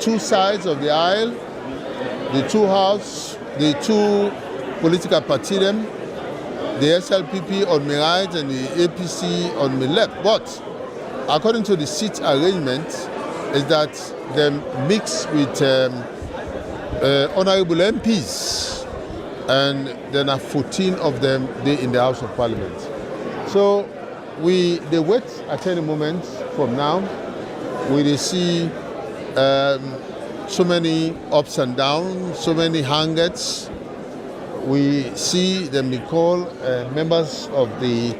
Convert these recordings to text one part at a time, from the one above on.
two sides of the aisle, the two political parties, the SLPP on my right and the APC on my left. But according to the seat arrangement, is that they mix with honorable MPs, and there are 14 of them in the House of Parliament. So they wait at any moment from now. We see so many ups and downs, so many hangers. We see them be called members of the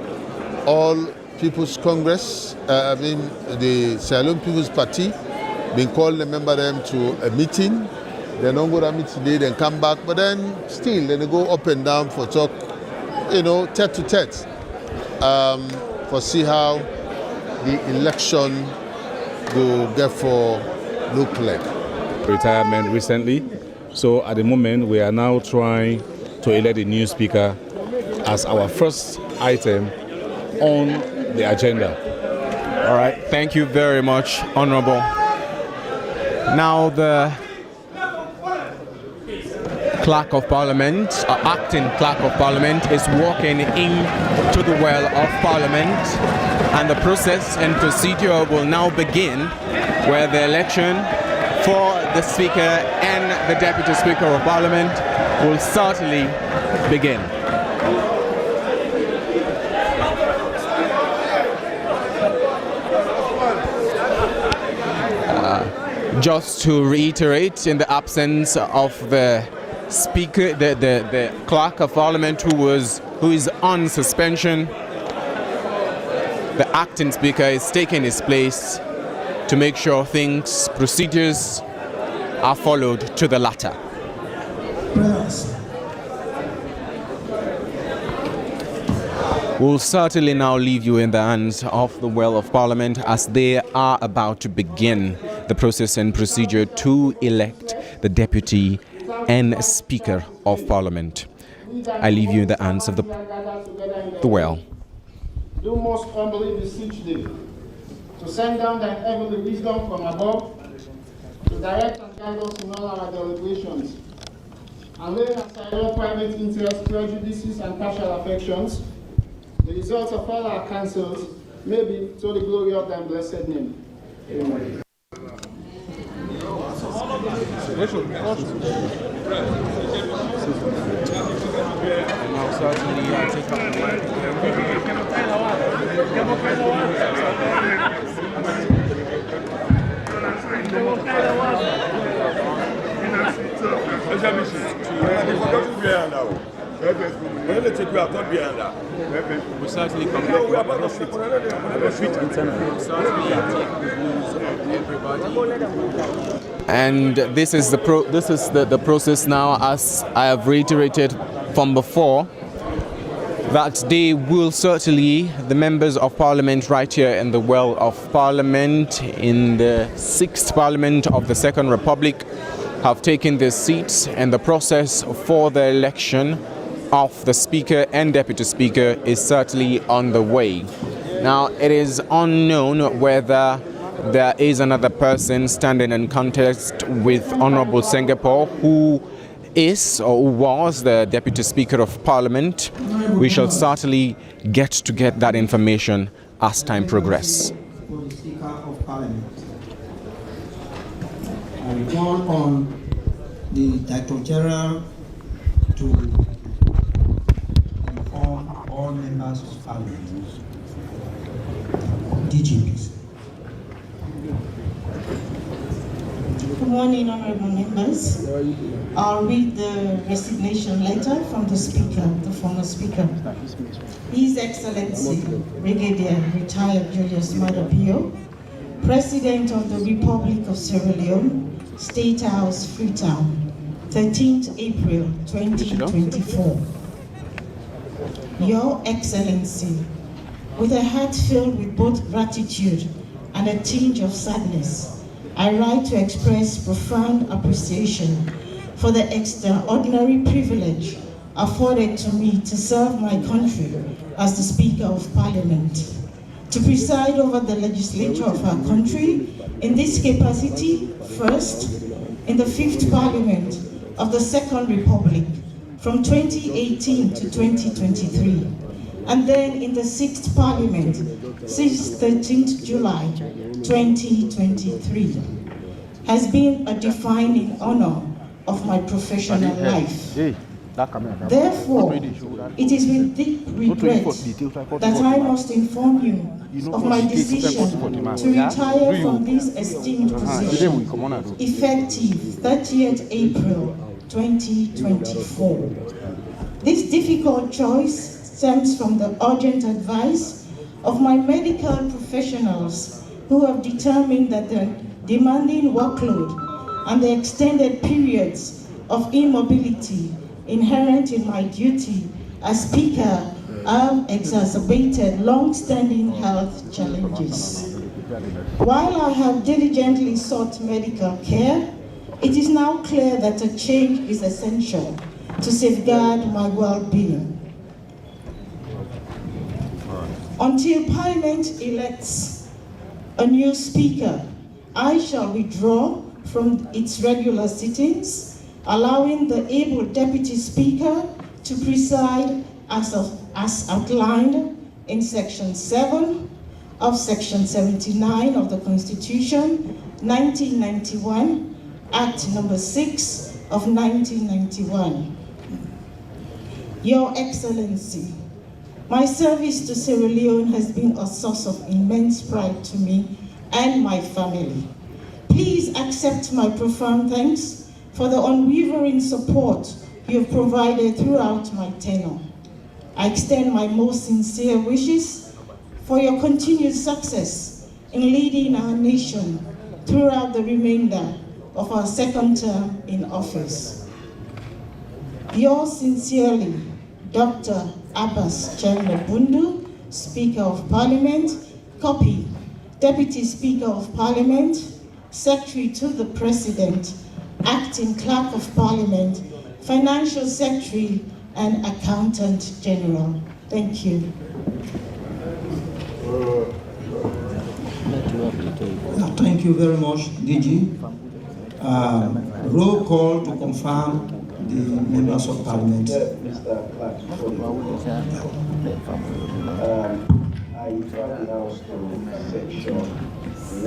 All People's Congress, the Salone People's Party, being called a member of them to a meeting. They don't go to a meeting today, then come back, but then still they go up and down for talk, tete to tete, for see how the election will get for look like. Retirement recently, so at the moment we are now trying to elect a new speaker as our first item on the agenda. All right, thank you very much, Honorable. Now the Clerk of Parliament, acting Clerk of Parliament, is walking into the well of Parliament, and the process and procedure will now begin, where the election for the Speaker and the Deputy Speaker of Parliament will certainly begin. Just to reiterate, in the absence of the Speaker, the Clerk of Parliament who is on suspension, the acting Speaker is taking his place to make sure procedures are followed to the latter. We'll certainly now leave you in the hands of the Well of Parliament as they are about to begin the process and procedure to elect the Deputy and Speaker of Parliament. I leave you in the hands of the Well. Do most humbly beseech thee to send down thy heavenly wisdom from above, to direct and guide us in all our deliberations, and laying aside all private interests, prejudices, and partial affections, the results of all our counsels may be to the glory of thy blessed name. Amen. And this is the process now, as I have reiterated from before, that they will certainly, the members of Parliament right here in the Well of Parliament in the 6th Parliament of the Second Republic, have taken their seats, and the process for the election of the Speaker and Deputy Speaker is certainly on the way. Now, it is unknown whether there is another person standing in contest with Honorable Sengepoh, who is or who was the Deputy Speaker of Parliament. We shall certainly get that information as time progresses. For the Speaker of Parliament, I will call on the Director General to inform all members of Parliament. DG, please. Good morning, honorable members. I'll read the resignation letter from the Speaker, the former Speaker. His Excellency, Brigadier Retired Julius Madapio, President of the Republic of Sierra Leone, State House, Freetown, 13th April 2024. Your Excellency, with a heart filled with both gratitude and a tinge of sadness, I write to express profound appreciation for the extraordinary privilege afforded to me to serve my country as the Speaker of Parliament. to preside over the legislature of our country in this capacity, first in the 5th Parliament of the Second Republic from 2018 to 2023, and then in the 6th Parliament since 13th July 2023, has been a defining honor of my professional life. Therefore, it is with deep regret that I must inform you of my decision to retire from this esteemed position effective 30th April 2024. This difficult choice stems from the urgent advice of my medical professionals who have determined that the demanding workload and the extended periods of immobility inherent in my duty as Speaker have exacerbated long-standing health challenges. While I have diligently sought medical care, it is now clear that a change is essential to safeguard my well-being. Until Parliament elects a new Speaker, I shall withdraw from its regular sittings, allowing the able Deputy Speaker to preside as outlined in Section 7 of Section 79 of the Constitution, 1991, Act Number 6 of 1991. Your Excellency, my service to Sierra Leone has been a source of immense pride to me and my family. Please accept my profound thanks for the unwavering support you have provided throughout my tenure. I extend my most sincere wishes for your continued success in leading our nation throughout the remainder of our second term in office. Yours sincerely, Dr. Abbas Bundu, Speaker of Parliament, copy, Deputy Speaker of Parliament, Secretary to the President, Acting Clerk of Parliament, Financial Secretary, and Accountant General. Thank you. Thank you very much, DG. Roll call to confirm the members of Parliament. Mr. Clark, I refer the House to Section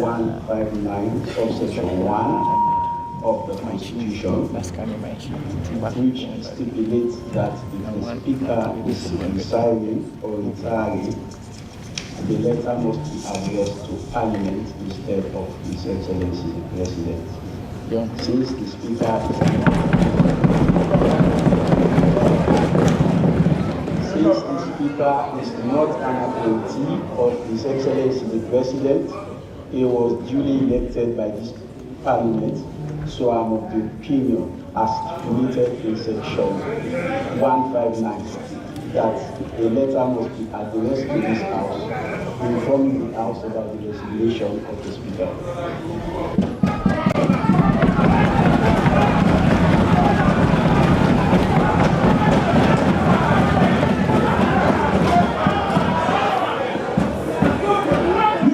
159, subsection 1 of the Constitution, which stipulates that if the Speaker is resigning or retiring, the letter must be addressed to Parliament instead of His Excellency the President. Since the Speaker is not an appointee of His Excellency the President, he was duly elected by this Parliament, so I'm of the opinion, as stipulated in Section 159, that a letter must be addressed to this House, informing the House about the resignation of the Speaker.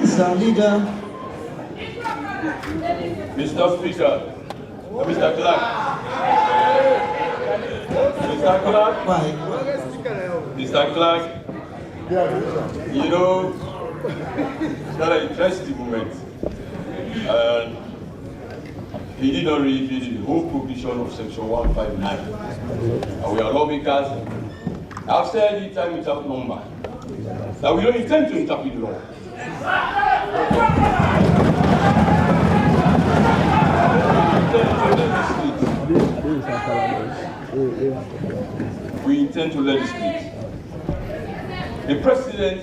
Mr. Leader. Mr. Speaker, Mr. Clark. Mr. Clark. Why? Mr. Clark, you know, it's not an interesting moment. He did not read the whole provision of Section 159. And we are lawmakers. I've said it time without number that we don't intend to interpret the law. We intend to legislate. The President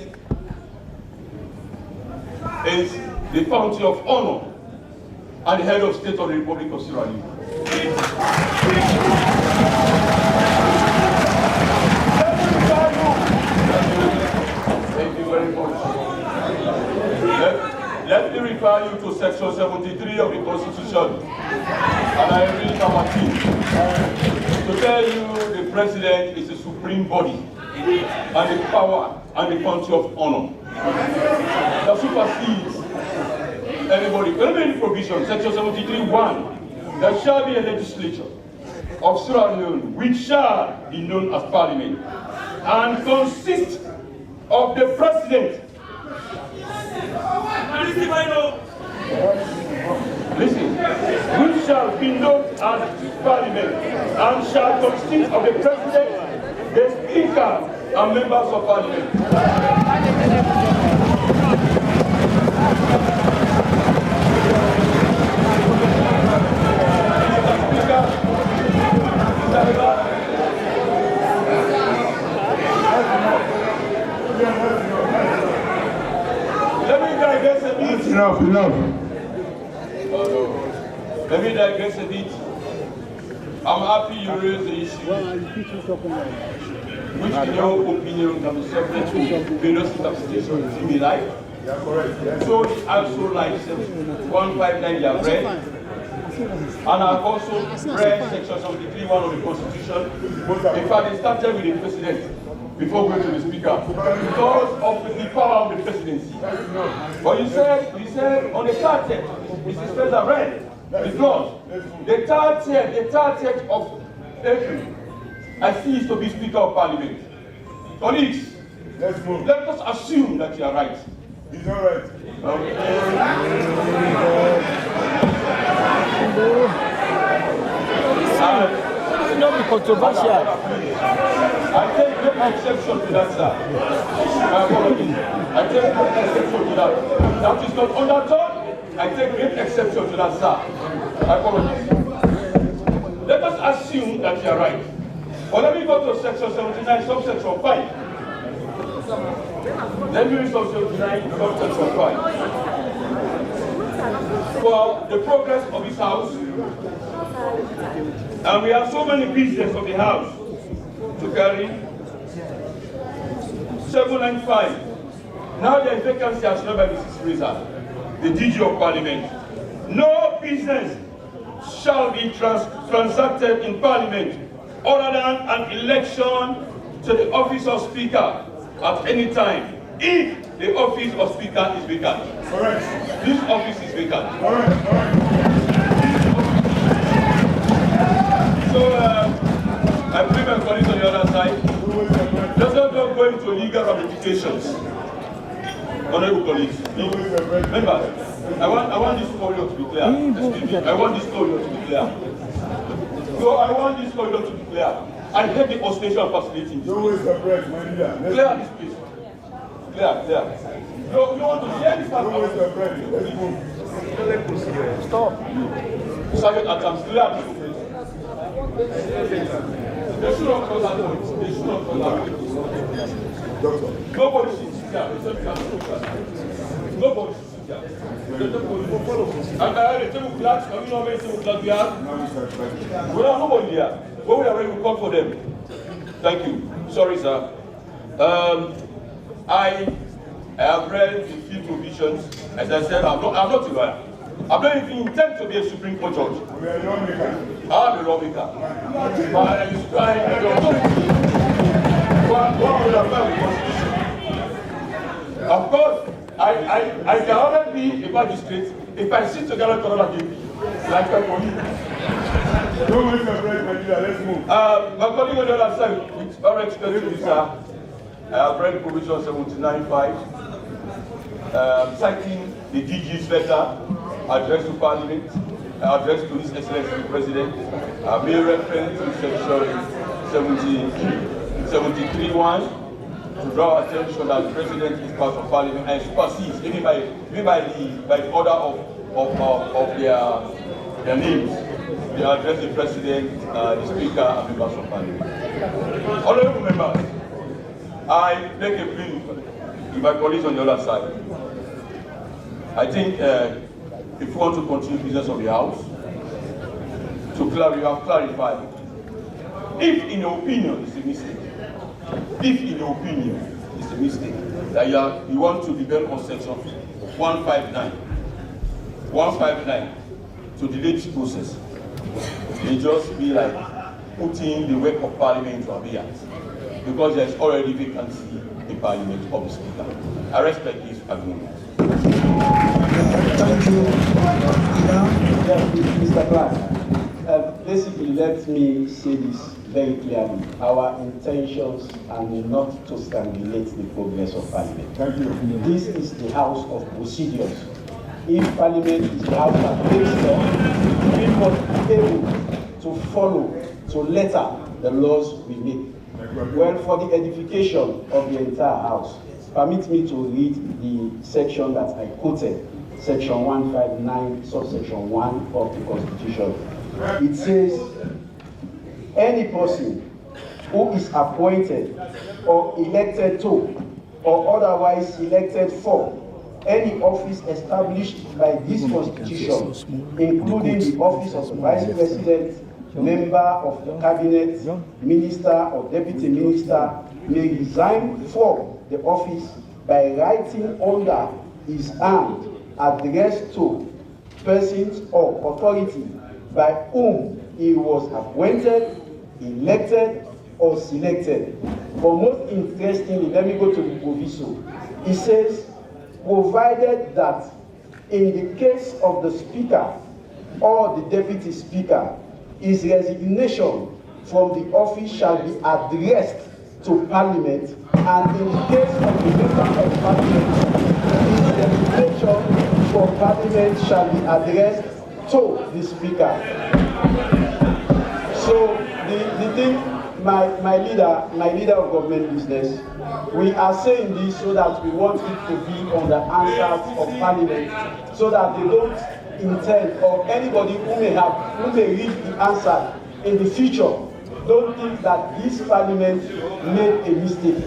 is the fountain of honor and the head of state of the Republic of Sierra Leone. Thank you very much. Let me refer you to Section 73 of the Constitution, and I read our team to tell you the President is the supreme body and the power and the country of honor. that supersedes anybody. Any provision, section 73(1), there shall be a legislature of Sierra Leone which shall be known as Parliament and consist of the President. Listen, which shall be known as Parliament and shall consist of the President, the Speaker, and members of Parliament. Let me digress a bit. Enough. Let me digress a bit. I'm happy you raised the issue, which in your opinion can be subject to various interpretations in the life. So it's also like 159 you have read. And I've also read section 73(1) of the Constitution. In fact, they started with the President before going to the Speaker because of the power of the presidency. But you said on the 30th, Mr. Spencer read the clause. The 30th of April, I see is to be Speaker of Parliament. Colleagues, let us assume that you are right. He's not right. It's not be controversial. I take great exception to that, sir. I take great exception to that. That is not undertone. I take great exception to that, sir. I apologize. Let us assume that you are right. But let me go to section 79, subsection 5. Let me read subsection 9, subsection 5. For the progress of his house, and we have so many business of the house to carry. 795. Now there is vacancy as number Mrs. Fraser, the DG of Parliament. No business shall be transacted in Parliament other than an election to the office of Speaker at any time, if the office of Speaker is vacant. Correct. This office is vacant. Correct. So I believe my colleagues on the other side, let's not go into legal ramifications. Honorable colleagues, remember, I want this corridor to be clear. Excuse me, I want this corridor to be clear. So I want this corridor to be clear. I hate the ostentation of facilitating. Don't waste the breath, my leader. Clear this place. Clear. You want to hear this part? Don't waste the breath. Let's move. Stop. Sergeant Adams, clear this place. They should not cause that point. They should not cause that point. Doctor. Nobody should sit here. Nobody should sit here. And the table clerks, can we know how many table clerks we have? We have nobody here. When we are ready, we call for them. Thank you. Sorry, sir. I have read the few provisions. As I said, I'm not a lawyer. I don't even intend to be a Supreme Court judge. We are lawmaker. I'm a lawmaker. But I used to try and of course, I can only be a magistrate if I sit together with another KP, like a police. Don't waste the breath, my leader. Let's move. My colleague on the other side, with all respect to you, sir, I have read provision 79.5, citing the DG's letter addressed to Parliament, addressed to His Excellency the President. I made reference to section 73(1) to draw attention that the President is part of Parliament and supersedes, even by the order of their names. They address the President, the Speaker, and members of Parliament. Honorable members, I make a plea with my colleagues on the other side. I think if we want to continue business of the House, we have clarified. If in your opinion it's a mistake, that you want to depend on section 159 to delay this process, it just be like putting the work of Parliament into abeyance, because there's already vacancy in Parliament of the Speaker. I respect this agreement. Thank you, Mr. Clark. Basically, let me say this very clearly. Our intentions are not to stimulate the progress of Parliament. Thank you. This is the house of procedures. If Parliament is the house that makes law, we must be able to follow, to letter the laws we make. Well, for the edification of the entire house, permit me to read the section that I quoted, section 159, subsection 1 of the Constitution. It says, any person who is appointed or elected to or otherwise elected for any office established by this Constitution, including the office of Vice President, member of the Cabinet, minister or deputy minister, may resign from the office by writing under his hand addressed to persons or authority by whom he was appointed, elected, or selected. But most interestingly, let me go to the proviso. It says, provided that in the case of the Speaker or the Deputy Speaker, his resignation from the office shall be addressed to Parliament, and in the case of the Member of Parliament, his resignation from Parliament shall be addressed to the Speaker. So the thing, my leader of government business, we are saying this so that we want it to be on the answers of Parliament, so that they don't intend, or anybody who may read the answer in the future, don't think that this Parliament made a mistake.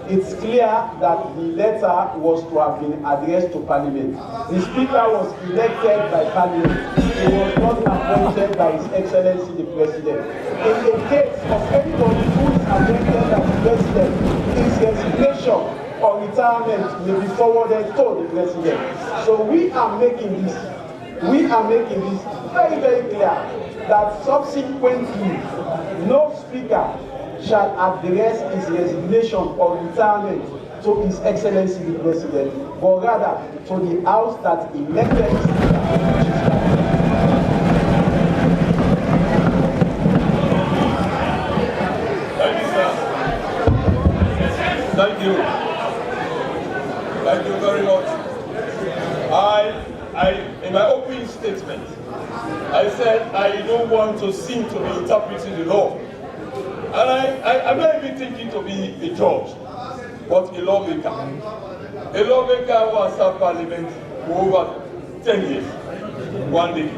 It's clear that the letter was to have been addressed to Parliament. The Speaker was elected by Parliament. He was not appointed by His Excellency the President. In the case of anybody who is appointed by the President, his resignation or retirement may be forwarded to the President. So we are making this very, very clear that subsequently no Speaker shall address his resignation or retirement to His Excellency the President, but rather to the House that elected the Speaker. Thank you, sir. Thank you. Thank you very much. In my opening statement, I said I don't want to seem to be interpreting the law. And I'm not even thinking to be a judge, but a lawmaker. A lawmaker who has served Parliament for over 10 years, one day.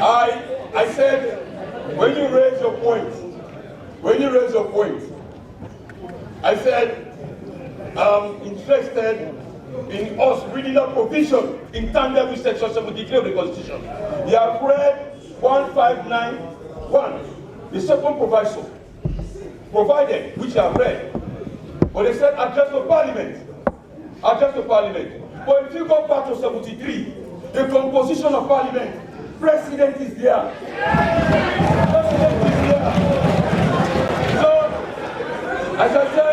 I said, when you raise your point, I said, I'm interested in us reading that provision in tandem with section 73 of the Constitution. You have read 1591, the second proviso, provided, which I have read. But they said address to Parliament. Address to Parliament. But if you go back to 73, the composition of Parliament, President is there. President is there. So, as I said,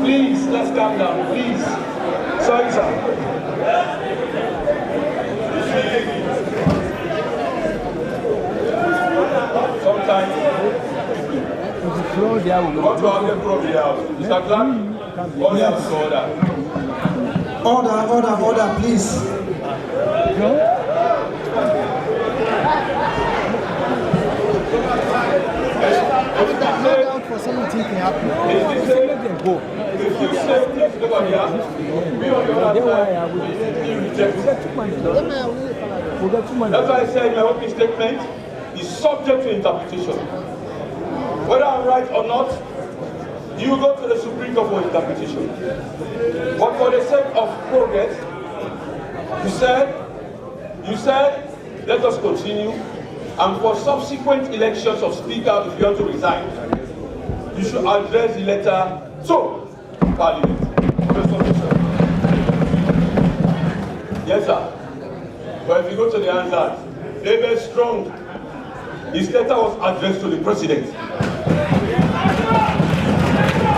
please, let's calm down, please. Sorry, sir. Sometimes, what do I get from the house? Mr. Clark, all you have to order. Order, please. For something to happen. Let them go. If you say things over here, we on your side will reject. That's why I said my opening statement is subject to interpretation. Whether I'm right or not, you go to the Supreme Court for interpretation. But for the sake of progress, you said You said, let us continue, and for subsequent elections of Speaker, if you want to resign, you should address the letter to Parliament. Yes, sir. But if you go to the answer, David Strong, his letter was addressed to the President.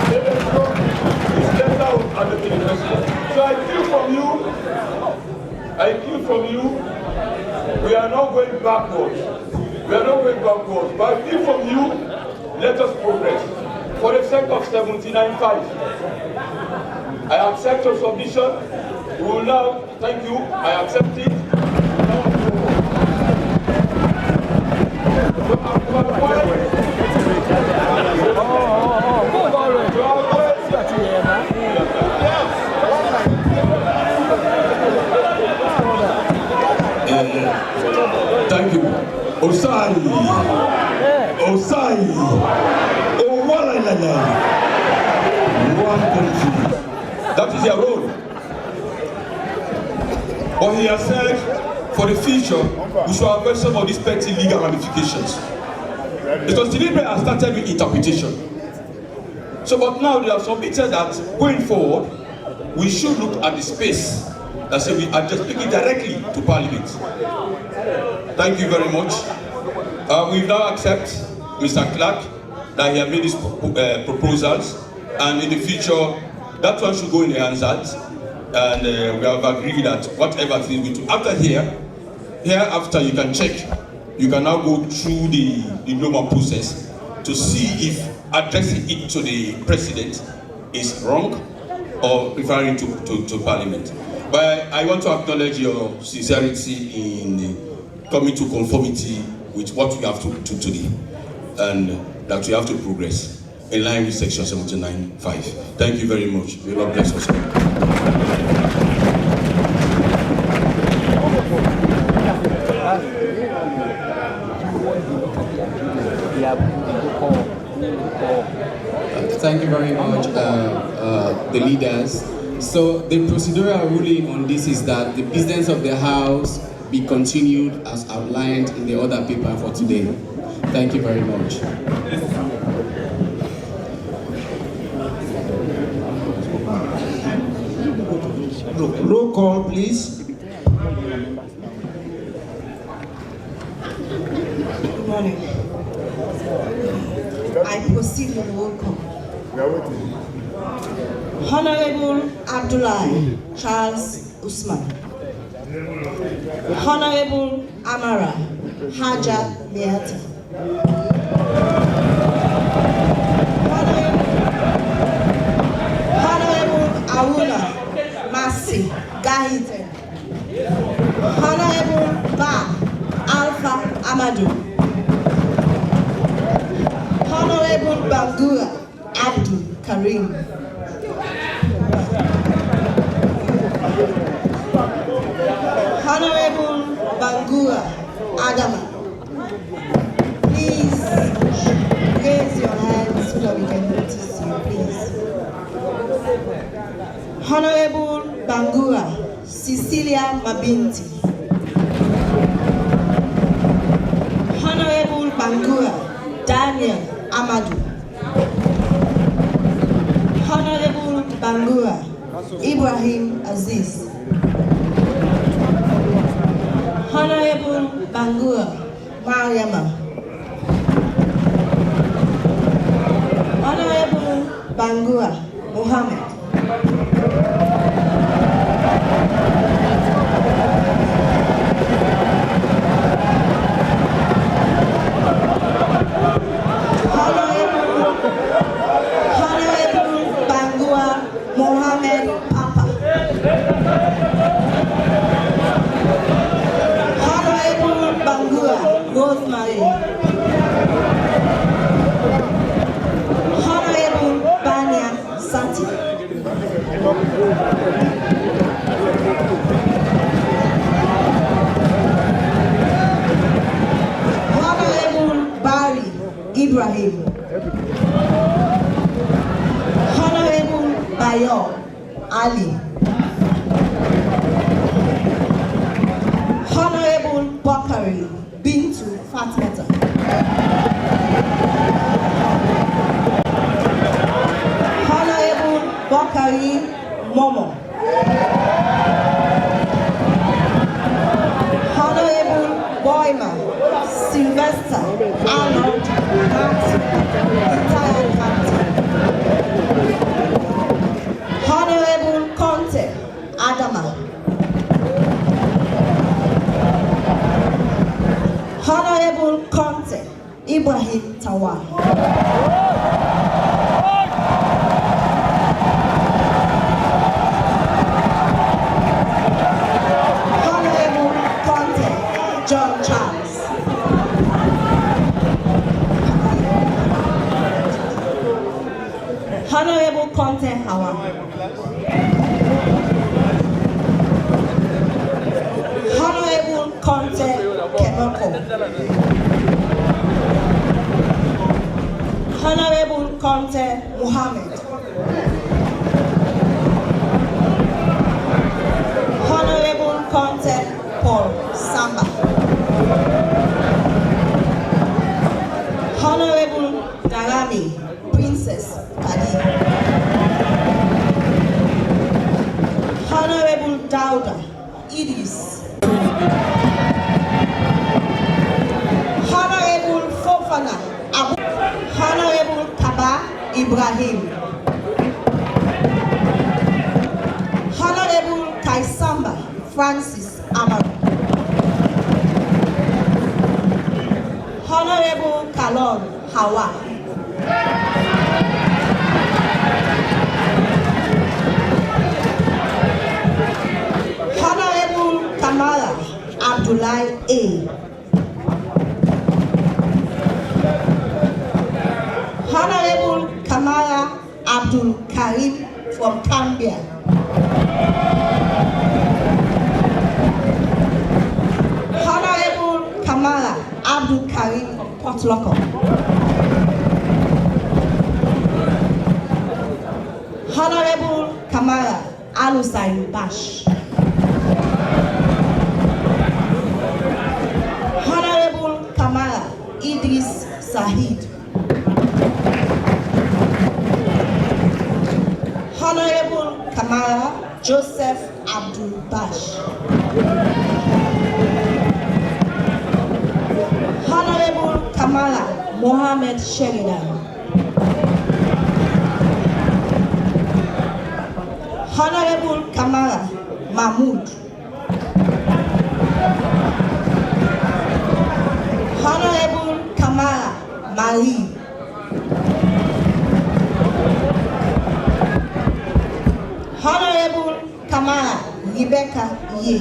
David Strong, his letter was addressed to the President. So I feel from you, we are not going backwards. But I feel from you, let us progress. For the sake of 79.5, I accept your submission. We will now, thank you, I accept it. Thank you. Osai. One country. That is their role. But he has said, for the future, we should avoid some of these petty legal ramifications. Because deliberate has started with interpretation. So, but now they have submitted that going forward, we should look at the space that say we are just speaking directly to Parliament. Thank you very much. We now accept Mr. Clark that he has made these proposals, and in the future, that one should go in the answers. And we have agreed that whatever thing we do after hereafter you can check. You can now go through the normal process to see if addressing it to the President is wrong or referring to Parliament. But I want to acknowledge your sincerity in coming to conformity with what we have to do today, and that we have to progress in line with Section 79.5. Thank you very much. May God bless us all. Thank you very much, the leaders. So the procedural ruling on this is that the business of the House be continued as outlined in the other paper for today. Thank you very much. Roll call, please. Good morning. I proceed with roll call. Honorable Abdullahi Charles Usman. Honorable Amara Haja Miata. Honorable Awuna Masi Gahite. Honorable Ba Alpha Amadou. Honorable Bangura Abdul Karim. Honorable Bangura Adama. Please raise your hands so that we can notice you, please. Honorable Bangura Cecilia Mabinti. Honorable Bangura Daniel Amadou. Honorable Bangura Ibrahim Aziz. Honorable Bangura Mariama. Honorable Bangura Mohammed. Honorable Bangura Mohammed Papa. Honorable Bangura Rosemary. Honorable Banya Sati. Honorable Bari Ibrahim. Honorable Bayo Ali. Honorable Kari Momo. Honorable Boyma Sylvester Arnold Martin, entire county. Honorable Conte Adama. Honorable Conte Ibrahim Tawa. Honorable Conte John Charles. Honorable Conte Hawa. Honorable Conte Kemoko. Honorable Conte Muhammad. Honorable Conte Paul Samba. Honorable Darami Princess Kadi. Honorable Dauda Idris. Honorable Fofana Abu. Honorable Kaba Ibrahim. Honorable Kaisamba Francis Amaru. Honorable Kalon Hawa. Honorable Kamala Abdullah A. Honorable Kamala Abdul Karim from Cambia. Honorable Kamala Abdul Karim of Port Loko. Honorable Kamala Alusain Bash. Honorable Kamala Idris Sahid. Honorable Kamala Joseph Abdul Bash. Honorable Kamala Mohammed Sheridan. Honorable Kamala Mahmoud. Honorable Kamala Marie. Honorable Kamala Rebecca Ye.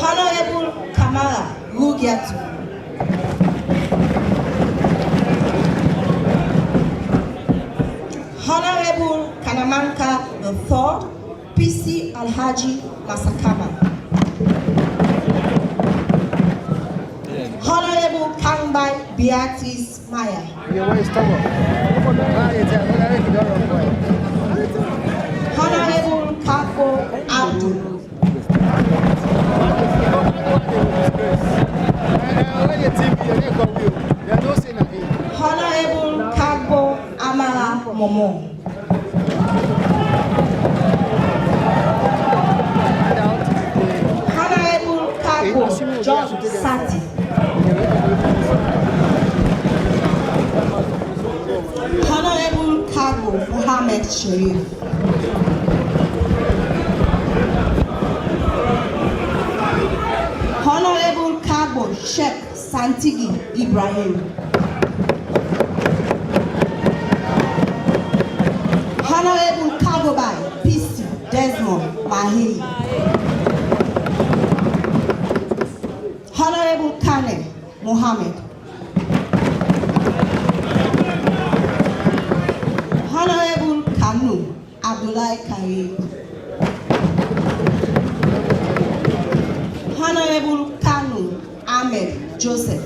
Honorable Kamala Rugiatu. Honorable Kanamanka III, PC Alhaji Masakama. Honorable Kangbai Beatrice Maya. Honorable Kako Abdul. Honorable Kagbo Amara Momo. Honorable Kagbo John Sati. Honorable Kagbo Muhammad Sharif. Honorable Kagbo Sheikh Santigi Ibrahim. Honorable Kagobai PC Desmond Mahi. Honorable Kane Mohammed. Honorable Kanu Abdullah Karim. Honorable Kanu Ahmed Joseph.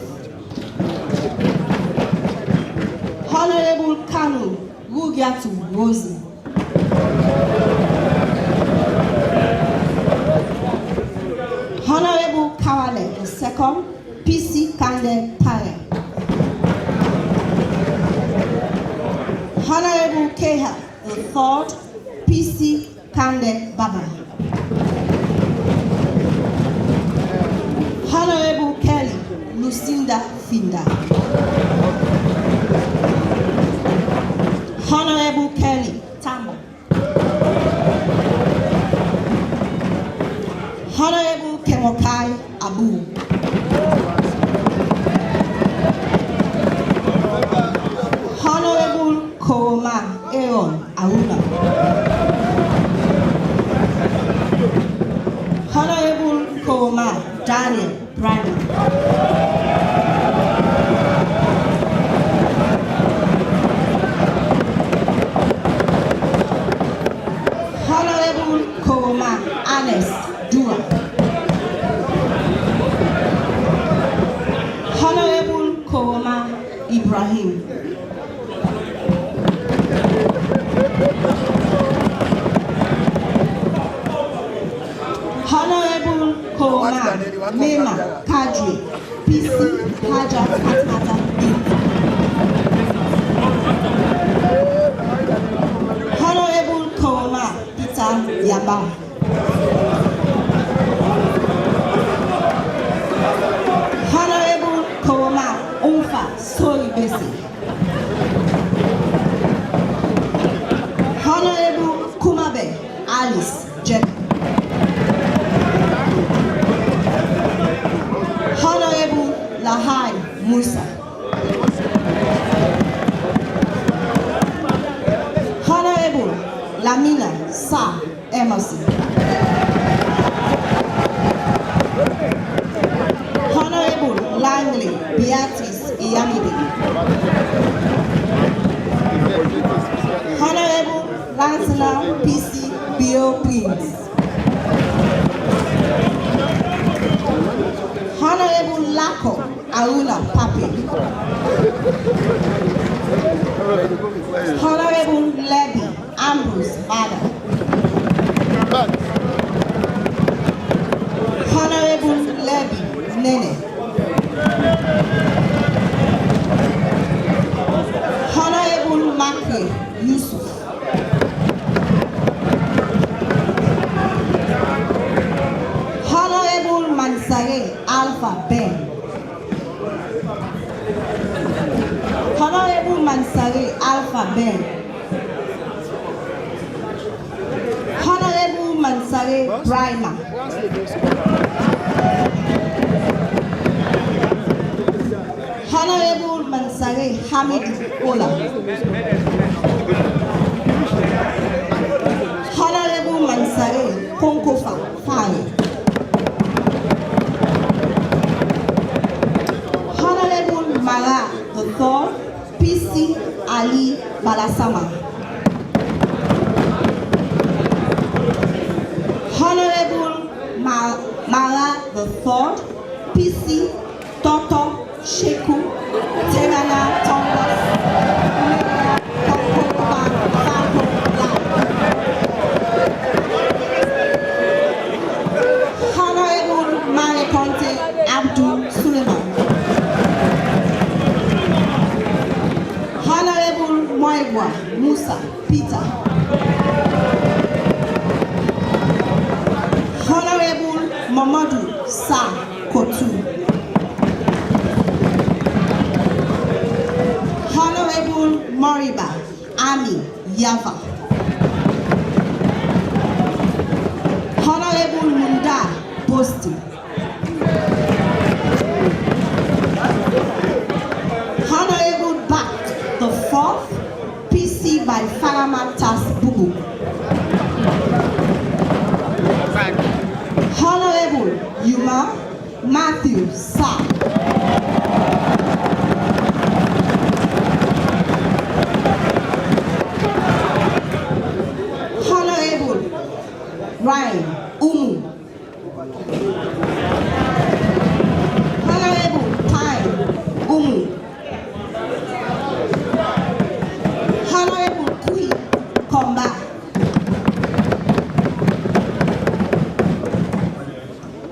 Honorable Kanu Rugiatu Rosie. Honorable Kawale II, PC Kande Pare. the third, PC Kande Baba. Honorable Kelly Lucinda Finda. Honorable Kelly Tambo. Honorable Kemokai Abu. Honorable Koma Aaron Auna. Honorable Koma Daniel Bryan. Honorable Koma Anes Dua. Honorable Koma Ibrahim. Honorable Koma Mema Kadri PC Haja Fatmata Bint. Honorable Koma Peter Yaba. Honorable Koma Umfa Soli Besi. Honorable Kumabe Alice Jack. Honorable Lahai Musa. Honorable Lamina Sa Emerson. Honorable Langley Beatrice Iyamide. Honorable Lancelot PC Bio Prince. Honorable Lako Aruna Papi. Honorable Levy Ambrose Bada. Honorable Levy Nene. Honorable Makwe Yusuf. Honorable Mansare Alpha Ben. Honorable Mansare Alpha Ben. Honorable Mansare Brima. Honorable Mansare Hamid Ola. Honorable Mansare Konkofa Fire. Honorable Mara the Third PC Ali Balasama. Honorable Mara the Third PC Toto Sheku Terana Thomas Honorable Mare Conte Abdul Suleiman. Honorable Moigwa Musa Peter. Honorable Mamadou Sa Kotu. Honorable Moriba Ami Yava. Honorable Munda Bosti. Honorable Bat the Fourth PC by Farama Tas Bubu. Honorable Yuma Matthew Sa. Honorable Ryan Umu. Honorable Time Umu. Honorable Kui Komba.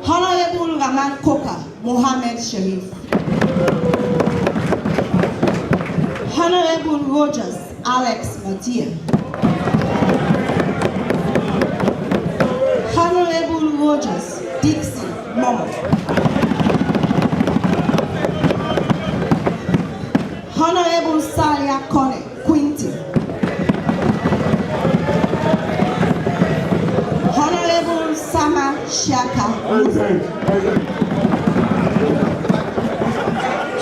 Honorable Raman Koka Mohammed Sharif. Honorable Rogers Alex Matia. Honorable Rogers Dixon Momo. Honorable Salia Kone Quinty. Honorable Sama Shaka Musa.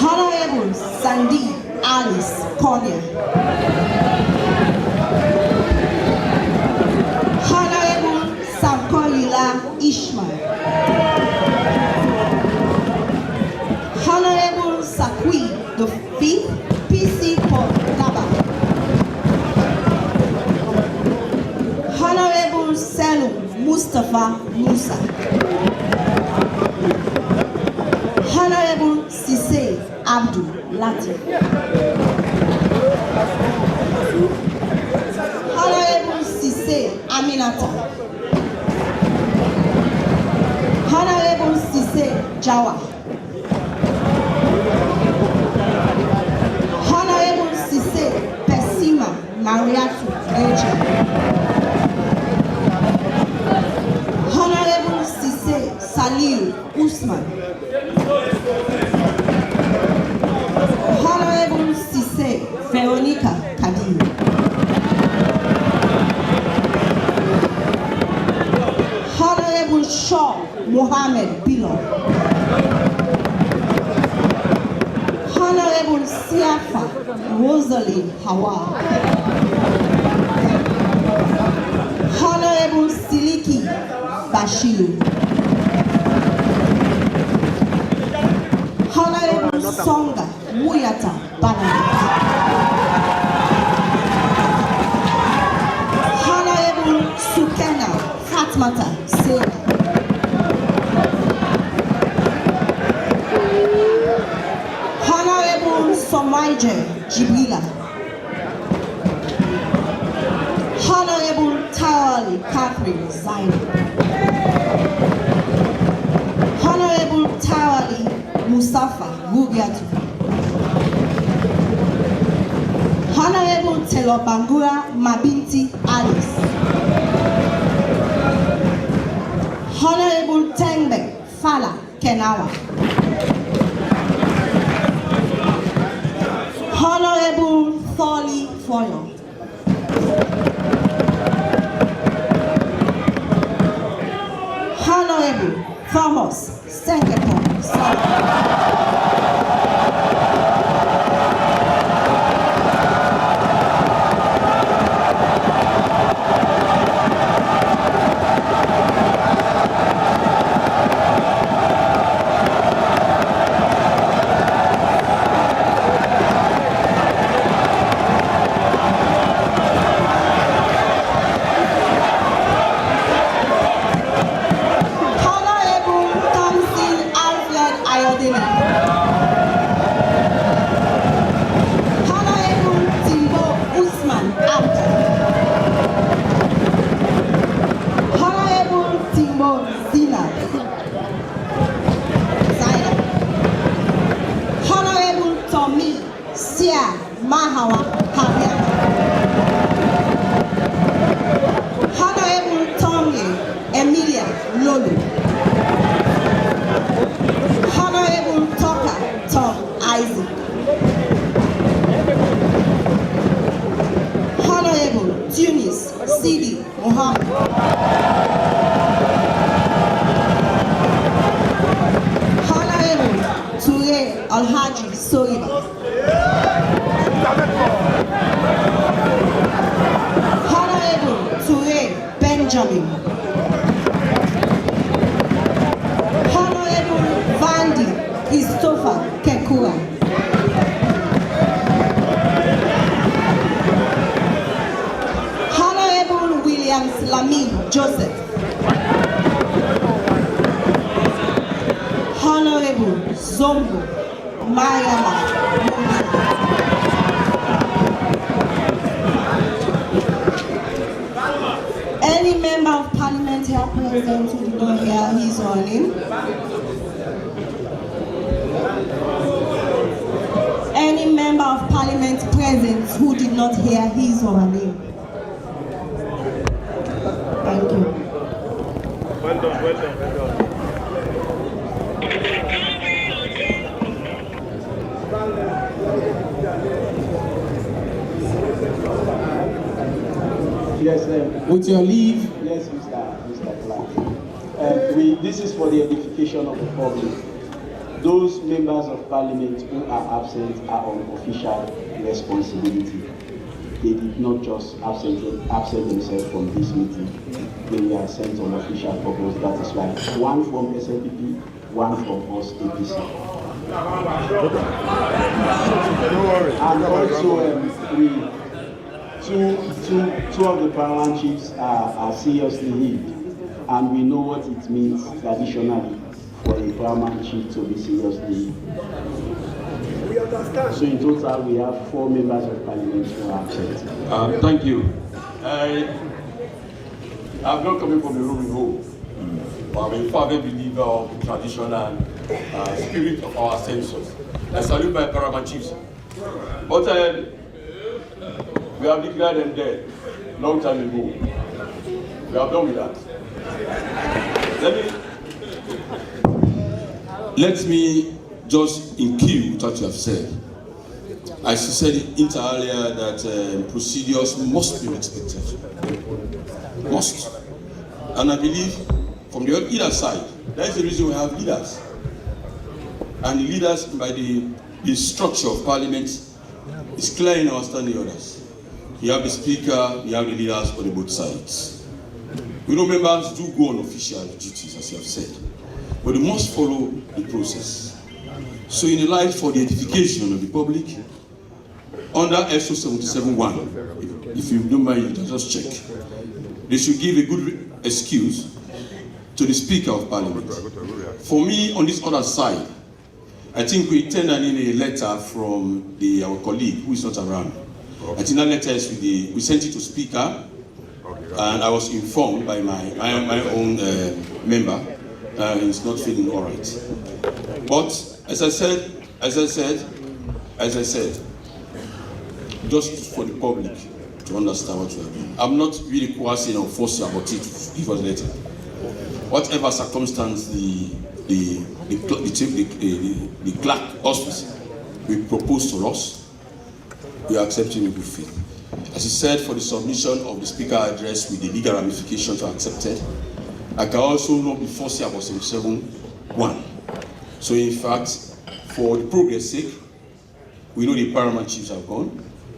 Honorable Sandy Alice Konya. Honorable Samkolila Ishmael. Honorable Sakwi the Fifth PC Port Daba. Honorable Salone Mustafa Musa. Honorable Sise Abdul Latif. Honorable Sise Aminata. Honorable Sise Jawa. Honorable Sise Pesima Mariatu Eje. Honorable Sise Salil Usman. Honorable Sise Veronica Kadim. Honorable Shaw Mohammed Bilo. Honorable Siafa Rosalie Hawa. Honorable Siliki Bashiru. Honorable Songa Muyata Banana. Honorable Sukena Fatmata Sena. Honorable Somaije Jibrila. Honorable Tawali Catherine Zainab. Honorable Tawali Mustafa Mugiatu. Honorable Telobangura Mabinti Alice. Honorable Tengbe Fala Kenawa. Honorable Thorley Foyle. Honorable Thomas Sengepoh Mahawa Habia. Honorable Tommy Emilia Lolo. Honorable Toka Tom Isaac. Honorable Tunis Sidi Mohammed. Honorable Toure Alhaji Soiba. Honorable Toure Benjamin. Honorable Vandi Christopher Kekura. Honorable Williams Lamy Joseph. Honorable Zombo Mayama. Any member of parliament here present who did not hear his or her name? Any member of parliament present who did not hear his or her name? Thank you. Yes, with your leave. Yes, Mr. Clark. This is for the edification of the public. Those members of parliament who are absent are on official responsibility. They did not just absent themselves from this meeting. They were sent on official purpose. That is why one from SLPP, one from us APC. Don't worry. And also, two of the paramount chiefs are seriously ill, and we know what it means traditionally for a paramount chief to be seriously ill. So in total, we have 4 members of parliament who are absent. Thank you. I'm not coming from a rooming home. I'm a fervent believer of the tradition and spirit of our census. I salute my paramount chiefs. But we have declared them dead long time ago. We have done with that. Let me just include what you have said. As you said earlier, that procedures must be respected. Must. And I believe from the other side, that is the reason we have leaders. And the leaders, by the structure of parliament, is clear in our standing orders. You have the speaker, you have the leaders on the both sides. We know members do go on official duties, as you have said, but they must follow the process. So in the light for the edification of the public, under SO 77.1, if you don't mind, you can just check. They should give a good excuse to the Speaker of Parliament. For me, on this other side, I think we tendered in a letter from our colleague who is not around. I think that letter is we sent it to Speaker, and I was informed by my own member he's not feeling all right. But as I said, just for the public to understand what we are doing. I'm not really coercing or forcing about it to give us letter. Whatever circumstance the clerk office will propose to us, we are accepting in good faith. As he said, for the submission of the speaker address with the legal ramification to accepted, I can also not be forcing about 77.1. So in fact, for the progress sake, we know the paramount chiefs have gone.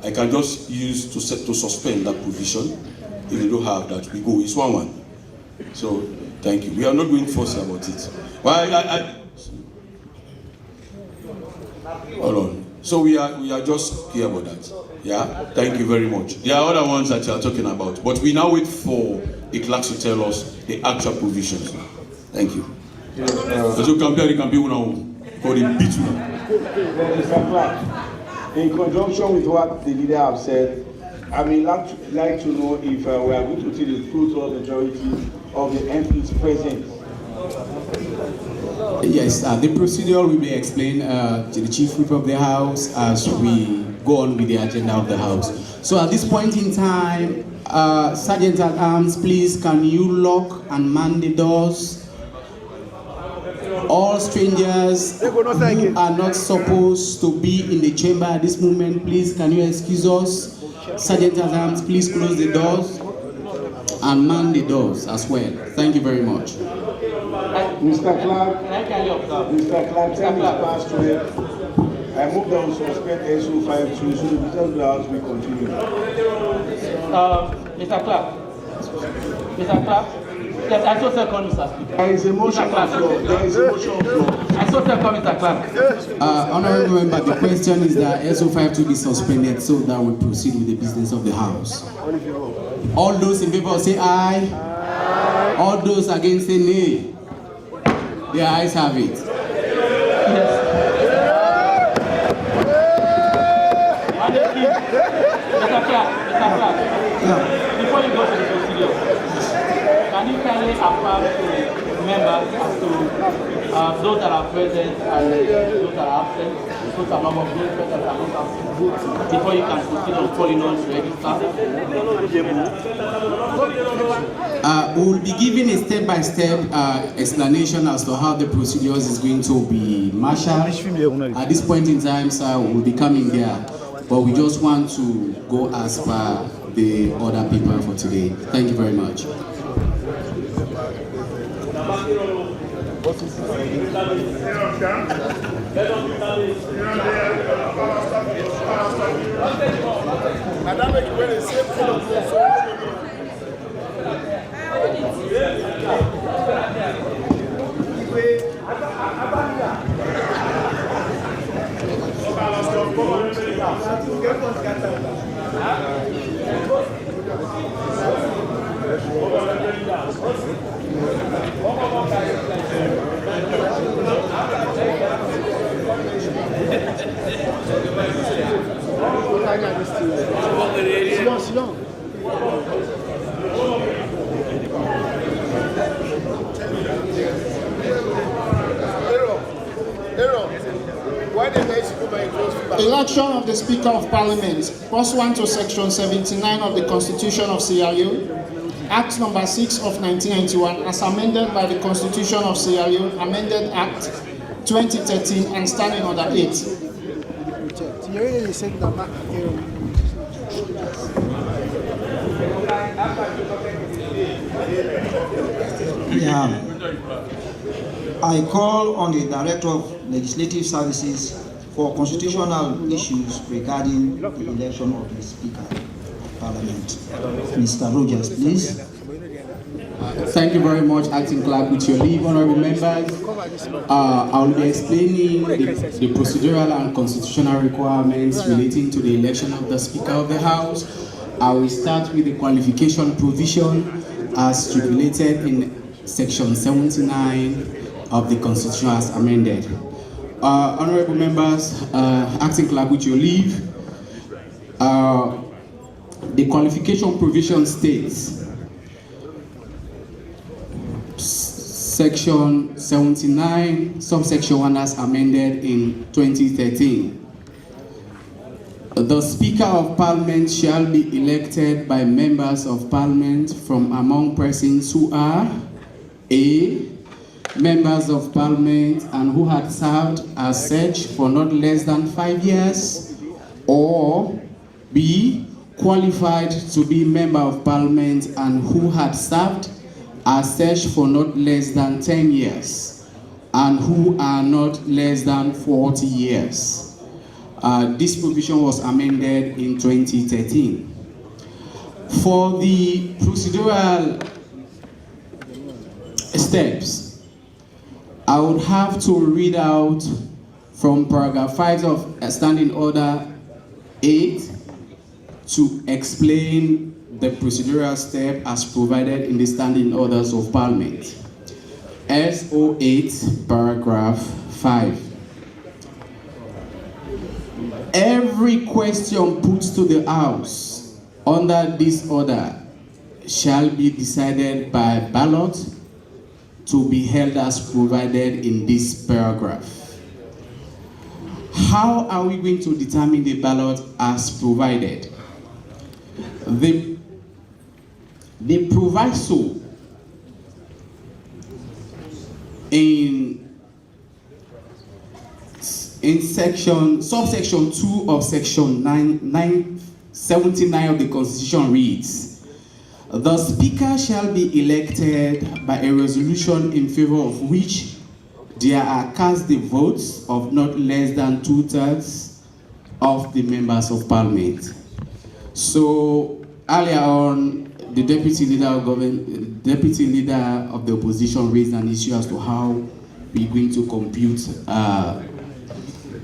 I can just use to suspend that provision. If they don't have that, we go. It's 1-1. So thank you. We are not going forcing about it. Well, hold on. So we are just clear about that. Yeah. Thank you very much. There are other ones that you are talking about, but we now wait for the clerks to tell us the actual provisions. Thank you. As you compare, it can be one for the beat. Mr. Clark, in conjunction with what the leader have said, I mean, like to know if we are going to see the full majority of the MPs present. Yes, the procedure will be explained to the Chief Whip of the House as we go on with the agenda of the House. So at this point in time, Sergeant at Arms, please can you lock and man the doors? All strangers who are not supposed to be in the chamber at this moment, please can you excuse us? Sergeant at Arms, please close the doors and man the doors as well. Thank you very much. Mr. Clark, time is past 12. I move that we suspend SO52 so the business of the House will continue. Mr. Clark, yes, I so second, Mr. Speaker. There is a motion on the floor. There is a motion on the floor. I so second, Mr. Clark. Honorable member, the question is that SO52 be suspended so that we proceed with the business of the House. All those in favor say aye. Aye. All those against say nay. The ayes have it. Yes. Mr. Clark, before you go to the procedure, can you kindly affirm to members as to those that are present and those that are absent? total number of members that are not voting before you can proceed on calling on to register? We will be giving a step-by-step explanation as to how the procedures is going to be marshaled. At this point in time, sir, we will be coming there, but we just want to go as per the other people for today. Thank you very much. Election of the Speaker of Parliament, pursuant to Section 79 of the Constitution of Sierra Leone, Act Number 6 of 1991, as amended by the Constitution of Sierra Leone, Amended Act 2013, and Standing Order 8. Yeah. I call on the Director of Legislative Services for constitutional issues regarding the election of the Speaker of Parliament. Mr. Rogers, please. Thank you very much, Acting Clerk. With your leave, honorable members, I will be explaining the procedural and constitutional requirements relating to the election of the Speaker of the House. I will start with the qualification provision as stipulated in Section 79 of the Constitution as amended. Honorable members, Acting Clerk, with your leave, the qualification provision states, Section 79, subsection 1 as amended in 2013. The Speaker of Parliament shall be elected by members of Parliament from among persons who are A, members of Parliament and who had served as such for not less than 5 years, or B, qualified to be member of Parliament and who had served as such for not less than 10 years and who are not less than 40 years. This provision was amended in 2013. For the procedural steps, I would have to read out from paragraph 5 of Standing Order 8 to explain the procedural step as provided in the Standing Orders of Parliament. SO 8, paragraph 5. Every question put to the House under this order shall be decided by ballot to be held as provided in this paragraph. How are we going to determine the ballot as provided? The proviso in subsection 2 of section 979 of the Constitution reads, the Speaker shall be elected by a resolution in favor of which there are cast the votes of not less than 2/3 of the members of Parliament. So earlier on, the Deputy Leader of the Opposition raised an issue as to how we're going to compute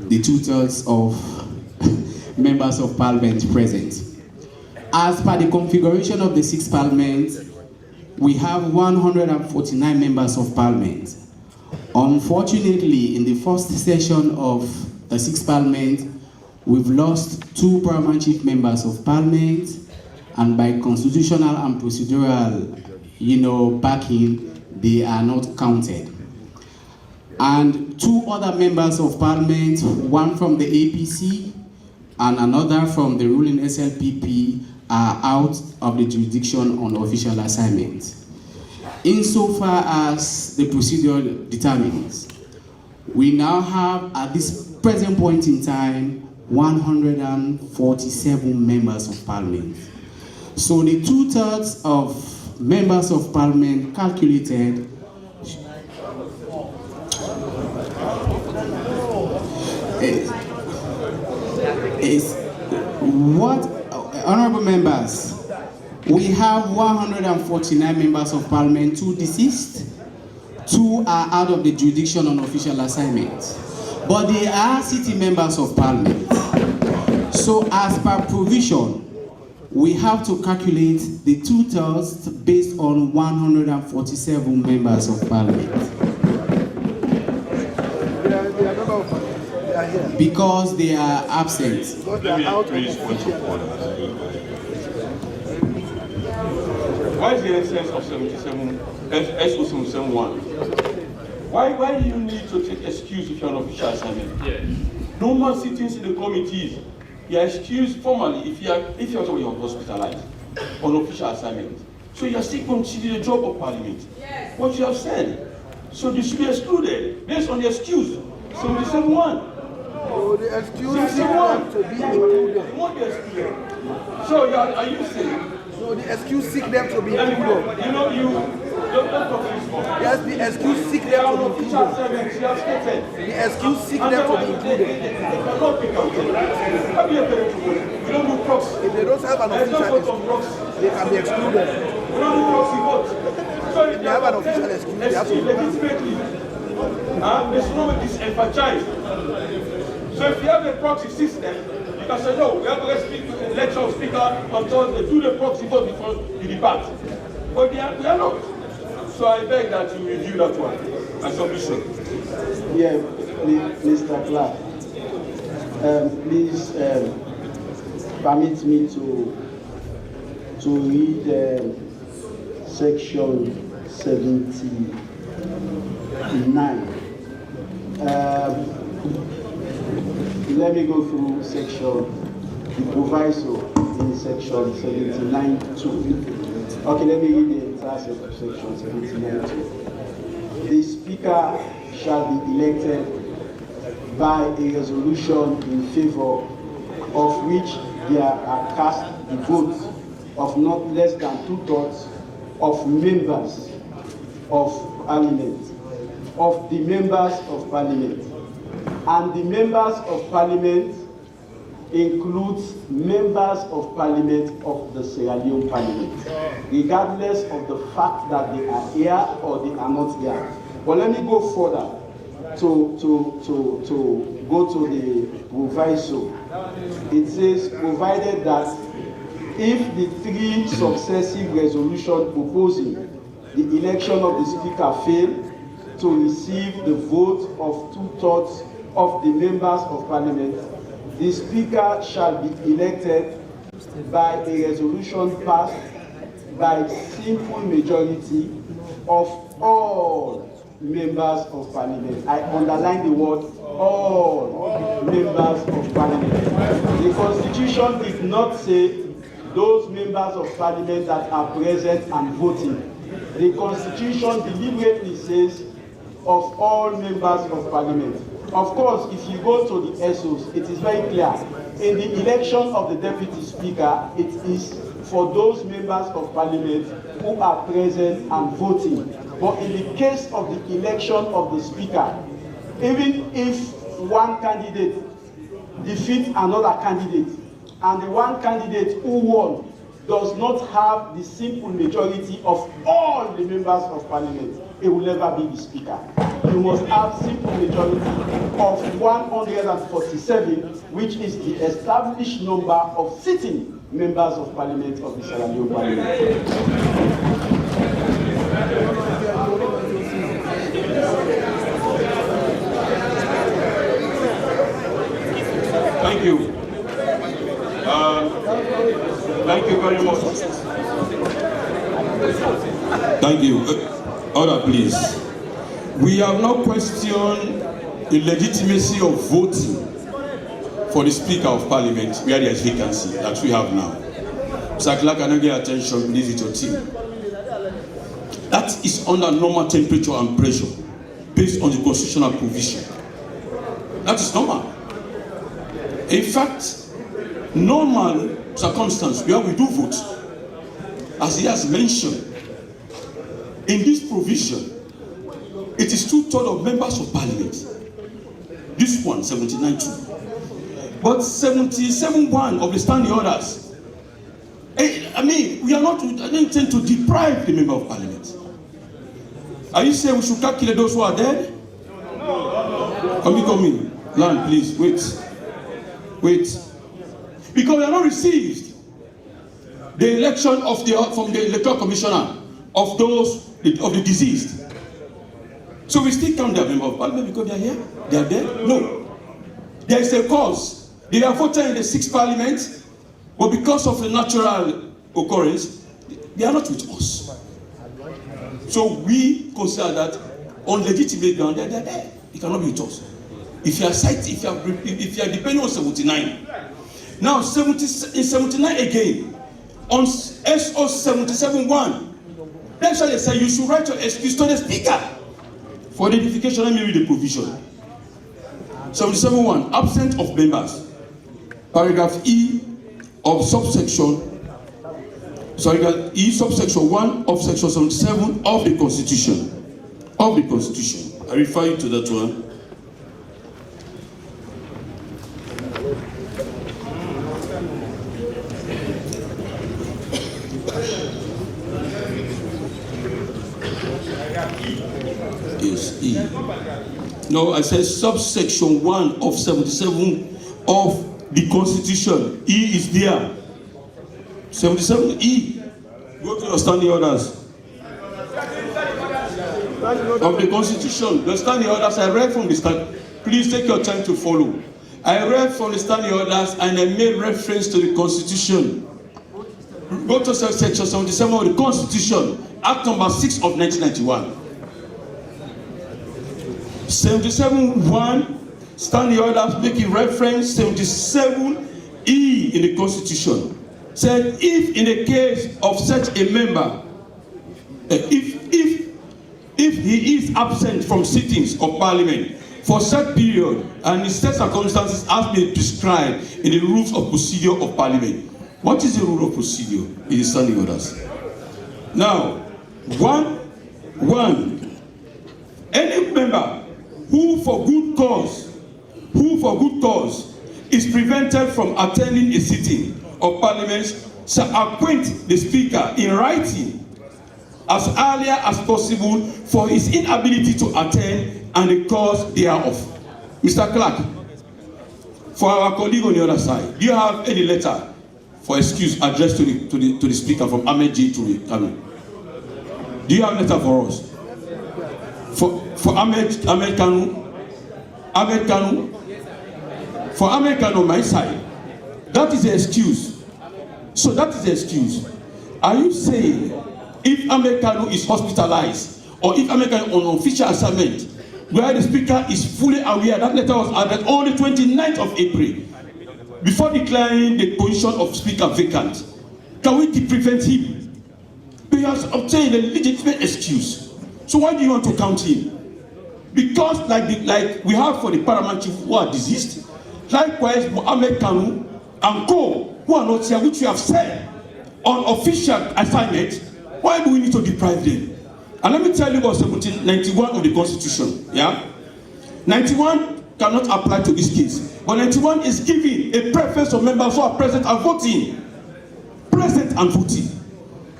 the 2/3 of members of Parliament present. As per the configuration of the 6th Parliament, we have 149 members of Parliament. Unfortunately, in the first session of the 6th Parliament, we've lost 2 paramount chief members of Parliament, and by constitutional and procedural, backing, they are not counted. and 2 other members of parliament, one from the APC and another from the ruling SLPP, are out of the jurisdiction on official assignment. Insofar as the procedure determines, we now have, at this present point in time, 147 members of parliament. So the 2/3 of members of parliament calculated is what, honorable members, we have 149 members of parliament, 2 deceased, 2 are out of the jurisdiction on official assignment, but they are sitting members of parliament. So as per provision, we have to calculate the 2/3 based on 147 members of parliament. Because they are absent. Let me raise point of order. Why is the essence of 77 SO771? Why do you need to take excuse if you're on official assignment? Yes. Normal sittings in the committees, you are excused formally if you're hospitalized on official assignment. So you are still considering the job of parliament. Yes. What you have said. So you should be excluded based on the excuse. 77-1. So the excuse is to be included. You won't be excluded. So are you saying? So the excuse seek them to be included. You know, don't talk this one. Yes, the excuse seek them to be included. The excuse seek them to be included. We don't do proxy. If they don't have an official excuse, they can be excluded. We don't do proxy votes. So if they have an official excuse, they have to be legitimately. They should not be disenfranchised. So if you have a proxy system, you can say, no, we have to election of speaker on Thursday, do the proxy vote before you debate. But we are not. So I beg that you review that one as submission. Yeah, Mr. Clark, please permit me to read section 79. Let me go through section, the proviso in section 79(2). Okay, let me read the entire section 79(2). The speaker shall be elected by a resolution in favor of which there are cast the votes of not less than 2/3 of members of parliament, of the members of parliament. And the members of parliament includes members of parliament of the Sierra Leone parliament, regardless of the fact that they are here or they are not here. But let me go further to go to the proviso. It says, provided that if the 3 successive resolutions proposing the election of the speaker fail to receive the vote of 2/3 of the members of parliament, the speaker shall be elected by a resolution passed by simple majority of all members of parliament. I underline the word all members of parliament. The Constitution did not say those members of parliament that are present and voting. The Constitution deliberately says of all members of parliament. Of course, if you go to the SOs, it is very clear. In the election of the deputy speaker, it is for those members of parliament who are present and voting. But in the case of the election of the speaker, even if one candidate defeats another candidate, and the one candidate who won does not have the simple majority of all the members of parliament, it will never be the speaker. You must have simple majority of 147, which is the established number of sitting members of parliament of the Sierra Leone parliament. Thank you. Thank you very much. Thank you. Order, please. We have not questioned the legitimacy of voting for the Speaker of Parliament where there is vacancy that we have now. Mr. Clark, cannot get attention, please, with your team. That is under normal temperature and pressure based on the constitutional provision. That is normal. In fact, normal circumstance where we do vote, as he has mentioned, in this provision, it is 2/3 of members of Parliament. This one, 79-2. But 77-1 of the standing orders. I mean, we are not, I don't intend to deprive the member of Parliament. Are you saying we should calculate those who are dead? Come in. Land, please, wait. Because we have not received the election of from the electoral commissioner of those of the deceased. So we still count their member of Parliament because they are here? They are dead? No. There is a cause. They are voted in the 6th Parliament, but because of a natural occurrence, they are not with us. So we consider that on legitimate ground, they are there. They cannot be with us. If you are depending on 79, now in 79 again, on SO 77-1, that's why they say you should write your excuse to the Speaker for identification. Let me read the provision. 77-1, absent of members. Paragraph E of subsection. E subsection 1 of section 77 of the Constitution. I refer you to that one. Yes, E. No, I said subsection 1 of 77 of the Constitution. E is there. 77E. Go to your standing orders of the Constitution. The standing orders I read from the stand. Please take your time to follow. I read from the standing orders and I made reference to the Constitution. Go to section 77 of the Constitution, Act number 6 of 1991. 77-1, standing orders making reference 77E in the Constitution. Said if in the case of such a member, if he is absent from sittings of Parliament for such period and in such circumstances as been prescribed in the rules of procedure of Parliament. What is the rule of procedure in the standing orders? Now, one, any member who for good cause is prevented from attending a sitting of Parliament shall acquaint the Speaker in writing as earlier as possible for his inability to attend and the cause thereof. Mr. Clark, for our colleague on the other side, do you have any letter for excuse addressed to the Speaker from Ahmed J. Toure? Do you have a letter for us? For Ahmed Kanu? For Ahmed Kanu, my side, that is the excuse. So that is the excuse. Are you saying if Ahmed Kanu is hospitalized or if Ahmed Kanu on official assignment where the Speaker is fully aware that letter was added on the 29th of April before declaring the position of Speaker vacant, can we prevent him? He has obtained a legitimate excuse. So why do you want to count him? Because like we have for the paramount chief who are deceased, likewise Ahmed Kanu and co who are not here, which we have said on official assignment, why do we need to deprive them? And let me tell you about 1791 of the Constitution. Yeah, 91 cannot apply to this case, but 91 is giving a preference of members who are present and voting.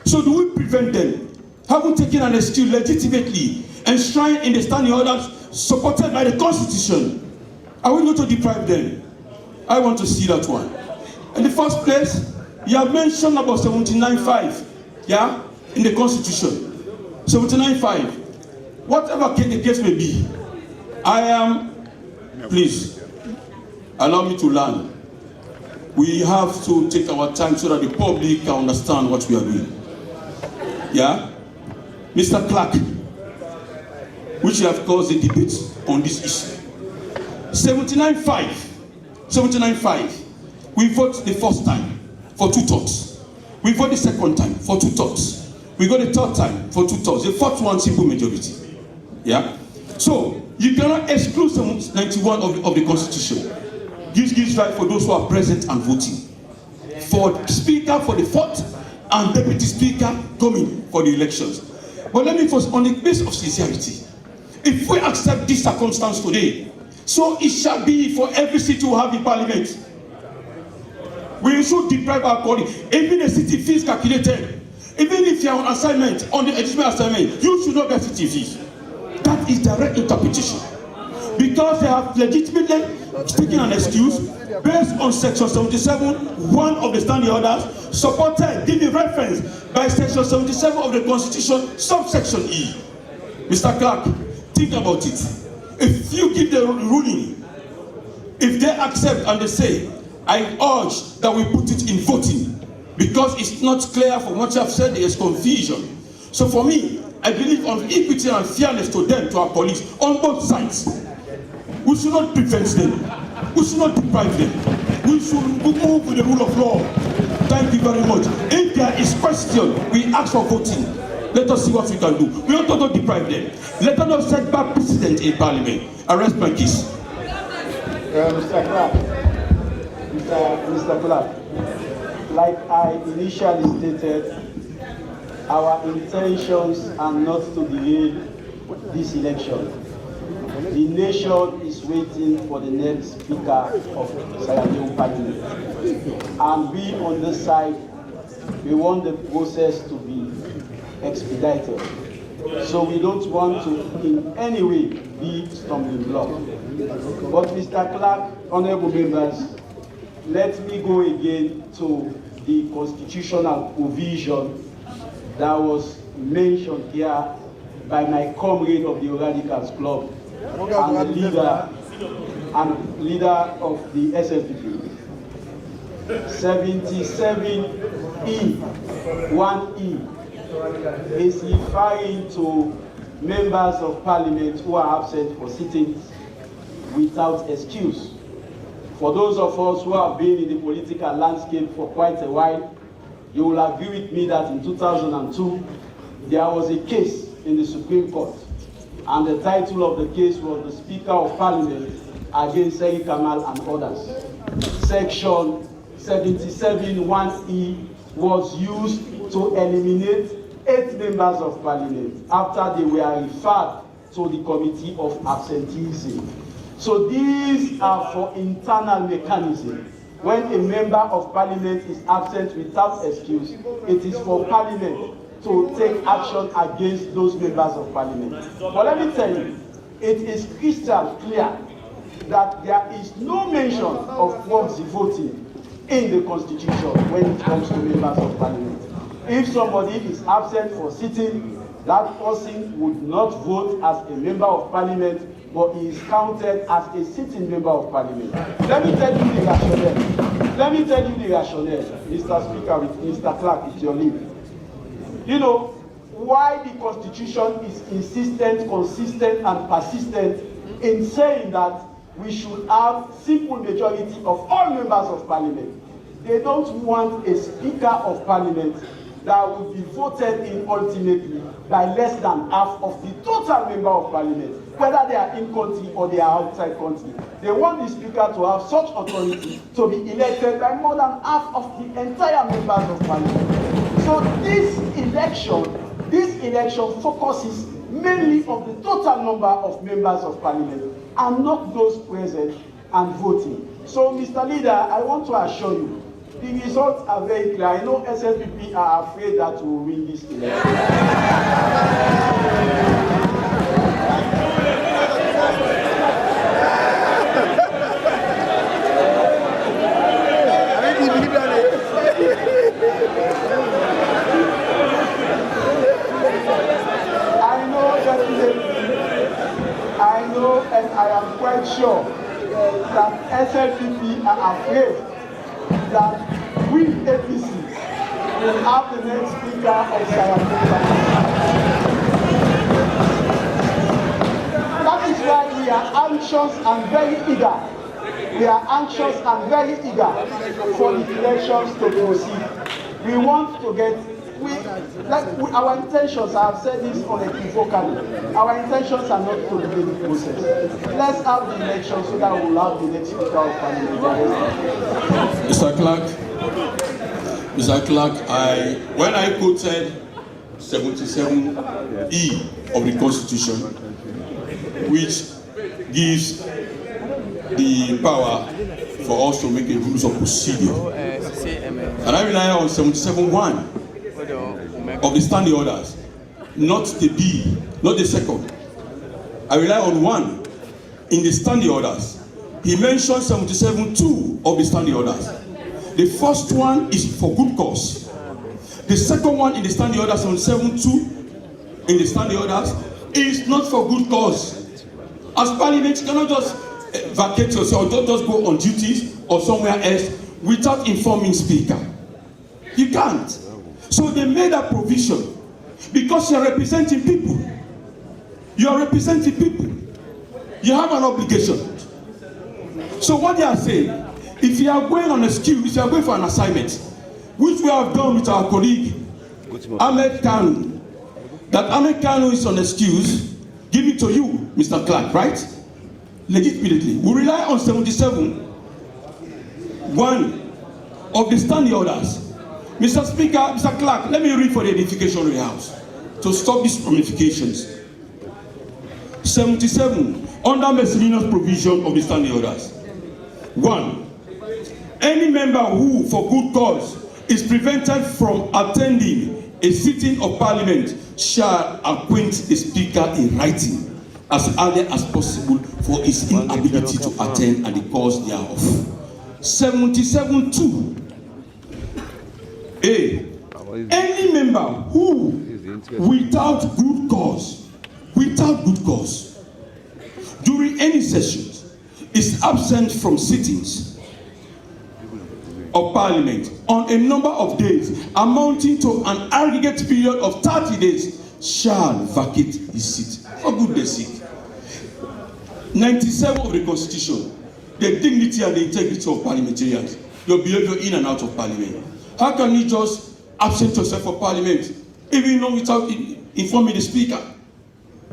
So do we prevent them having taken an excuse legitimately enshrined in the standing orders supported by the Constitution? Are we going to deprive them? I want to see that one. In the first place, you have mentioned about 79.5, yeah, in the Constitution. 79.5. Whatever the case may be, please, allow me to learn. We have to take our time so that the public can understand what we are doing. Yeah? Mr. Clark, which have caused a debate on this issue. 79.5, we vote the first time for 2/3. We vote the second time for 2/3. We go the third time for 2/3. The fourth one, simple majority. Yeah? So, you cannot exclude 91 of the Constitution. Gives right for those who are present and voting. For Speaker for the fourth and Deputy Speaker coming for the elections. But let me first, on the basis of sincerity, if we accept this circumstance today, so it shall be for every seat we have in Parliament. We should deprive our colleagues. Even a city fees calculated. Even if you are on assignment, on the additional assignment, you should not get city fees. That is direct interpretation. Because they have legitimately taken an excuse based on Section 77, one of the standing orders, supported, given reference by Section 77 of the Constitution, subsection E. Mr. Clark, think about it. If you give the ruling, if they accept and they say, I urge that we put it in voting, because it's not clear from what you have said, there is confusion. So for me, I believe on equity and fairness to them, to our police, on both sides. We should not prevent them. We should not deprive them. We should move with the rule of law. Thank you very much. If there is question, we ask for voting. Let us see what we can do. We don't want to deprive them. Let us not set back precedent in Parliament. I rest my case. Mr. Clark, Mr. Clark, like I initially stated, our intentions are not to delay this election. The nation is waiting for the next Speaker of Sengepoh Parliament. And we on this side, we want the process to be expedited. So we don't want to in any way be stumbling block. But Mr. Clark, honorable members, let me go again to the constitutional provision that was mentioned here by my comrade of the Radicals Club and the leader of the SFPP. 77E, 1E, is referring to members of Parliament who are absent for sittings without excuse. For those of us who have been in the political landscape for quite a while, you will agree with me that in 2002, there was a case in the Supreme Court, and the title of the case was the Speaker of Parliament against Seri Kamal and others. Section 77(1)(e) was used to eliminate 8 members of Parliament after they were referred to the Committee of Absenteeism. So these are for internal mechanism. When a member of Parliament is absent without excuse, it is for Parliament to take action against those members of Parliament. But let me tell you, it is crystal clear that there is no mention of proxy voting in the Constitution when it comes to members of Parliament. If somebody is absent for sitting, that person would not vote as a member of Parliament, but he is counted as a sitting member of Parliament. Let me tell you the rationale. Mr. Speaker, with Mr. Clark, with your leave. You know, why the Constitution is insistent, consistent, and persistent in saying that we should have simple majority of all members of Parliament. They don't want a Speaker of Parliament that will be voted in ultimately by less than half of the total member of Parliament, whether they are in country or they are outside country. They want the Speaker to have such authority to be elected by more than half of the entire members of Parliament. So this election focuses mainly on the total number of members of Parliament and not those present and voting. So, Mr. Leader, I want to assure you, the results are very clear. I know SFPP are afraid that we will win this election. I know and I am quite sure that SFPP are afraid that we APC will have the next Speaker of Sengepoh. why we are anxious and very eager. We are anxious and very eager for the elections to proceed. We want to get, our intentions, I have said this unequivocally, our intentions are not to delay the process. Let's have the elections so that we will have the next Speaker of Parliament. Mr. Clark, when I quoted 77E of the Constitution, which gives the power for us to make a rules of procedure, and I rely on 77(1) of the standing orders, not the B, not the second. I rely on 1 in the standing orders. He mentioned 77(2) of the standing orders. The first one is for good cause. The second one in the standing orders, 77(2) in the standing orders, is not for good cause. As Parliament, you cannot just vacate yourself, don't just go on duties or somewhere else without informing Speaker. You can't. So they made a provision because you are representing people. You are representing people. You have an obligation. So what they are saying, if you are going on a skill, if you are going for an assignment, which we have done with our colleague Ahmed Kanu, that Ahmed Kanu is on excuse, give it to you, Mr. Clark, right? Legitimately. We rely on 77(1) of the standing orders. Mr. Speaker, Mr. Clark, let me read for the edification of the House to stop these ramifications. 77, under miscellaneous provision of the standing orders. 1. Any member who, for good cause, is prevented from attending a sitting of Parliament shall acquaint the Speaker in writing as early as possible for his inability to attend and the cause thereof. 77(2). A. Any member who, without good cause, during any sessions, is absent from sittings of Parliament on a number of days amounting to an aggregate period of 30 days shall vacate his seat. For goodness sake. 97 of the Constitution, the dignity and the integrity of parliamentarians, your behavior in and out of Parliament. How can you just absent yourself from Parliament, even though without informing the Speaker?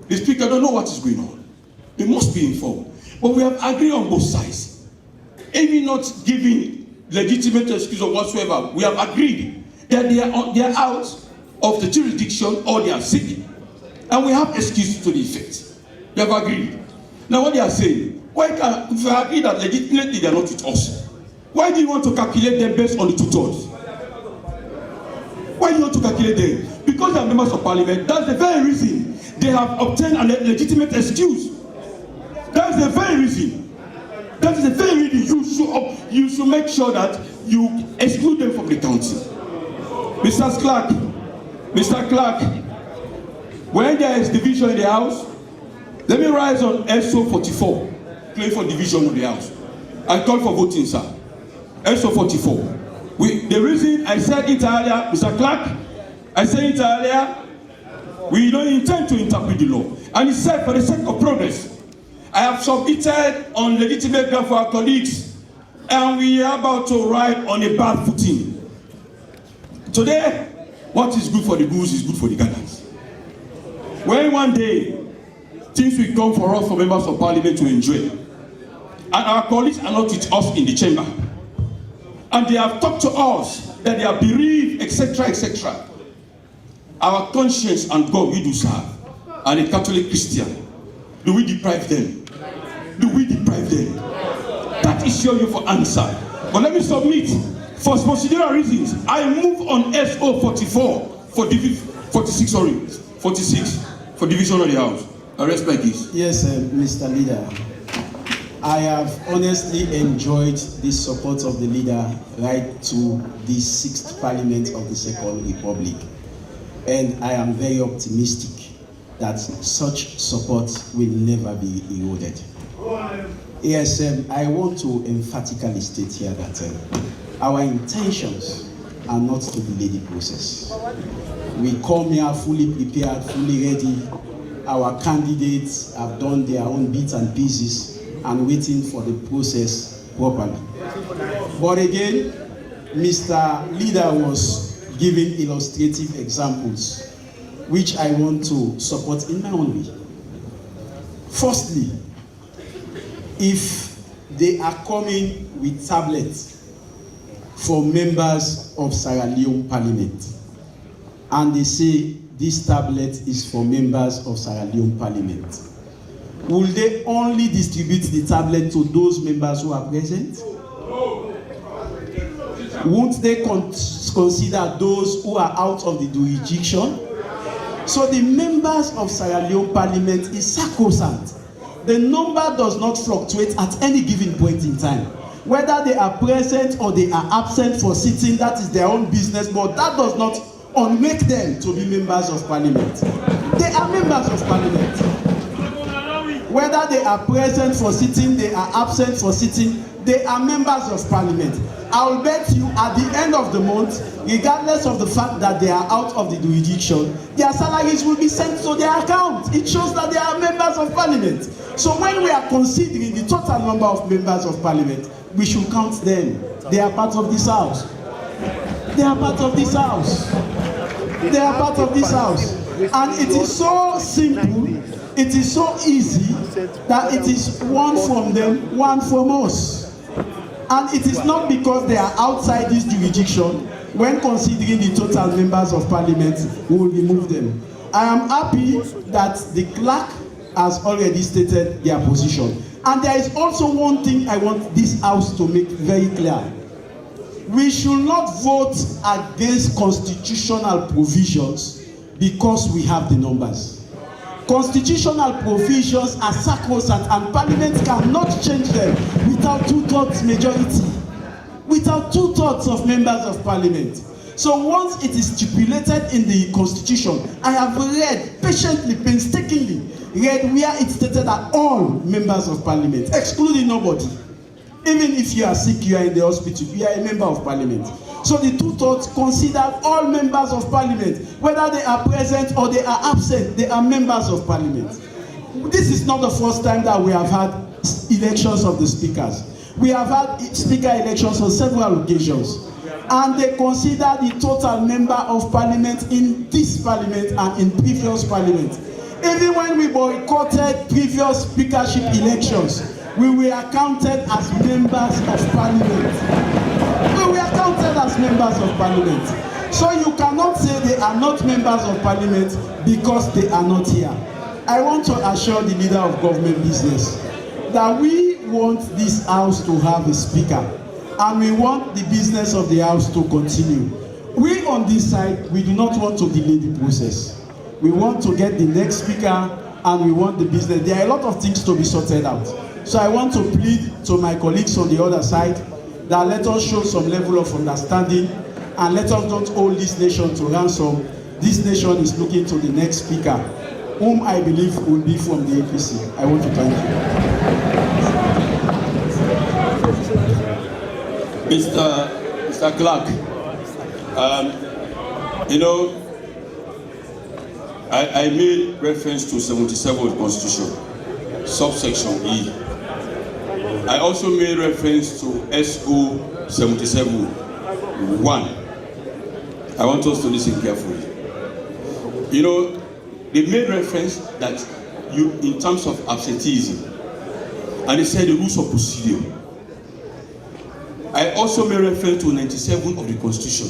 The Speaker don't know what is going on. They must be informed. But we have agreed on both sides. Even not giving legitimate excuse or whatsoever, we have agreed that they are out of the jurisdiction or they are sick. And we have excuses to the effect. We have agreed. Now what they are saying, if we agree that legitimately they are not with us, why do you want to calculate them based on the 2/3? Why do you want to calculate them? Because they are members of Parliament. That's the very reason they have obtained a legitimate excuse. That's the very reason. That is the very reason you should make sure that you exclude them from the council. Mr. Clark, when there is division in the House, let me rise on SO 44, claim for division of the House. I call for voting, sir. SO 44. The reason I said it earlier, Mr. Clark, I said it earlier, we don't intend to interpret the law. And he said, for the sake of progress, I have submitted on legitimate ground for our colleagues, and we are about to ride on a bad footing. Today, what is good for the goose is good for the gathers. When one day, things will come for us, for members of Parliament to enjoy, and our colleagues are not with us in the chamber, and they have talked to us that they are bereaved, etc., etc. Our conscience and God we do serve, and a Catholic Christian, do we deprive them? Do we deprive them? That is your for answer. But let me submit, for procedural reasons, I move on SO 44 for 46, for division of the House. I rest my case. Yes, Mr. Leader. I have honestly enjoyed this support of the leader right to the 6th Parliament of the Second Republic. And I am very optimistic that such support will never be eroded. Yes, I want to emphatically state here that our intentions are not to delay the process. We come here fully prepared, fully ready our candidates have done their own bits and pieces and waiting for the process properly. But again, Mr. Leader was giving illustrative examples, which I want to support in my own way. Firstly, if they are coming with tablets for members of Sierra Leone Parliament, and they say this tablet is for members of Sierra Leone Parliament, will they only distribute the tablet to those members who are present? Won't they consider those who are out of the jurisdiction? So the members of Sierra Leone Parliament is sacrosanct. The number does not fluctuate at any given point in time. Whether they are present or they are absent for sitting, that is their own business, but that does not unmake them to be members of Parliament. They are members of Parliament. Whether they are present for sitting, they are absent for sitting, they are members of Parliament. I will bet you at the end of the month, regardless of the fact that they are out of the jurisdiction, their salaries will be sent to their account. It shows that they are members of Parliament. So when we are considering the total number of members of Parliament, we should count them. They are part of this house. They are part of this house. They are part of this house. And it is so simple, it is so easy that it is one from them, one from us. And it is not because they are outside this jurisdiction. When considering the total members of Parliament, we will remove them. I am happy that the clerk has already stated their position. And there is also one thing I want this house to make very clear. We should not vote against constitutional provisions because we have the numbers. Constitutional provisions are sacrosanct and Parliament cannot change them without 2/3 majority, without 2/3 of members of Parliament. So once it is stipulated in the Constitution, I have read patiently, painstakingly, read where it stated that all members of Parliament, excluding nobody. Even if you are sick, you are in the hospital, you are a member of Parliament. So the 2/3 consider all members of Parliament, whether they are present or they are absent, they are members of Parliament. This is not the first time that we have had elections of the speakers. We have had speaker elections on several occasions. And they consider the total member of Parliament in this Parliament and in previous Parliament. Even when we boycotted previous speakership elections, we were counted as members of Parliament. We were counted as members of Parliament. So you cannot say they are not members of Parliament because they are not here. I want to assure the leader of government business that we want this house to have a speaker and we want the business of the house to continue. We on this side, we do not want to delay the process. We want to get the next speaker and we want the business. There are a lot of things to be sorted out. So I want to plead to my colleagues on the other side that let us show some level of understanding and let us not hold this nation to ransom. This nation is looking to the next speaker, whom I believe will be from the APC. I want to thank you. Mr. Clark, you know, I made reference to 77 of the Constitution, subsection E. I also made reference to SO 77(1). I want us to listen carefully. You know, they made reference that you, in terms of absenteeism, and they said the rules of procedure. I also made reference to 97 of the Constitution,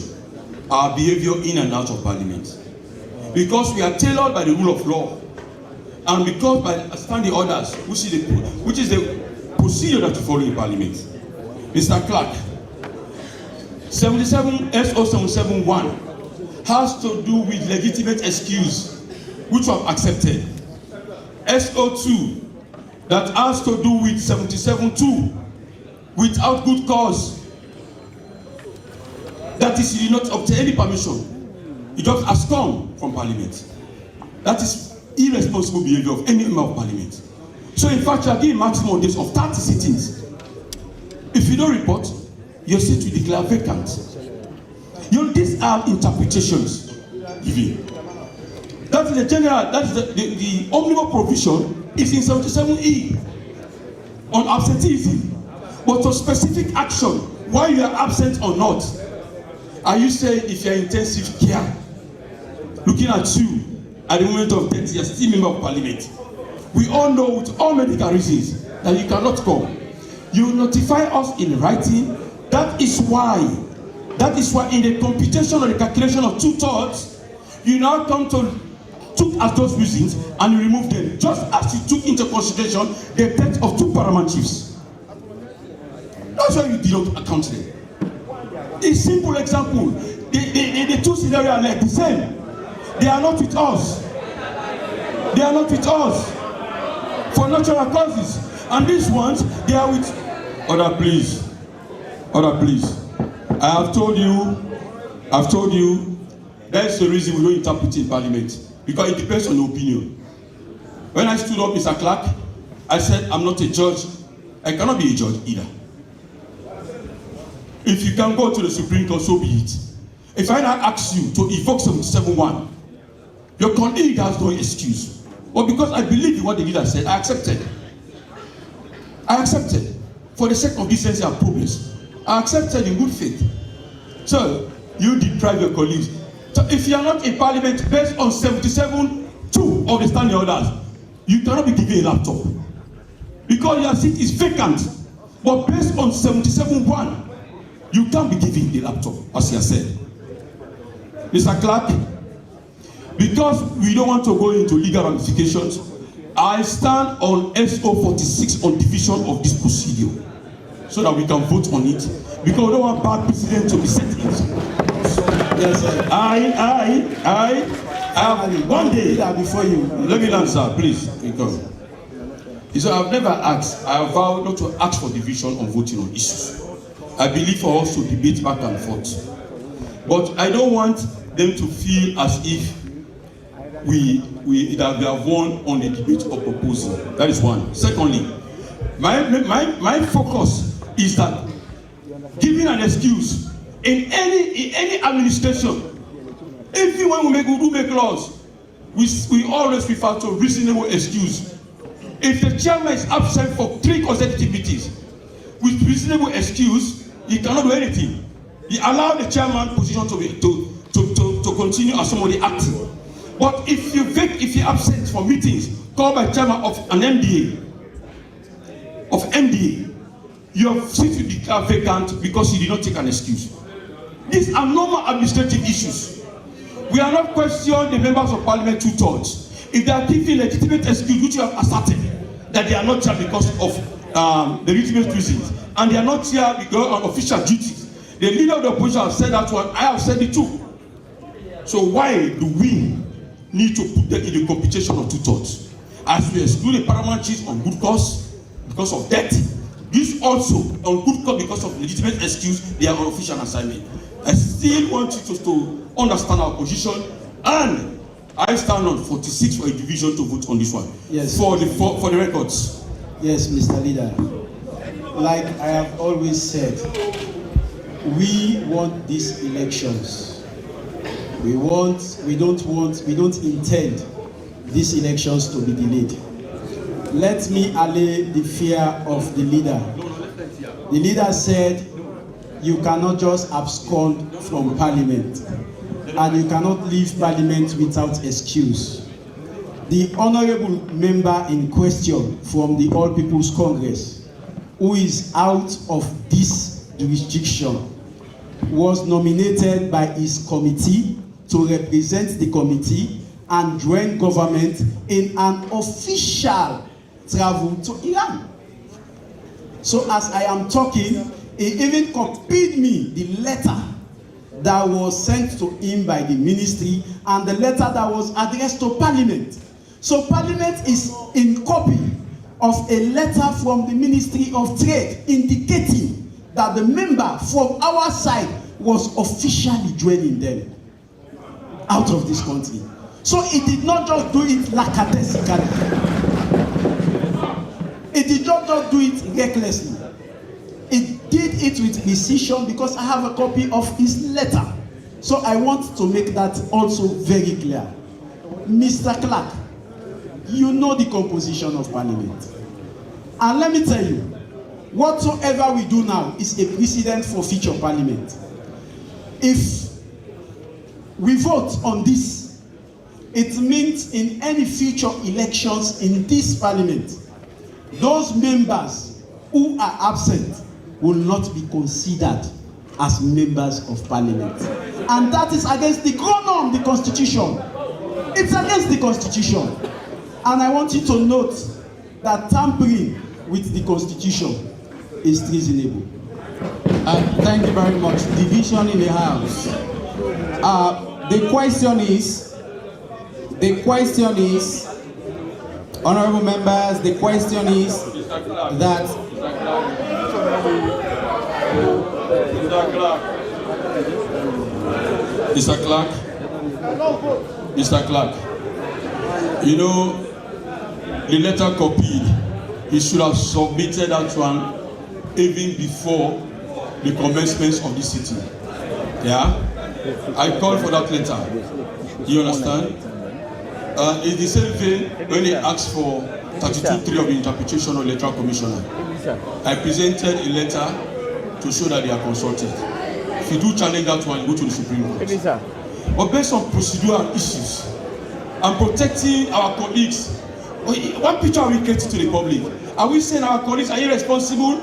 our behavior in and out of Parliament. Because we are tailored by the rule of law, and because by standing orders, which is the procedure that you follow in Parliament. Mr. Clark, 77 SO 77(1) has to do with legitimate excuse, which we have accepted. SO2, that has to do with 77(2), without good cause. That is, you did not obtain any permission. You just abscond from Parliament. That is irresponsible behavior of any member of Parliament. So in fact, you are given maximum days of 30 sittings. If you don't report, your seat will declare vacant. You know, these are interpretations given. That That is the general, that is the omnibus provision is in 77E on absenteeism. But for specific action, why you are absent or not, are you saying if you are intensive care, looking at you at the moment of death, you are still member of parliament. We all know with all medical reasons that you cannot come. You notify us in writing. That is why in the computation or the calculation of 2/3, you now come to took as those reasons and you remove them, just as you took into consideration the death of 2 paramount chiefs. That's why you did not account them. A simple example, the 2 scenarios are like the same. They are not with us. They are not with us for natural causes. And these ones, they are with order, please. Order, please. I have told you, that's the reason we don't interpret in parliament. Because it depends on the opinion. When I stood up, Mr. Clark, I said, I'm not a judge. I cannot be a judge either. If you can go to the Supreme Court, so be it. If I now ask you to evoke 77(1), your colleague has no excuse. But because I believe in what the leader said, I accepted. I accepted. For the sake of decency and progress. I accepted in good faith. So, you deprive your colleagues. So if you are not in parliament based on 77(2) of the standing orders, you cannot be given a laptop. Because your seat is vacant. But based on 77(1), you can't be given the laptop, as you said. Mr. Clark, because we don't want to go into legal ramifications, I stand on SO 46 on division of this procedure, so that we can vote on it. Because we don't want bad precedent to be set in. Yes, sir. I have one day before you. Let me answer, please. Because he said, I've never asked. I vow not to ask for division on voting on issues. I believe for us to debate back and forth. But I don't want them to feel as if we have won on the debate or proposal. That is one. Secondly, my focus is that giving an excuse in any administration, even when we do make laws, we always refer to reasonable excuse. If the chairman is absent for 3 consecutive meetings with reasonable excuse, he cannot do anything. He allowed the chairman position to continue as somebody acting. But if you're absent for meetings called by chairman of an MDA, your seat will declare vacant because he did not take an excuse. These are normal administrative issues. We are not questioning the members of parliament 2/3. If they are giving legitimate excuse, which you have asserted that they are not here because of the legitimate reasons, and they are not here because of official duties, the leader of the opposition has said that one, I have said it too. So why do we need to put them in the computation of 2/3? As we exclude the paramount chiefs on good cause because of death, this also on good cause because of legitimate excuse, they are on official assignment. I still want you to understand our position, and I stand on 46 for a division to vote on this one. Yes. For the records. Yes, Mr. Leader. Like I have always said, we want these elections. We don't intend these elections to be delayed. Let me allay the fear of the leader. The leader said, you cannot just abscond from parliament, and you cannot leave parliament without excuse. The honorable member in question from the All People's Congress, who is out of this jurisdiction, was nominated by his committee to represent the committee and join government in an official travel to Iran. So as I am talking, he even copied me the letter that was sent to him by the ministry and the letter that was addressed to Parliament. So Parliament is in copy of a letter from the Ministry of Trade indicating that the member from our side was officially joining them out of this country. So he did not just do it lackadaisically. He did not just do it recklessly. He did it with precision because I have a copy of his letter. So I want to make that also very clear. Mr. Clark, you know the composition of Parliament. And let me tell you, whatsoever we do now is a precedent for future Parliament. If we vote on this, it means in any future elections in this Parliament, those members who are absent will not be considered as members of Parliament. And that is against the norm, the Constitution. It's against the Constitution. And I want you to note that tampering with the Constitution is treasonable. Thank you very much. Division in the House. The question is, honorable members, the question is that Mr. Clark, you know, the letter copied, he should have submitted that one even before the commencement of the sitting. Yeah? I called for that letter. You understand? It's the same thing when they asked for 32.3 of the interpretation of electoral commissioner. I presented a letter to show that they are consulted. If you do challenge that one, you go to the Supreme Court. But based on procedural issues and protecting our colleagues, what picture are we getting to the public? Are we saying our colleagues are irresponsible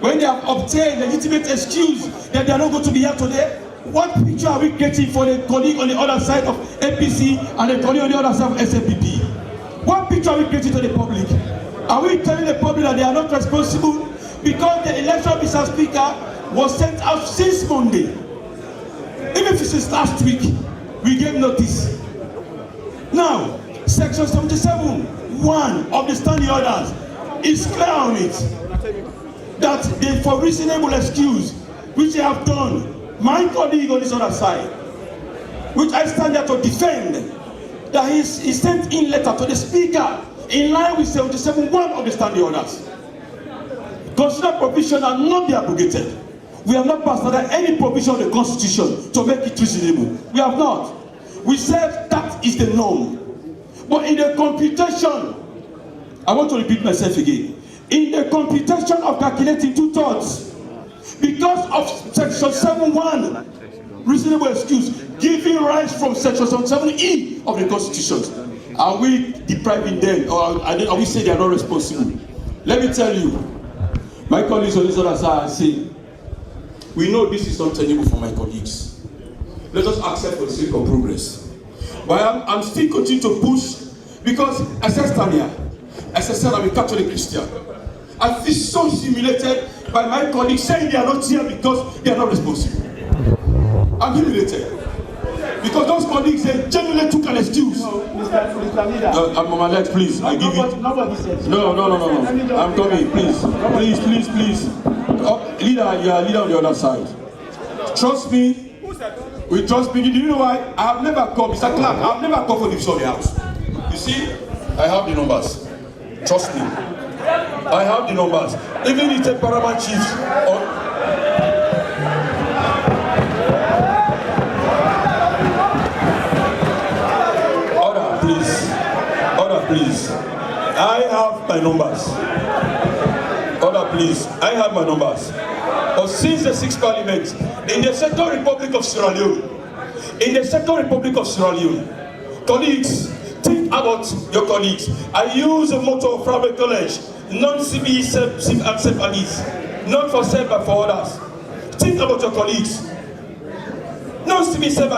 when they have obtained legitimate excuse that they are not going to be here today? What picture are we getting for the colleague on the other side of APC and the colleague on the other side of SNPP? What picture are we getting to the public? Are we telling the public that they are not responsible because the election of Mr. Speaker was sent out since Monday? Even if it's last week, we gave notice. Now, Section 77(1) of the standing orders is clear on it that they, for reasonable excuse, which they have done, my colleague on this other side, which I stand there to defend, that he sent in letter to the Speaker in line with 77(1) of the standing orders. Consider provision are not be abrogated. We have not passed under any provision of the Constitution to make it reasonable. We have not. We said that is the norm. But in the computation, I want to repeat myself again. In the computation of calculating 2/3, because of Section 7(1), reasonable excuse, giving rise from Section 7(e) of the Constitution, are we depriving them, or are we saying they are not responsible? Let me tell you, my colleagues on this other side say, we know this is not tenable for my colleagues. Let us accept for the sake of progress. But I'm still continuing to push because as I stand here, as I said, I'm a Catholic Christian. I feel so humiliated by my colleagues saying they are not here because they are not responsible. I'm humiliated. Because those colleagues, they genuinely took an excuse. Mr. Leader. I'm on my legs, please. I give it. Nobody said. No. I'm coming, please. Please. Oh, leader, you are leader on the other side. Trust me. We trust me. Do you know why? I have never called, Mr. Clark, I have never called for division of the house. You see, I have the numbers. Trust me. I have the numbers. Even the paramount chiefs on. Order, please. I have my numbers. Order, please. I have my numbers. But since the 6th Parliament, in the Second Republic of Sierra Leone, colleagues, think about your colleagues. I use a motto from a college, non-CB, SEP, and SEP, not for SEP, but for others. Think about your colleagues. Non-CB, SEP,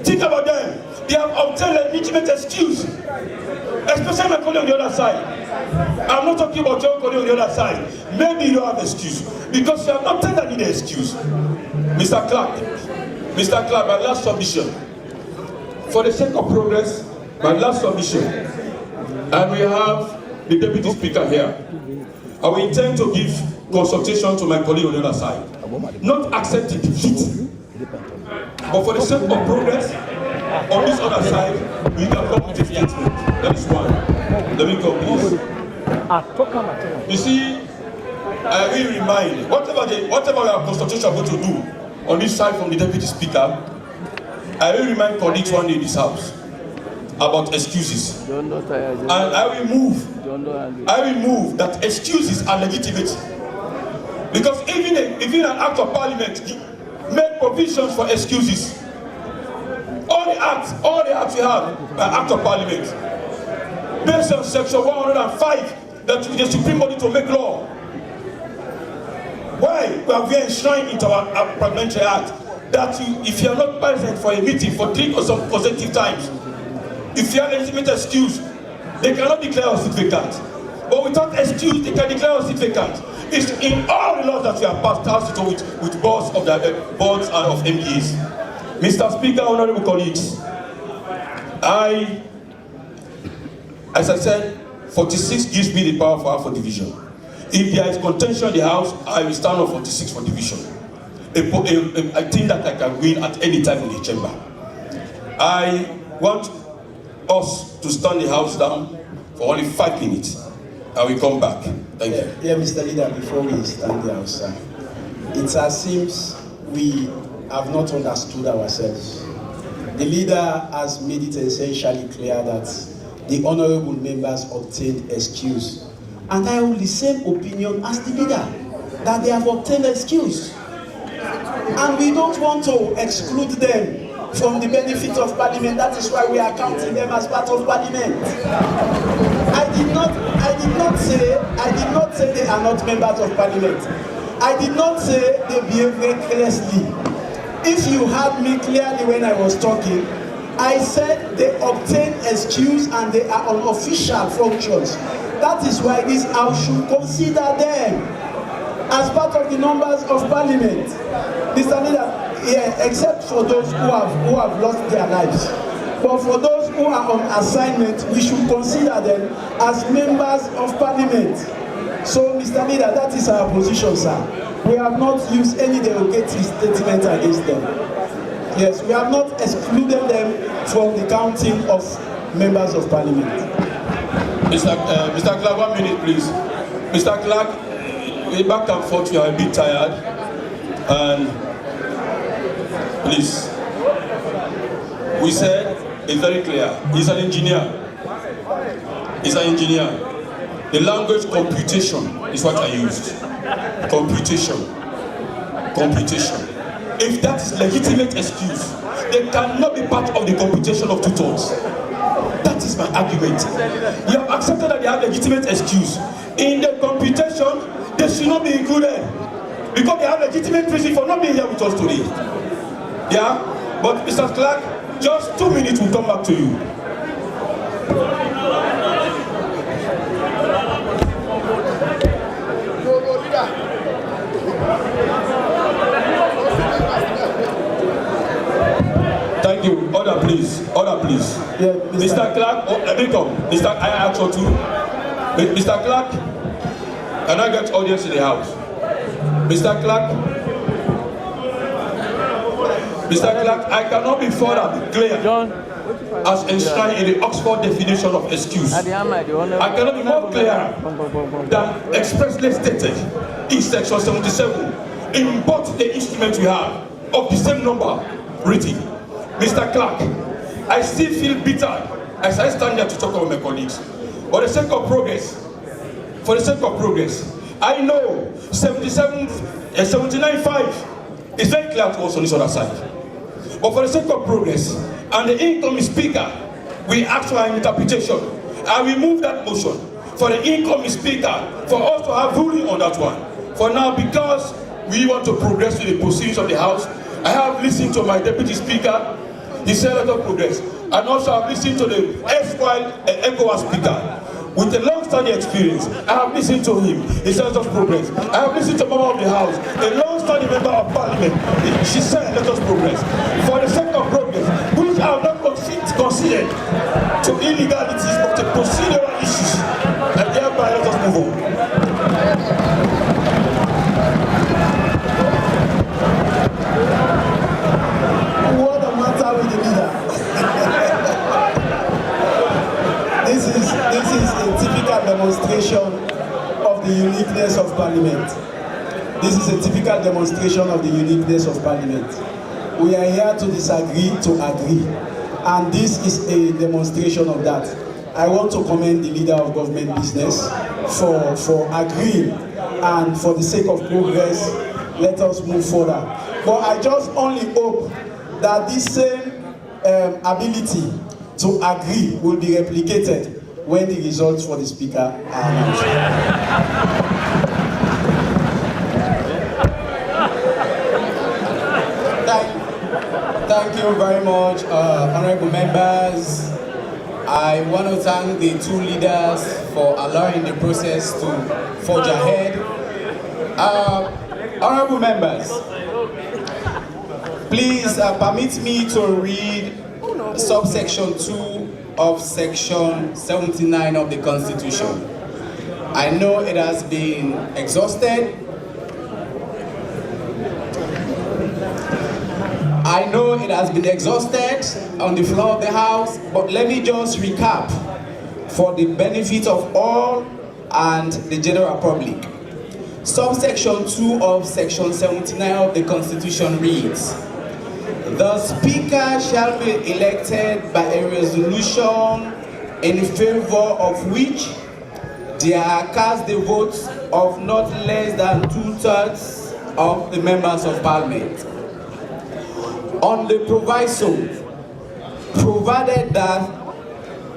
think about them. They have obtained a legitimate excuse, especially my colleague on the other side. I'm not talking about your colleague on the other side. Maybe you don't have excuse because you have not taken any excuse. Mr. Clark, my last submission. For the sake of progress, my last submission, and we have the Deputy Speaker here. I will intend to give consultation to my colleague on the other side. Not accept the defeat, but for the sake of progress, on this other side, we can come with a statement. That is one. Let me come, please. You see, I will remind, whatever our consultation are going to do on this side from the Deputy Speaker, I will remind colleagues one day in this house about excuses. And I will move that excuses are legitimate. Because even an act of parliament made provisions for excuses. All the acts we have are act of parliament. Based on section 105, that the Supreme Body to make law. Why we have enshrined into our parliamentary act that if you are not present for a meeting for 3 or some consecutive times, if you have a legitimate excuse, they cannot declare us seat vacant. But without excuse, they can declare us seat vacant. It's in all the laws that we have passed with boards of boards and of MPs. Mr. Speaker, honorable colleagues, as I said, 46 gives me the power for division. If there is contention in the House, I will stand on 46 for division. I think that I can win at any time in the chamber. I want us to stand the House down for only 5 minutes. I will come back. Thank you. Yeah, Mr. Leader, before we stand the House, it seems we have not understood ourselves. The leader has made it essentially clear that the honorable members obtained excuse. And I hold the same opinion as the leader, that they have obtained excuse. And we don't want to exclude them from the benefit of parliament. That is why we are counting them as part of parliament. I did not say they are not members of parliament. I did not say they behave recklessly. If you heard me clearly when I was talking, I said they obtain excuse and they are on official functions. That is why this House should consider them as part of the numbers of parliament. Mr. Leader, yeah, except for those who have lost their lives. But for those who are on assignment, we should consider them as members of parliament. So, Mr. Leader, that is our position, sir. We have not used any derogatory statement against them. Yes, we have not excluded them from the counting of members of parliament. Mr. Clark, 1 minute, please. Mr. Clark, back and forth, you are a bit tired. And please, we said it's very clear. He's an engineer. He's an engineer. The language computation is what I used. Computation. If that is legitimate excuse, they cannot be part of the computation of 2/3. That is my argument. You have accepted that they have legitimate excuse. In the computation, they should not be included because they have legitimate reason for not being here with us today. Yeah? But Mr. Clark, just 2 minutes, we'll come back to you. Thank you. Order, please. Order, please. Yeah, Mr. Clark, let me come. Mr. I ask you too. Mr. Clark, can I get audience in the House? Mr. Clark, I cannot be further clear as enshrined in the Oxford definition of excuse. I cannot be more clear than expressly stated in section 77 in both the instruments we have of the same number written. Mr. Clark, I still feel bitter as I stand here to talk about my colleagues. For the sake of progress, I know 79.5 is very clear to us on this other side. But for the sake of progress and the incoming speaker, we ask for an interpretation. I will move that motion for the incoming speaker for us to have ruling on that one. For now, because we want to progress with the proceedings of the House, I have listened to my deputy speaker. He said let us progress. And also I have listened to the erstwhile ECOWAS speaker. With a long-standing experience, I have listened to him. He said let us progress. I have listened to Mama of the House, a long-standing member of parliament. She said let us progress. For the sake of progress, which I have not considered to illegalities but to procedural issues, and thereby let us move on. What a matter with the leader. This is a typical demonstration of the uniqueness of parliament. This is a typical demonstration of the uniqueness of parliament. We are here to disagree, to agree. And this is a demonstration of that. I want to commend the leader of government business for agreeing, and for the sake of progress, let us move further. But I just only hope that this same ability to agree will be replicated when the results for the speaker are announced. Thank you very much, honorable members. I want to thank the two leaders for allowing the process to forge ahead. Honorable members, please permit me to read subsection 2 of section 79 of the Constitution. I know it has been exhausted. I know it has been exhausted on the floor of the House, but let me just recap for the benefit of all and the general public. Subsection 2 of section 79 of the Constitution reads, "The Speaker shall be elected by a resolution in favor of which there are cast the votes of not less than 2/3 of the members of Parliament. On the proviso, provided that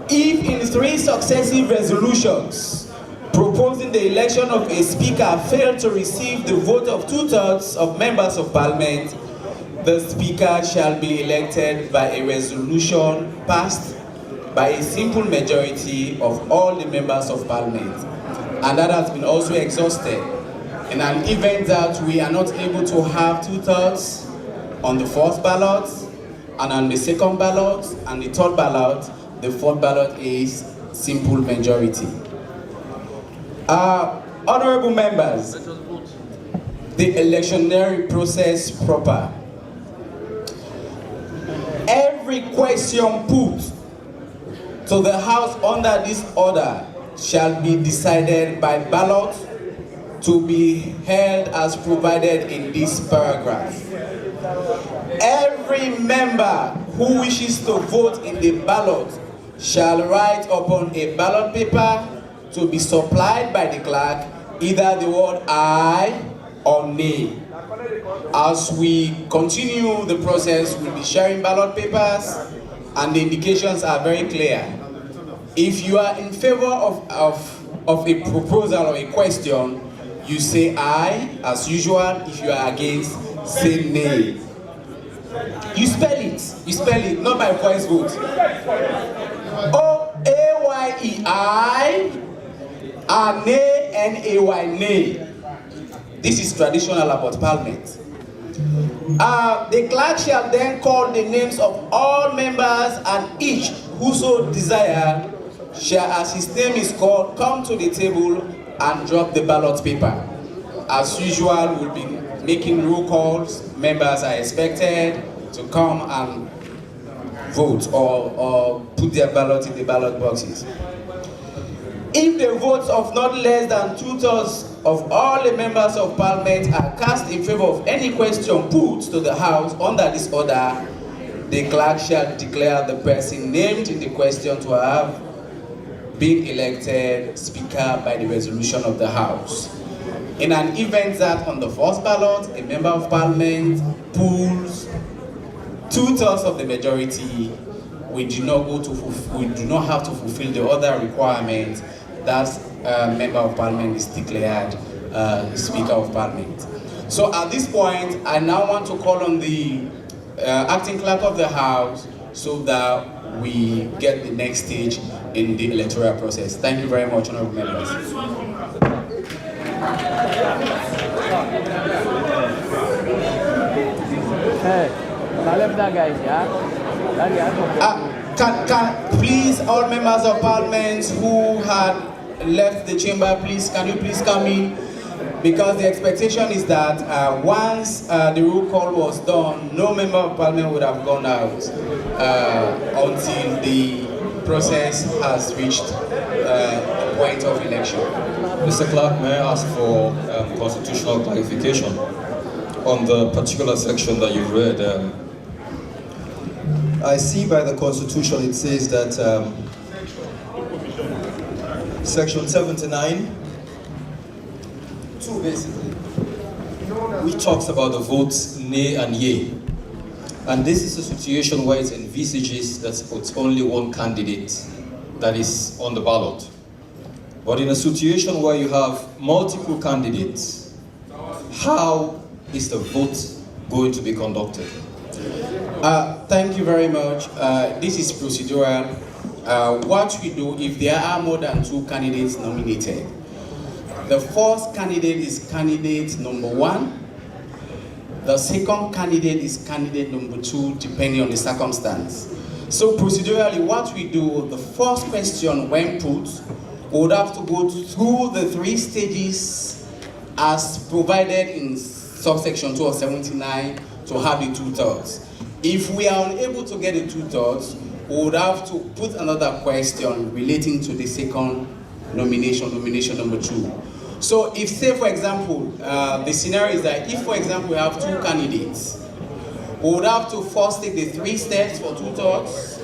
if in 3 successive resolutions proposing the election of a speaker fail to receive the vote of 2/3 of members of Parliament, the speaker shall be elected by a resolution passed by a simple majority of all the members of Parliament." And that has been also exhausted. In an event that we are not able to have 2/3 on the first ballot, and on the second ballot, and the third ballot, the fourth ballot is simple majority. Honorable members, the electionary process proper. Every question put to the House under this order shall be decided by ballot to be held as provided in this paragraph. Every member who wishes to vote in the ballot shall write upon a ballot paper to be supplied by the clerk either the word aye or nay. As we continue the process, we'll be sharing ballot papers, and the indications are very clear. If you are in favor of a proposal or a question, you say aye as usual. If you are against, say nay. You spell it, not by voice vote. O-A-Y-E, aye, and nay, N-A-Y, nay. This is traditional about Parliament. The clerk shall then call the names of all members, and each who so desire shall, as his name is called, come to the table and drop the ballot paper. As usual, we'll be making roll calls. Members are expected to come and vote or put their ballot in the ballot boxes. If the votes of not less than 2/3 of all the members of Parliament are cast in favor of any question put to the House under this order, the clerk shall declare the person named in the question to have been elected Speaker by the resolution of the House. In an event that on the first ballot, a member of Parliament pulls 2/3 of the majority, we do not have to fulfill the other requirement. That member of Parliament is declared Speaker of Parliament. So at this point, I now want to call on the acting clerk of the House so that we get the next stage in the electoral process. Thank you very much, honorable members. Hey, guys, yeah? Can please, all members of Parliament who had left the chamber, please, can you please come in? Because the expectation is that once the roll call was done, no member of Parliament would have gone out until the process has reached the point of election. Mr. Clerk, may I ask for constitutional clarification on the particular section that you read? I see by the Constitution it says that Section 79, 2 basically, which talks about the votes nay and yea. And this is a situation where it envisages that it's only one candidate that is on the ballot. But in a situation where you have multiple candidates, how is the vote going to be conducted? Thank you very much. This is procedural. What we do, if there are more than 2 candidates nominated, the first candidate is candidate number 1. The second candidate is candidate number 2, depending on the circumstance. So procedurally, what we do, the first question when put, we would have to go through the 3 stages as provided in subsection 2 of 79 to have the 2/3. If we are unable to get the 2/3, we would have to put another question relating to the second nomination, nomination number 2. So if, say for example, the scenario is that if, for example, we have 2 candidates, we would have to first take the 3 steps for 2/3,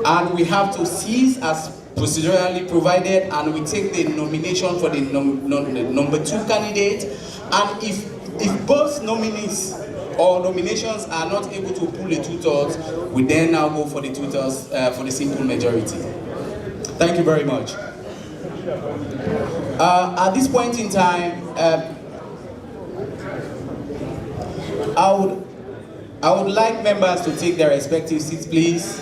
and we have to cease as procedurally provided, and we take the nomination for the number 2 candidate, and if both nominees or nominations are not able to pull the 2/3, we then now go for the 2/3 for the simple majority. Thank you very much. At this point in time, I would like members to take their respective seats, please.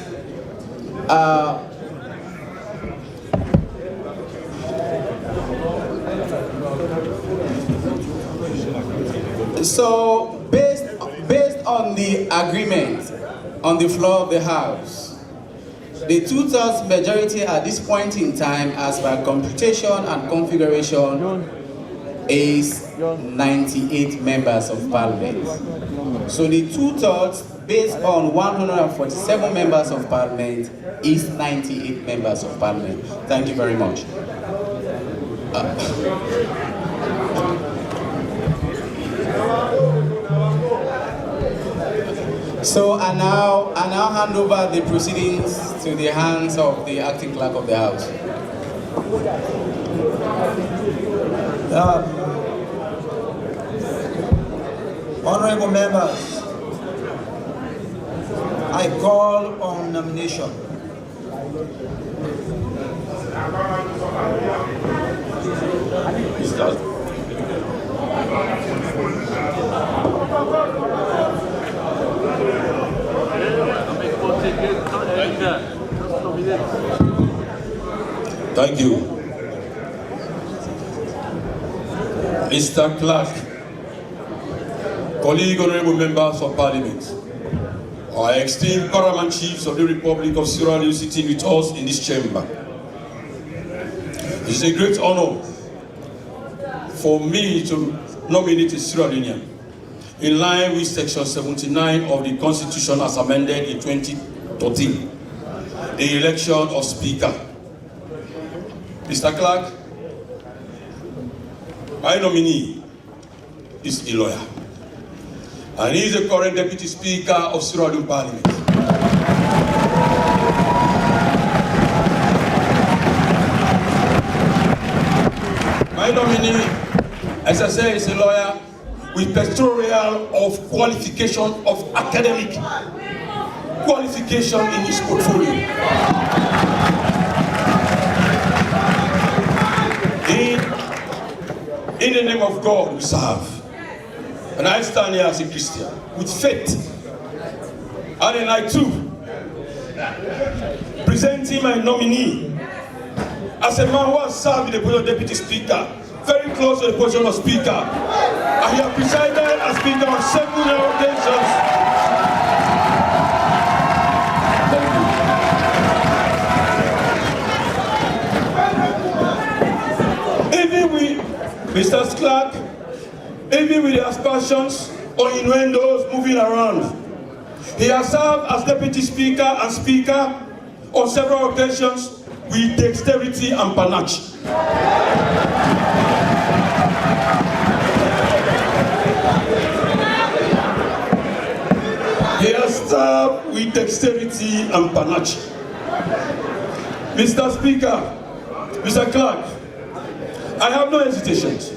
So, based on the agreement on the floor of the House, the 2/3 majority at this point in time, as per computation and configuration, is 98 members of Parliament. So the 2/3, based on 147 members of Parliament, is 98 members of Parliament. Thank you very much. So I now hand over the proceedings to the hands of the acting clerk of the House. Honorable members, I call on nomination. Thank you. Mr. Clerk, colleague, honorable members of Parliament, our esteemed paramount chiefs of the Republic of Sierra Leone sitting with us in this chamber. It is a great honor for me to nominate a Sierra Leonean in line with Section 79 of the Constitution as amended in 2013, the election of Speaker. Mr. Clerk, my nominee is a lawyer, and he is the current Deputy Speaker of Sierra Leone Parliament. My nominee, as I say, is a lawyer with pictorial of qualification of academic qualification in his portfolio. In the name of God we serve, and I stand here as a Christian with faith, and then I too presenting my nominee as a man who has served in the position of Deputy Speaker, very close to the position of Speaker. I have presided as Speaker on several occasions. Even with Mr. Clark, even with the aspersions or innuendos moving around, he has served as Deputy Speaker and Speaker on several occasions with dexterity and panache. He has serve with dexterity and panache. Mr. Speaker, Mr. Clerk, I have no hesitations.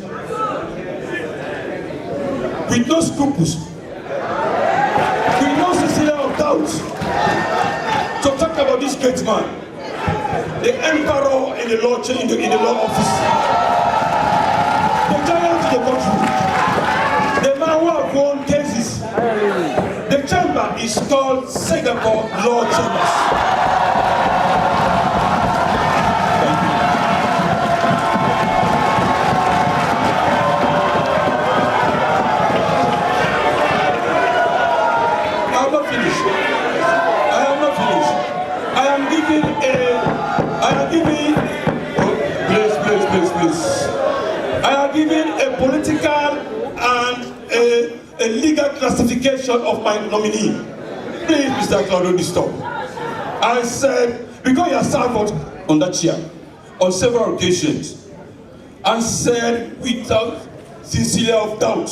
With no scruples, with no sincerity of doubt, to talk about this great man, the emperor in the law office, the giant in the country, the man who have won cases. The chamber is called Sengepoh Law Chambers. Political and a legal classification of my nominee. Please, Mr. Claudio, stop. I said, because you have served on that chair on several occasions, and said without sincerity of doubt,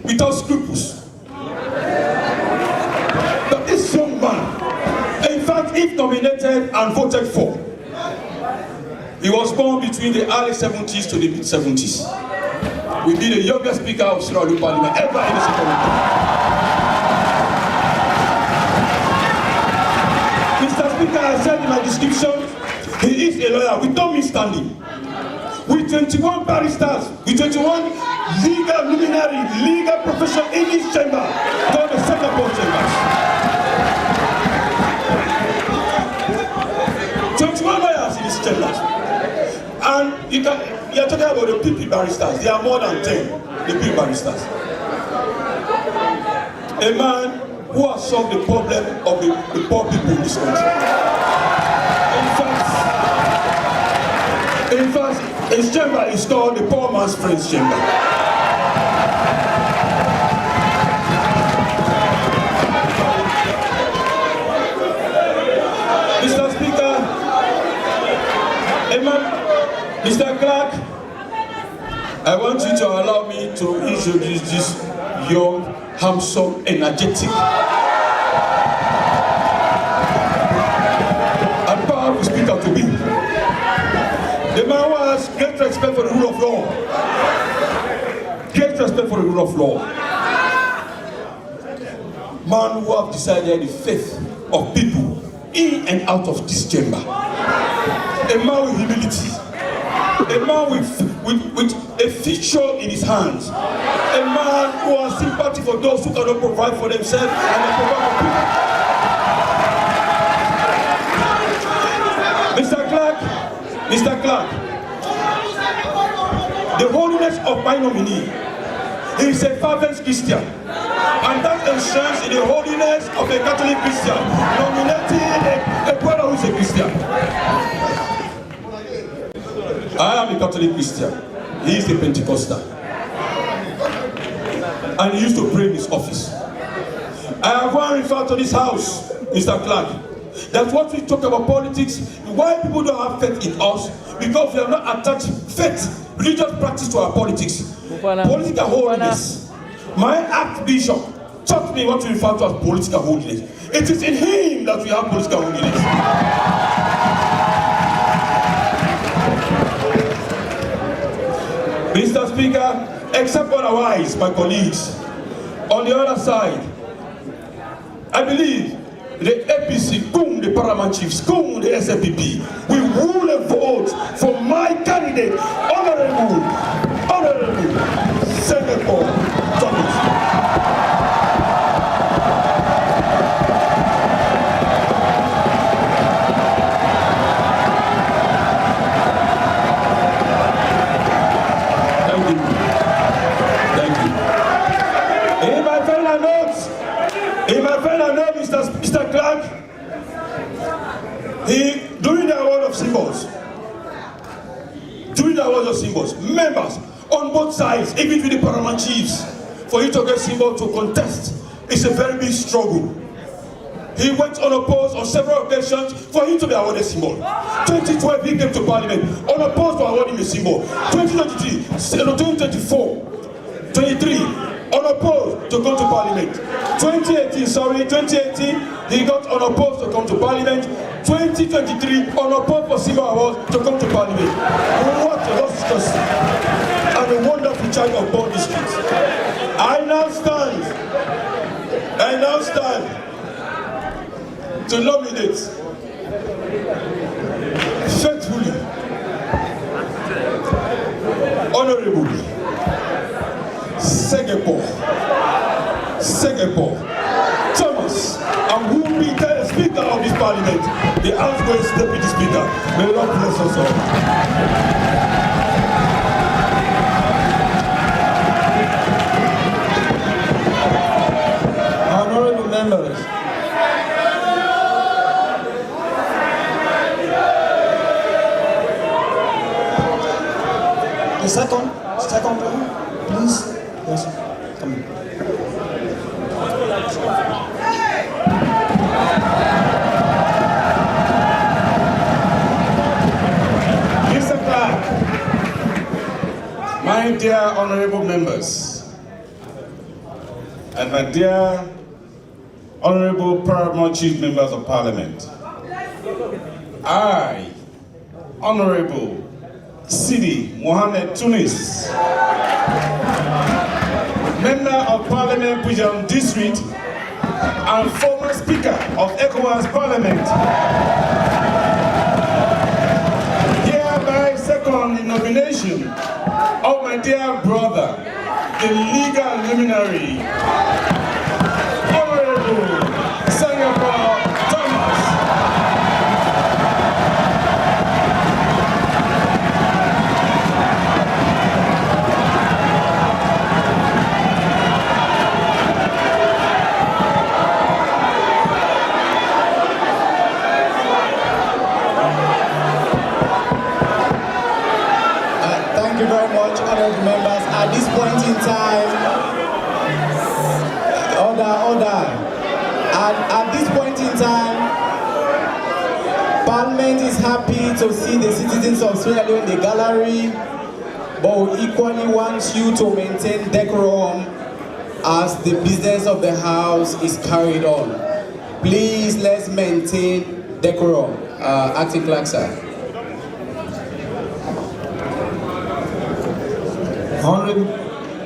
without scruples, that this young man, in fact, if nominated and voted for, he was born between the early 70s to the mid 70s. Will be the youngest speaker of Salone Parliament ever in the Sengepoh. Mr. Speaker, I said in my description, he is a lawyer with no misstanding. With 21 barristers, with 21 legal luminary, legal professionals in this chamber, called the Sengepoh chambers. 21 lawyers in this chambers. And you are talking about the PP barristers. There are more than 10, the PP barristers. A man who has solved the problem of the poor people in this country. In fact, his chamber is called the Poor Man's Friends Chamber. Mr. Speaker, Mr. Clerk, I want you to allow me to introduce this young, handsome, energetic, and powerful speaker to be. The man who has great respect for the rule of law. Great respect for the rule of law. Man who have decided the faith of people in and out of this chamber. A man with humility. A man with a feature in his hands. A man who has sympathy for those who cannot provide for themselves and they provide for people. Mr. Clerk, the holiness of my nominee, he is a fervent Christian, and that ensures in the holiness of a Catholic Christian, nominating a brother who is a Christian. I am a Catholic Christian. He is a Pentecostal. And he used to pray in his office. I have one referred to this house, Mr. Clerk, that what we talk about politics, why people don't have faith in us, because we have not attached faith, religious practice to our politics. Political holiness. My Archbishop taught me what we refer to as political holiness. It is in him that we have political holiness. Mr. Speaker, except otherwise, my colleagues, on the other side, I believe the APC, the paramount chiefs, the SFPP, will rule a vote for my candidate, Honorable Sengepoh Thomas. Mr. Clerk, during the award of symbols, members on both sides, even with the paramount chiefs, for you to get symbol to contest, it's a very big struggle. He went unopposed on several occasions for him to be awarded symbol. 2012, he came to Parliament unopposed to award him a symbol. 2023, 2024, 23, unopposed to come to parliament. 2018, he got unopposed to come to parliament. 2023, unopposed for civil awards to come to parliament. What a lustrous and a wonderful child of Bond District. I now stand to nominate faithfully Honorable Sengepoh Thomas, and who will be the Speaker of this Parliament, the outgoing Deputy Speaker. May the Lord bless us all. Honorable members, the second please. Yes, come in. Mr. Clark, my dear honorable members, and my dear honorable paramount chief members of parliament, I, Honorable Sidi Mohammed Tunis, Member of Parliament Pujan District and former Speaker of ECOWAS Parliament, hereby second in nomination of my dear brother, the legal luminary, Honorable Sengepoh Thomas. Thank you very much, honorable members. At this point in time, order. At this point in time, Parliament is happy to see the citizens of Sierra Leone in the gallery, but we equally want you to maintain decorum as the business of the House is carried on. Please, let's maintain decorum. Acting Clerk, sir.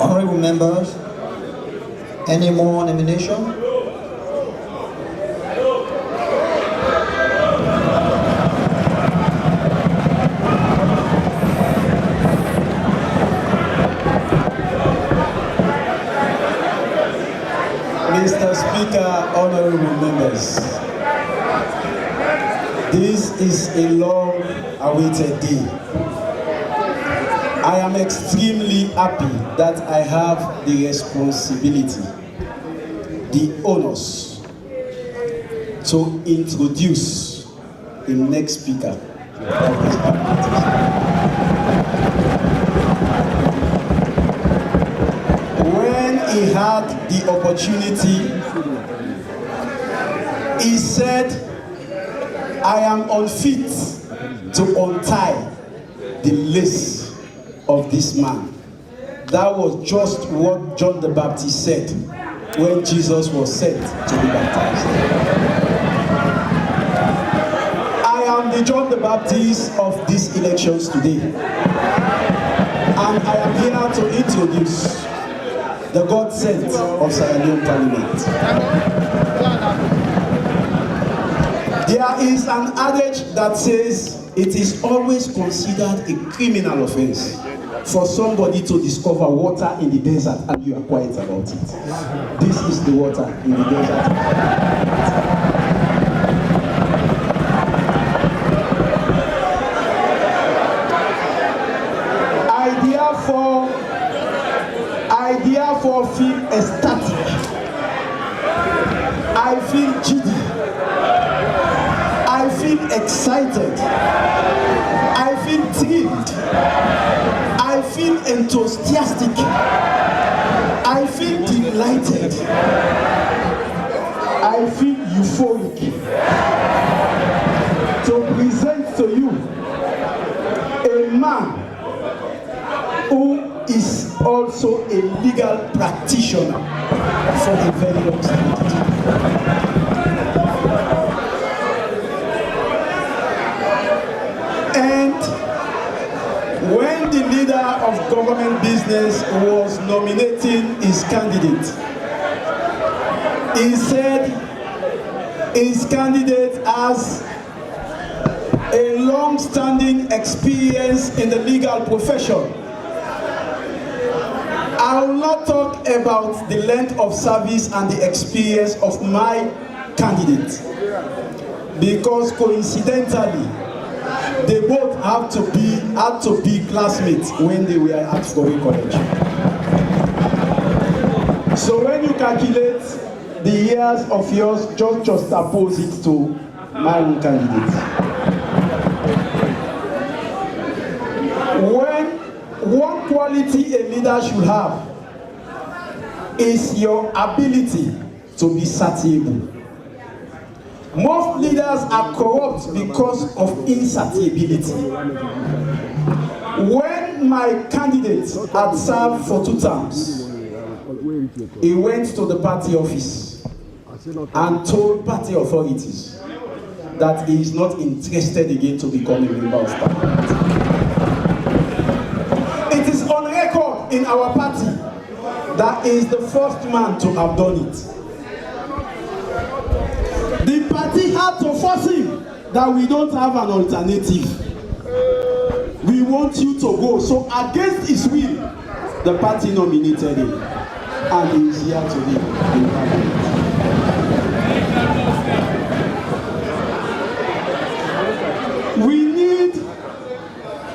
Honorable members, any more nomination? Mr. Speaker, honorable members, this is a long-awaited day. I am extremely happy that I have the responsibility, the honors, to introduce the next speaker of this parliament. When he had the opportunity, he said, I am unfit to untie the lace of this man. That was just what John the Baptist said when Jesus was sent to be baptized. I am the John the Baptist of these elections today, and I am here to introduce the God sent of Sierra Leone Parliament. There is an adage that says it is always considered a criminal offense for somebody to discover water in the desert and you are quiet about it. This is the water in the desert. I therefore feel ecstatic. I feel giddy. I feel excited. I feel thrilled. I feel enthusiastic. I feel delighted. I feel euphoric to present to you a man who is also a legal practitioner for a very long time. And when the leader of government business was nominating his candidate, he said his candidate has a long-standing experience in the legal profession. I will not talk about the length of service and the experience of my candidate, because coincidentally, they both had to be classmates when they were at Foreign College. So when you calculate the years of yours, just oppose it to my own candidate. One quality a leader should have is your ability to be satiable. Most leaders are corrupt because of insatiability. When my candidate had served for 2 terms, he went to the party office and told party authorities that he is not interested again to become a member of parliament. It is on record in our party that he is the first man to have done it. The party had to force him that we don't have an alternative. We want you to go. So against his will, the party nominated him, and he is here today in parliament.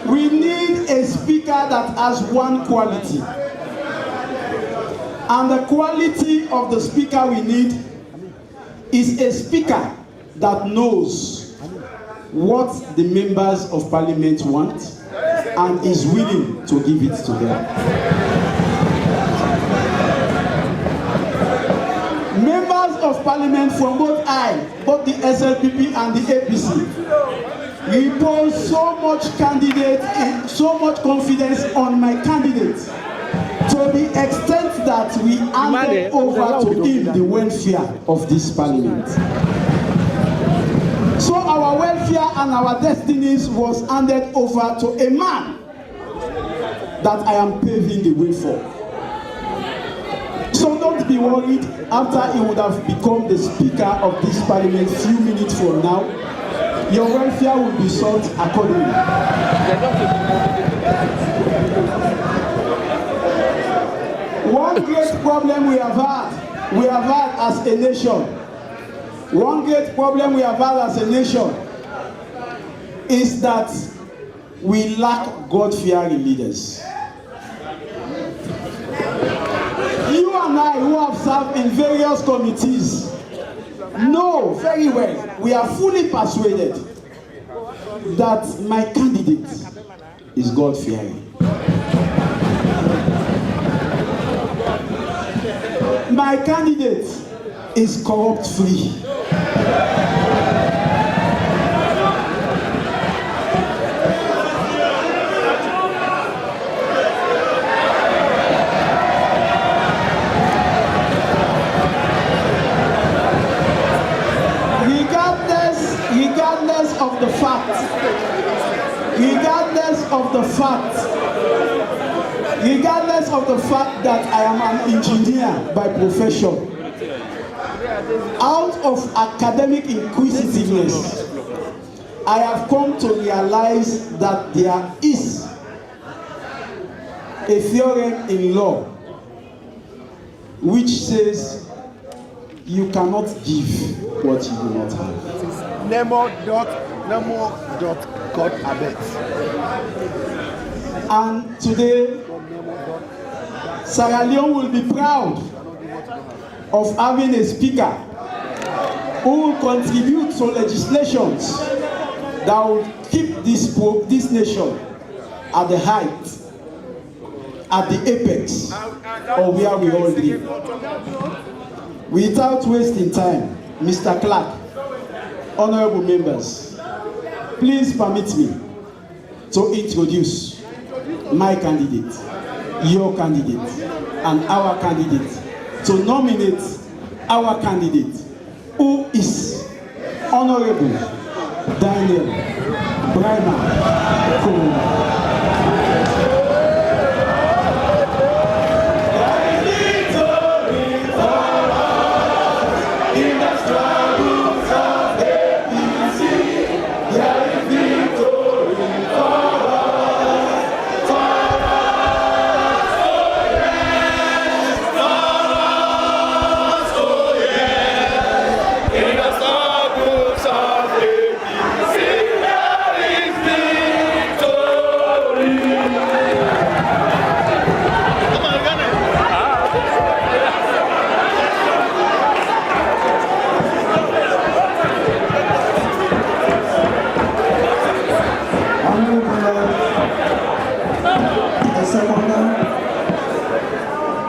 We need a speaker that has one quality. And the quality of the speaker we need is a speaker that knows what the members of parliament want and is willing to give it to them. Members of parliament from both the SLPP and the APC, repose so much confidence on my candidate, to the extent that we handed over to him the welfare of this parliament. So our welfare and our destinies was handed over to a man that I am paving the way for. So don't be worried after he would have become the speaker of this parliament few minutes from now. Your welfare will be sought accordingly. One great problem we have had as a nation, one great problem we have had as a nation is that we lack God-fearing leaders. You and I, who have served in various committees, know very well, we are fully persuaded that my candidate is God-fearing. My candidate is corrupt-free. Regardless of the fact that I am an engineer by profession, out of academic inquisitiveness, I have come to realize that there is a theorem in law which says you cannot give what you do not have. And today, Sierra Leone will be proud of having a speaker who will contribute to legislations that will keep this nation at the height, at the apex of where we all dream. Without wasting time, Mr. Clark, honorable members, please permit me to introduce my candidate, your candidate and our candidate to nominate our candidate, who is Honorable Daniel Brima Kulu.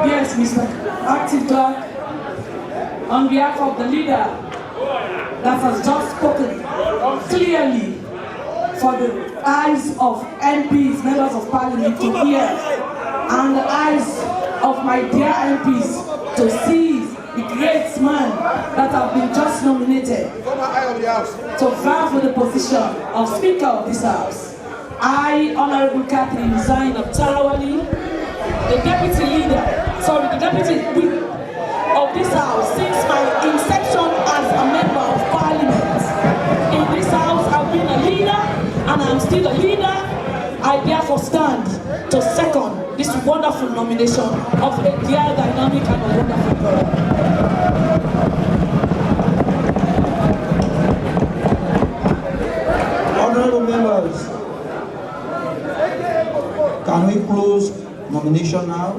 Yes, Mr. Active Clerk, on behalf of the leader that has just spoken clearly for the eyes of MPs, members of parliament to hear, and the eyes of my dear MPs to see the great man that have been just nominated to vie for the position of Speaker of this House. I, Honorable Catherine Zain of Tarawali, the deputy whip of this House since my inception as a member of parliament. In this House, I've been a leader and I'm still a leader. I therefore stand to second this wonderful nomination of a dear, dynamic and a wonderful girl. Honorable members, can we close nomination now?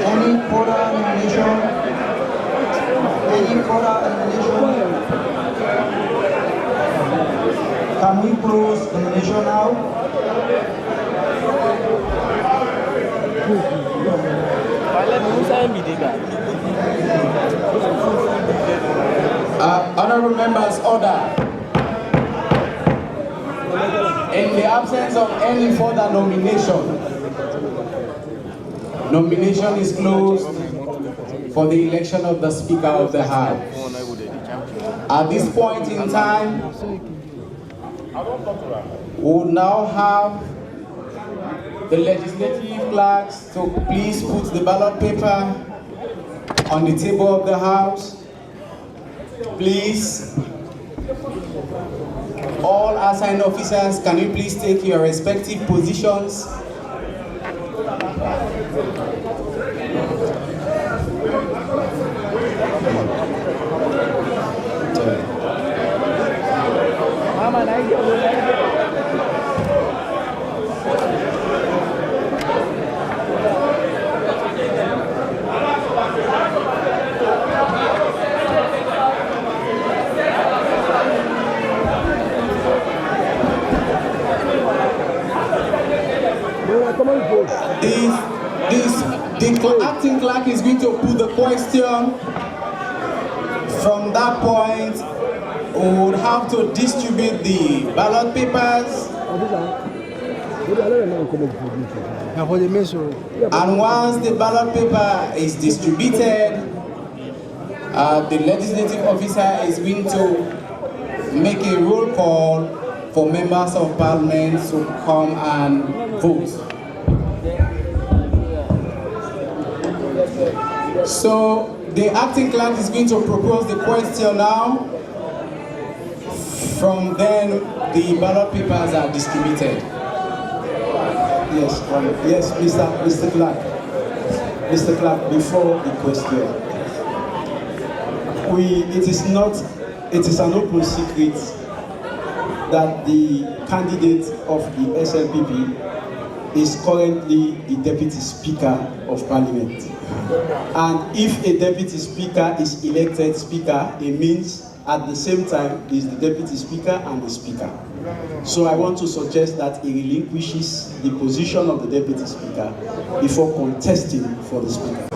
Any further nomination? Any further nomination? Can we close nomination now? Honorable members, order. In the absence of any further nomination, nomination is closed for the election of the Speaker of the House. At this point in time, we will now have the legislative clerks to please put the ballot paper on the table of the House. Please, all assigned officers, can you please take your respective positions? The acting clerk is going to put the question. From that point, we would have to distribute the ballot papers. And once the ballot paper is distributed, the legislative officer is going to make a roll call for members of parliament to come and vote. So the acting clerk is going to propose the question now. From then, the ballot papers are distributed. Yes, Mr. Clerk. Mr. Clerk, before the question, it is an open secret that the candidate of the SLPP is currently the Deputy Speaker of Parliament. And if a Deputy Speaker is elected Speaker, it means at the same time is the Deputy Speaker and the Speaker. So I want to suggest that he relinquishes the position of the Deputy Speaker before contesting for the Speaker.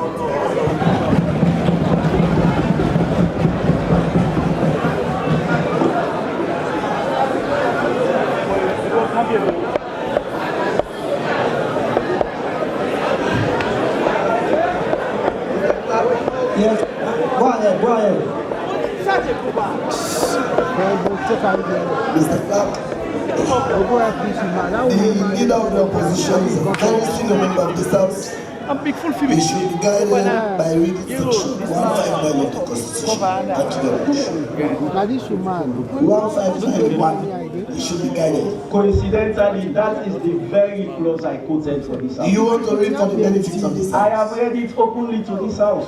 ahead, go ahead. Mr. Clark, the leader of the opposition is a very senior member of this House. We should be guided by reading section 159 of the Constitution. Thank you very much. 1591, we should be guided. Coincidentally, that is the very clause I quoted for this house. Do you want to read for the benefit of this House? I have read it openly to this house.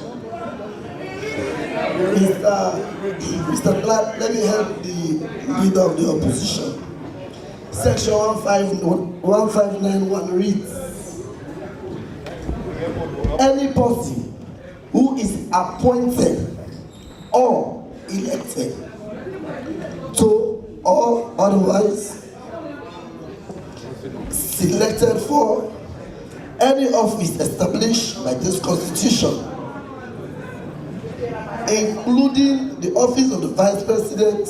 Mr. Clark, let me help the leader of the opposition. Section 1591 reads, any person who is appointed or elected to or otherwise selected for any office established by this Constitution, including the office of the Vice President,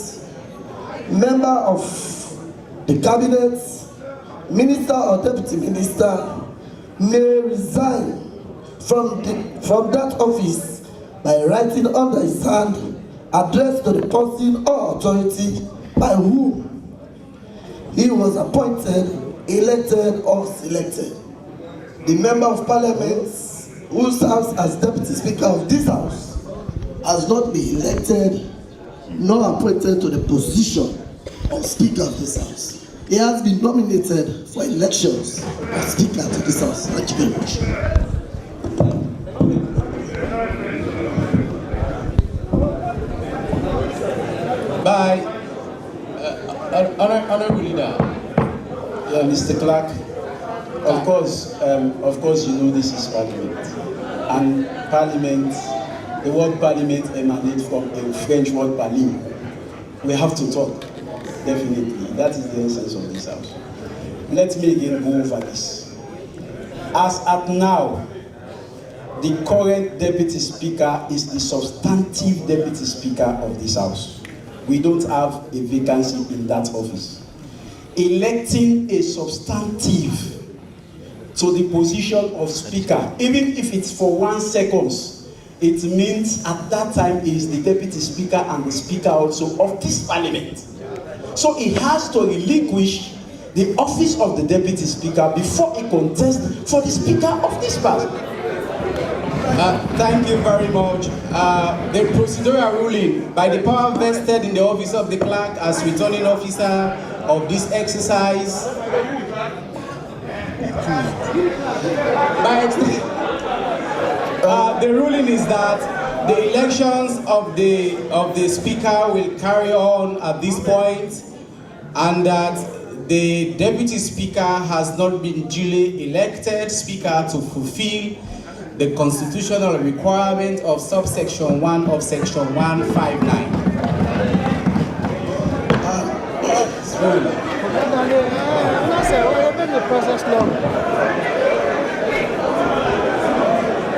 member of the Cabinet, Minister or Deputy Minister, may resign from that office by writing under his hand, addressed to the person or authority by whom he was appointed, elected, or selected. The Member of Parliament who serves as Deputy Speaker of this House has not been elected nor appointed to the position of Speaker of this House. He has been nominated for elections as Speaker to this House. Thank you very much. By Honorable Leader. Yeah, Mr. Clark. Of course, you know this is Parliament, and Parliament. The word Parliament emanates from the French word parler. We have to talk. Definitely, that is the essence of this House. Let me again go over this. As at now, the current Deputy Speaker is the substantive Deputy Speaker of this House. We don't have a vacancy in that office. Electing a substantive to the position of Speaker, even if it's for 1 second, it means at that time he is the Deputy Speaker and the Speaker also of this Parliament. So he has to relinquish the office of the Deputy Speaker before he contests for the Speaker of this Parliament. Thank you very much. The procedural ruling by the power vested in the office of the clerk as returning officer of this exercise. The ruling is that the elections of the speaker will carry on at this point, and that the deputy speaker has not been duly elected speaker to fulfill the constitutional requirement of subsection 1 of section 159.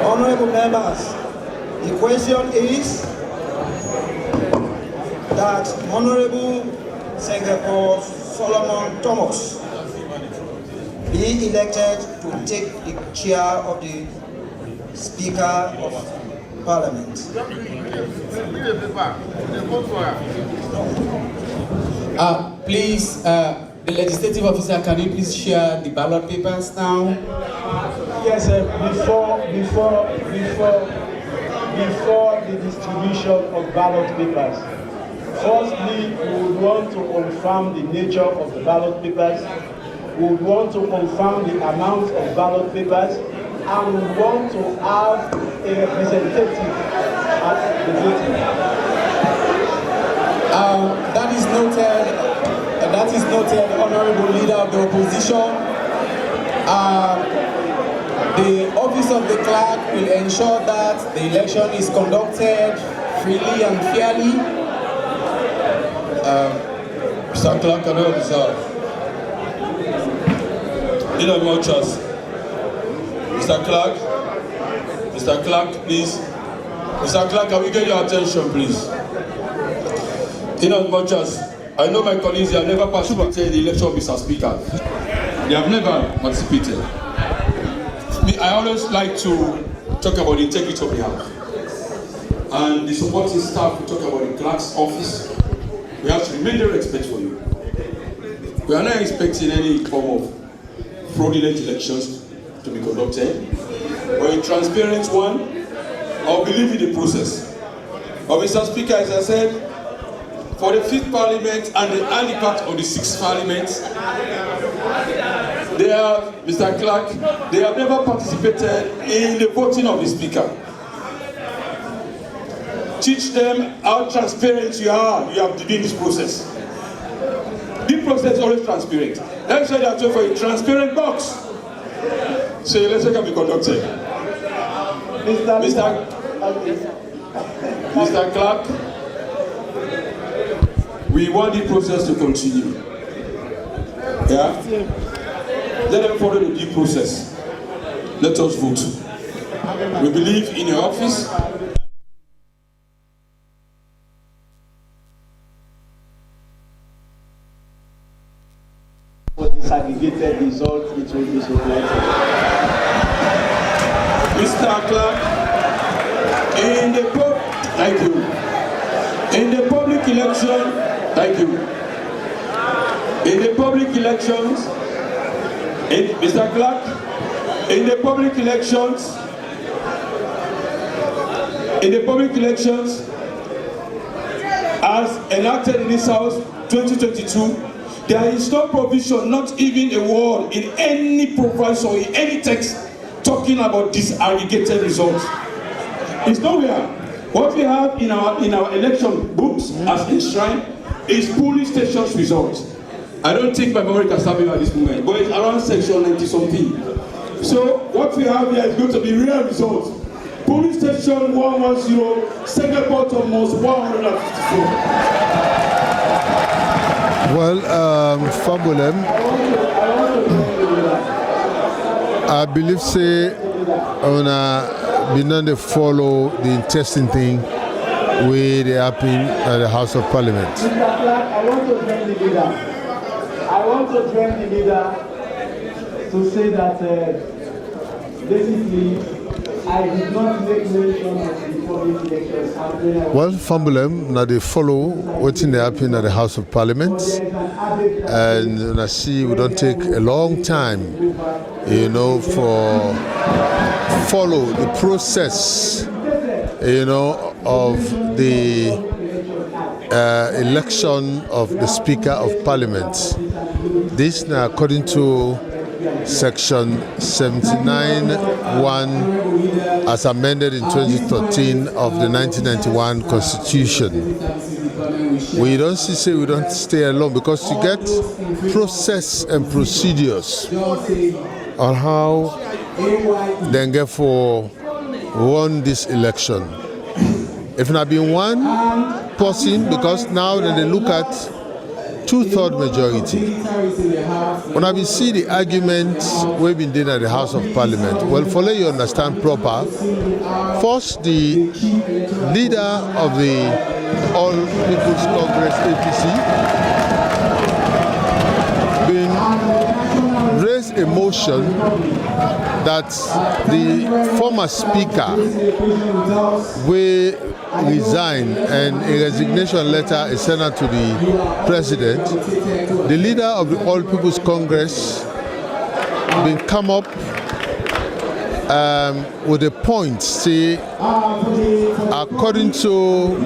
Honorable members, the question is that Honorable Sengepoh Solomon Thomas be elected to take the chair of the Speaker of Parliament. Please, the legislative officer, can you please share the ballot papers now? Yes, before the distribution of ballot papers, firstly, we would want to confirm the nature of the ballot papers. We would want to confirm the amount of ballot papers, and we want to have a representative at the voting. That is noted. That is noted, Honorable Leader of the Opposition. The office of the clerk will ensure that the election is conducted freely and fairly. Mr. Clark, can I observe? In as much as Mr. Clark, please. Mr. Clark, can we get your attention, please? In as much as I know my colleagues have never participated in the election of Mr. Speaker. They have never participated. I always like to talk about the integrity of the House. and the supporting staff will talk about the clerk's office. We have to remain very respectful for you. We are not expecting any form of fraudulent elections to be conducted, but a transparent one. I believe in the process. But Mr. Speaker, as I said, for the 5th Parliament and the early part of the 6th Parliament, they have, Mr. Clark, they have never participated in the voting of the Speaker. Teach them how transparent you have to be in this process. This process is always transparent. Let me say that for a transparent box. So the election can be conducted. Mr. Clark, we want the process to continue. Yeah? Let them follow the due process. Let us vote. We believe in your office. For disaggregated result, it will be supplanted. Mr. Clark, in the public election, thank you. In the public elections, Mr. Clark, in the public elections, as enacted in this House 2022, there is no provision, not even a word in any provision or in any text talking about disaggregated results. It's nowhere. What we have in our election books as enshrined is polling stations results. I don't think my memory can serve me at this moment, but it's around section 90 something. So what we have here is going to be real results. Police station 110, Sengepoh to most 154. Well, Fabulem, I believe say on be not to follow the interesting thing where they happen at the House of Parliament. Mr. Clark, I want to join the leader. I want to join the leader to say that basically I did not make mention of the public elections happening. Well, Fambulem, now they follow what's in the happen at the House of Parliament, and I see we don't take a long time, you know, for follow the process, you know, of the election of the Speaker of Parliament. This now according to Section 79(1) as amended in 2013 of the 1991 Constitution. We don't say we don't stay alone because you get process and procedures on how they get for won this election. If not been one person, because now then they look at 2/3 majority. When I see the arguments we've been doing at the House of Parliament, well, for let you understand proper, first the leader of the All People's Congress APC been raised a motion that the former speaker will resign, and a resignation letter is sent out to the president. The leader of the All People's Congress been come up with a point, say, according to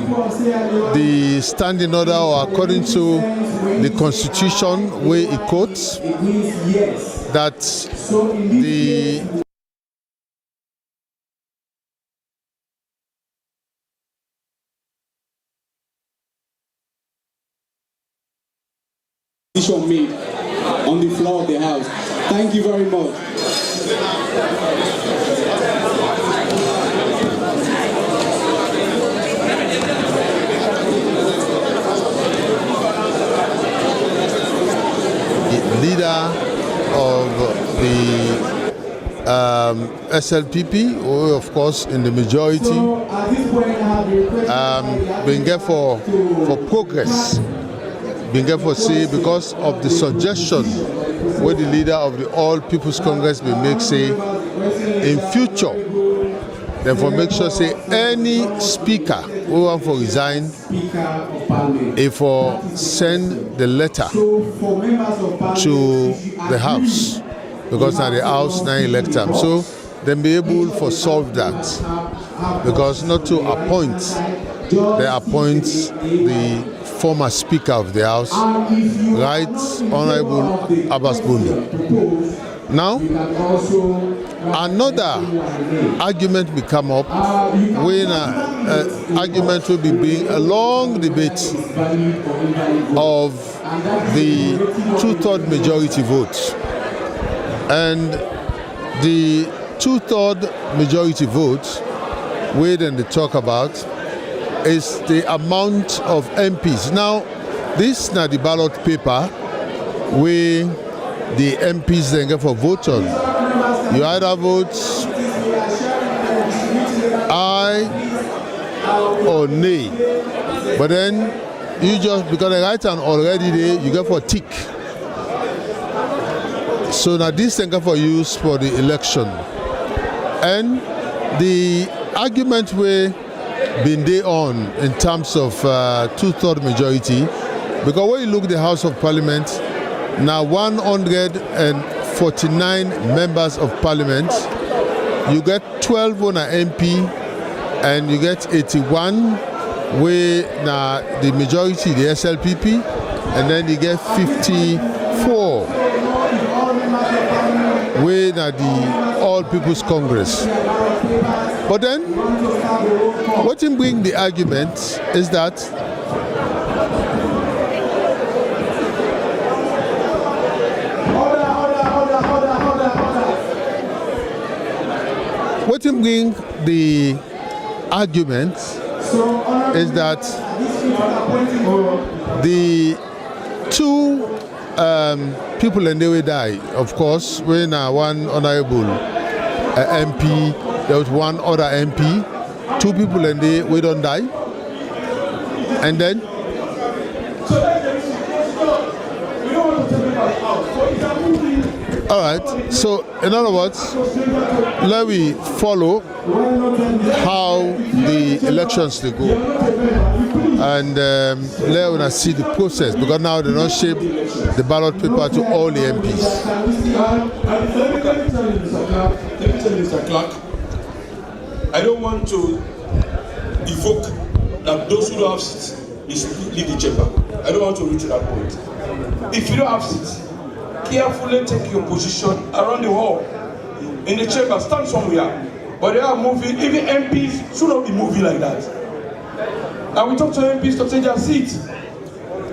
the standing order or according to the Constitution where it quotes, that the made on the floor of the House. Thank you very much. The leader of the SLPP, who of course in the majority, been there for progress. Being careful say because of the suggestion where the leader of the All People's Congress will make say in future then for make sure say any speaker who want for resign, if for send the letter to the house, because now the house now elect them, so then be able for solve that, because not to appoint, they appoint the former speaker of the house, Right Honorable Abbas Bundu. Now, another argument will come up when an argument will be being a long debate of the 2/3 majority vote. And the 2/3 majority vote, where then they talk about, is the amount of MPs. Now, this is not the ballot paper where the MPs then get for vote on. You either vote aye or nay. But then you just, because the right hand already there, you get for tick. So now this thing get for use for the election. And the argument where been there on in terms of 2/3 majority, because when you look at the House of Parliament, now 149 members of Parliament, you get 12 on an MP, and you get 81 where now the majority, the SLPP, and then you get 54 where now the All People's Congress. But then, what in bring the argument is that what in bring the argument is that the two people and they will die. Of course, when one honorable MP, there was one other MP, two people and they we don't die. And then all right, so in other words, let me follow how the elections they go, and let us see the process, because now they don't shape the ballot paper to all the MPs. Let me tell you, Mr. Clark, I don't want to evoke that those who don't have seats leave the chamber. I don't want to reach that point. If you don't have seats, carefully take your position around the hall. In the chamber, stand somewhere. But they are moving, even MPs should not be moving like that. And we talk to MPs to take their seats.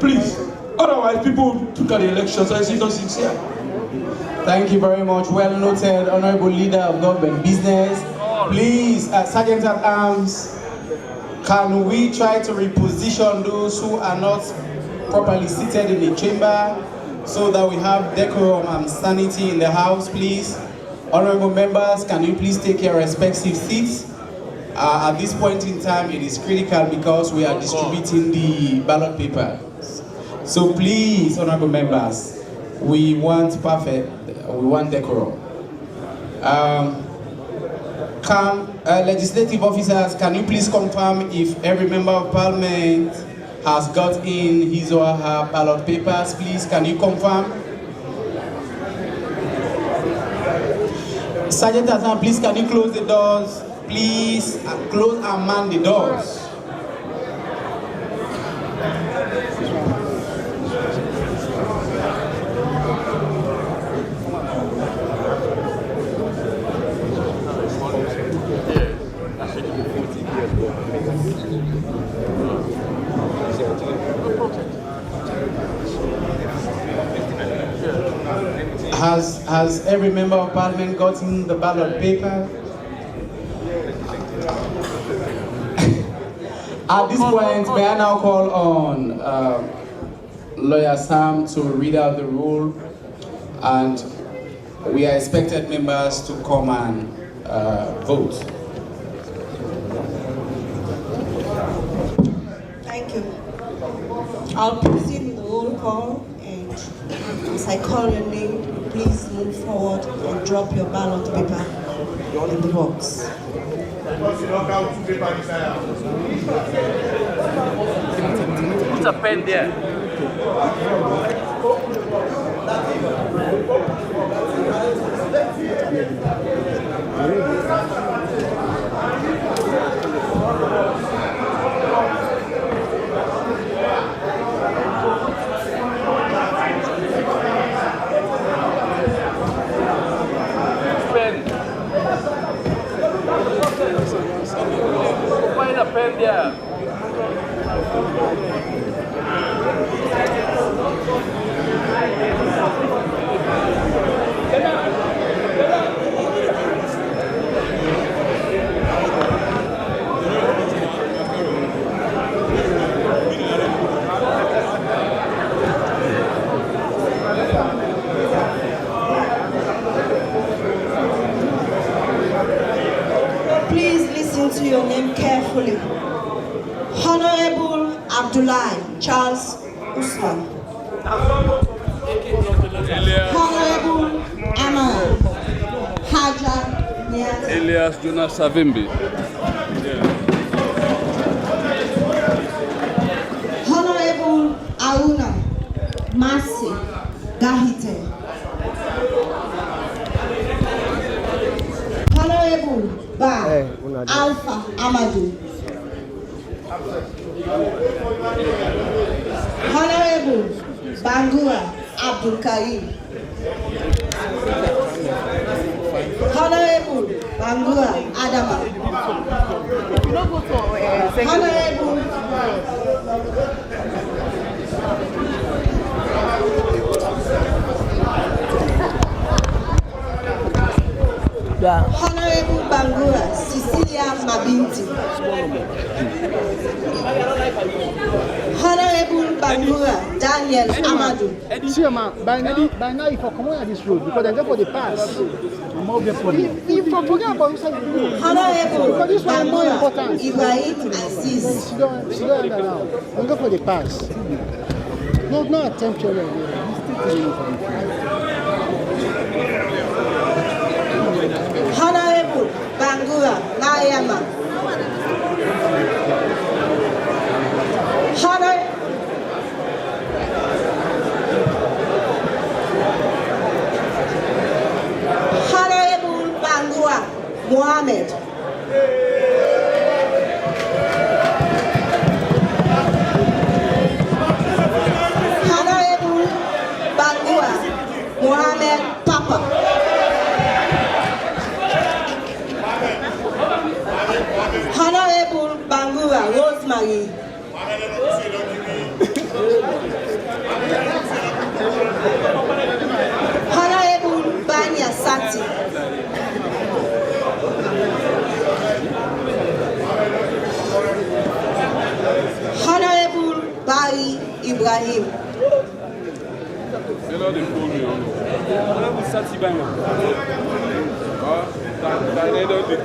Please. Otherwise, people took at the elections and see those seats here. Thank you very much. Well noted, Honorable Leader of Government Business. Please, Sergeant at Arms, can we try to reposition those who are not properly seated in the chamber so that we have decorum and sanity in the House, please? Honorable members, can you please take your respective seats? At this point in time, it is critical because we are distributing the ballot paper. So please, honorable members, we want decorum. Legislative officers, can you please confirm if every member of Parliament has got in his or her ballot papers? Please, can you confirm? Sergeant Hassan, please, can you close the doors? Please, close and man the doors. Has every member of Parliament gotten the ballot paper? At this point, may I now call on Lawyer Sam to read out the rule, and we are expected members to come and vote. Thank you. I'll proceed with the roll call, and as I call your name, please move forward and drop your ballot paper in the box. Put a pen there. Find a pen there. Please listen to your name carefully. Honorable Abdullahi Charles Usman. Honorable Aman Haja Niat. Elias Jonas Savimbi. Honorable Auna Masi Gahite. Honorable Ba Alpha Amadou. Honorable Bangura Abdul Karim. Honorable Bangura Adama. Honorable Honorable Bangura Cecilia Mabinti. Honorable Bangura Daniel Amadou. By now, if I come on this road, because I go for the pass, I'm more for you. If I forget about inside the road, Honorable because this one is more important. Ibrahim Aziz. Sit down now. I'm go for the pass. No attempt to Honorable Bangura Nayama. Honorable Bangura Mohammed. Honorable Bangura Mohammed Papa. Honorable Bangura Rosemary. Honorable Banya Sati. Honorable Bari Ibrahim.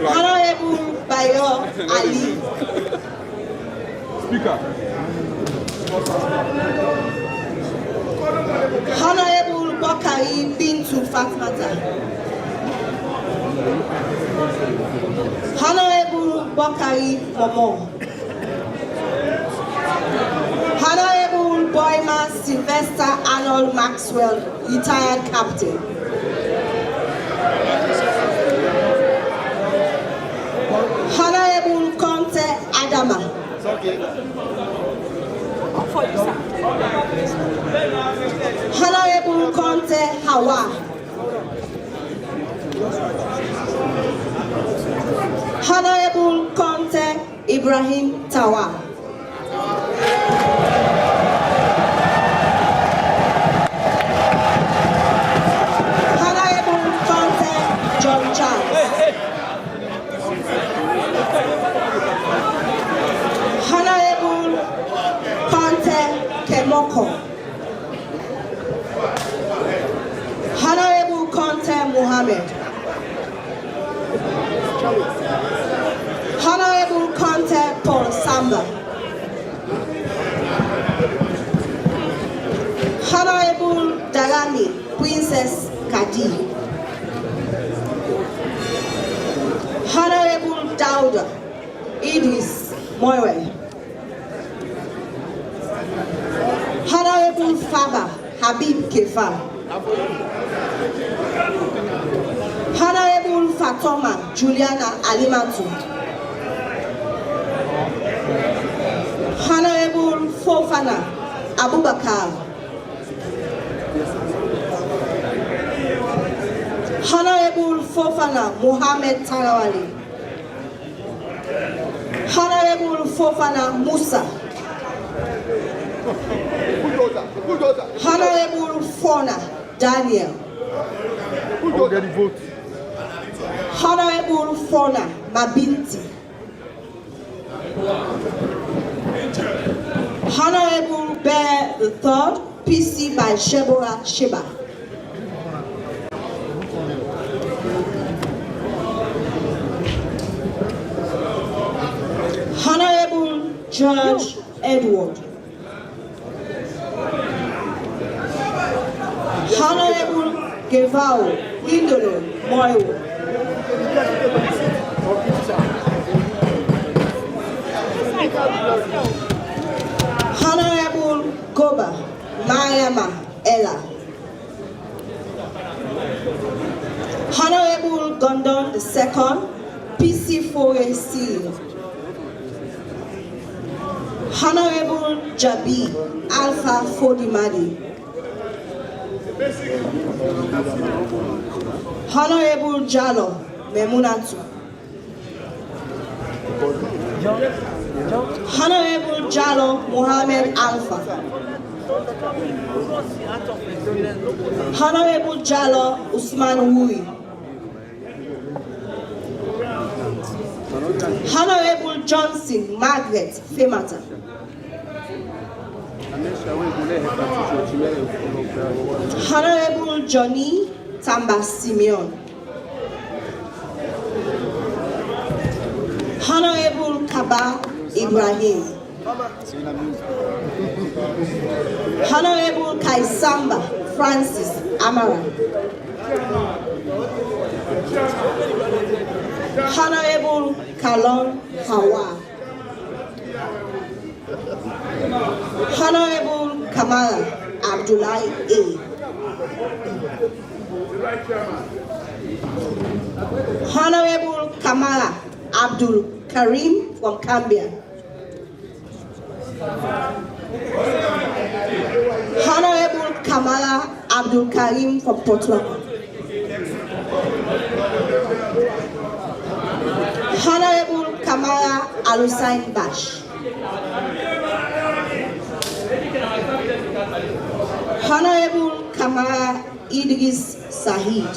Honorable Bayo Ali. Speaker. Honorable Bokari Bintu Fatmata. Honorable Bokari Momo. Honorable Boyman Sylvester Arnold Maxwell, retired captain. Honorable Conte Adama. Honorable Conte Hawa. Honorable Conte Ibrahim Tawa. Honorable Conte John Charles. Honorable Conte Kemoko. Honorable Conte Mohammed. Honorable Conte Paul Samba. Honorable Darami Princess Kadi. Honorable Dawa Dauda Idris Moiwe, Honorable Faba Habib Kefa, Honorable Fatoma Juliana Alimatu, Honorable Fofana Abubakar, Honorable Fofana Mohammed Tarawali, Honorable Fofana Musa, Honorable Fona Daniel, Honorable Fona Mabinti, Honorable Bear III, PC by Shebora Sheba, Honorable George Edward, Honorable Gevao Indolo Moyo, Honorable Goba Mayama Ella, Honorable Gondon II, PC4AC, Honorable Jabi Alpha Fodimadi, Honorable Jalo Memunatu, Honorable Jalo Mohammed Alpha, Honorable Jalo Usman Wui, Honorable Johnson Margaret Femata, Honorable Johnny Tamba Simeon, Honorable Kaba Ibrahim, Honorable Kaisamba Francis Amara, Honorable Kalon Hawa, Honorable Kamala Abdullahi A, Honorable Kamala Abdul Karim from Gambia, Honorable Kamala Abdul Karim from Portland, Honorable Kamala Alusain Bash, Honorable Kamala Idris Sahid,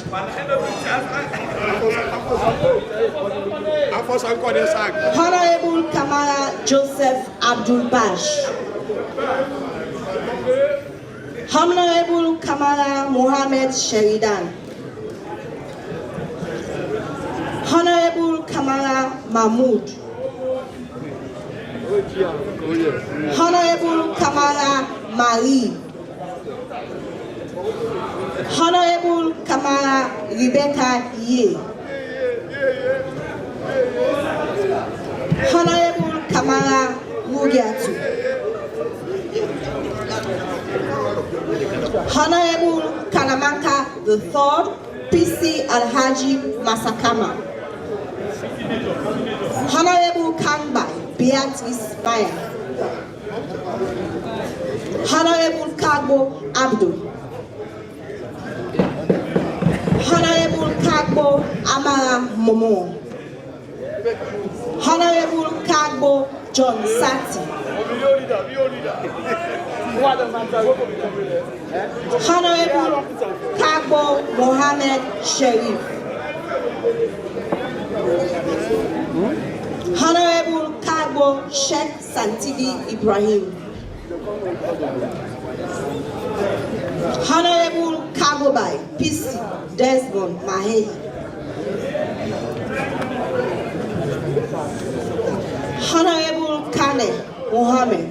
Honorable Kamala Joseph Abdul Bash, Honorable Kamala Mohammed Sheridan, Honorable Kamala Mahmoud, Honorable Kamala Mali, Honorable Kamala Rebecca Ye, Honorable Kamala Mugiatu, Honorable Kanamaka III, PC Alhaji Masakama, Honorable Kangbai Beatrice Maya, Honorable Kagbo Abdul, Honorable Kagbo Amara Momo, Honorable Kagbo John Sati, Honorable Kagbo Mohammed Sharif, Honorable Kagbo Sheikh Santigi Ibrahim, Honorable Kagobai PC Desmond Mahe, Honorable Kane Mohammed,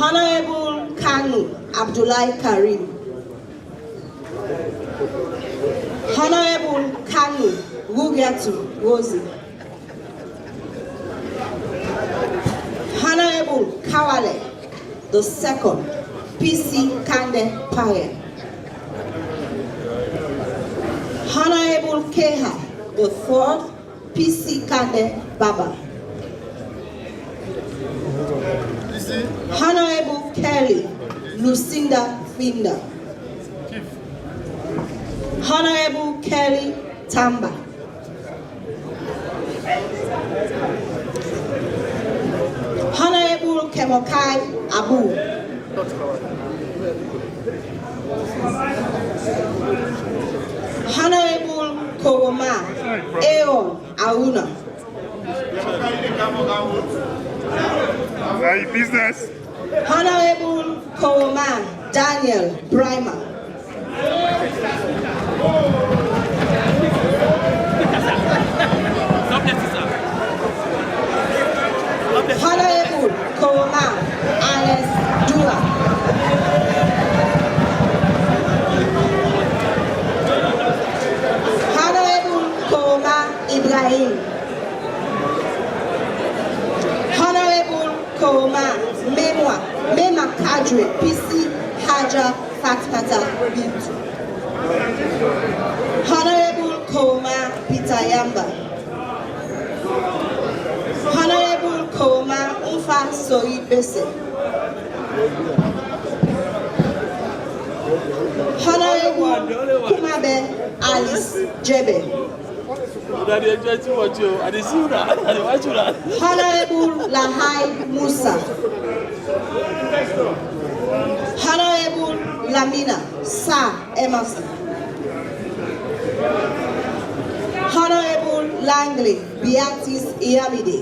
Honorable Kanu Abdullahi Karim, Honorable Kanu Rugiatu Rosie. Honorable Kawale the second, PC Kande Pare. Honorable Keha the third, PC Kande Baba. Honorable Kelly Lucinda Finda. Honorable Kelly Tamba. Honorable Kemokai Abu. Honorable Koroma Aeon Aruna. Business. Honorable Koroma Daniel Brimer. Honorable Koroma Alex Dula. Honorable Koroma Ibrahim. Honorable Koroma Mema Kadri PC Haja Fatmata Bintu. Honorable Koroma Pitayamba. Honorable Koroma Umfa Sori Bese. Honorable Kumabe Alice Jebe. Honorable Lahai Musa. Honorable Lamina Sa Emerson. Honorable Langley Beatrice Iamide.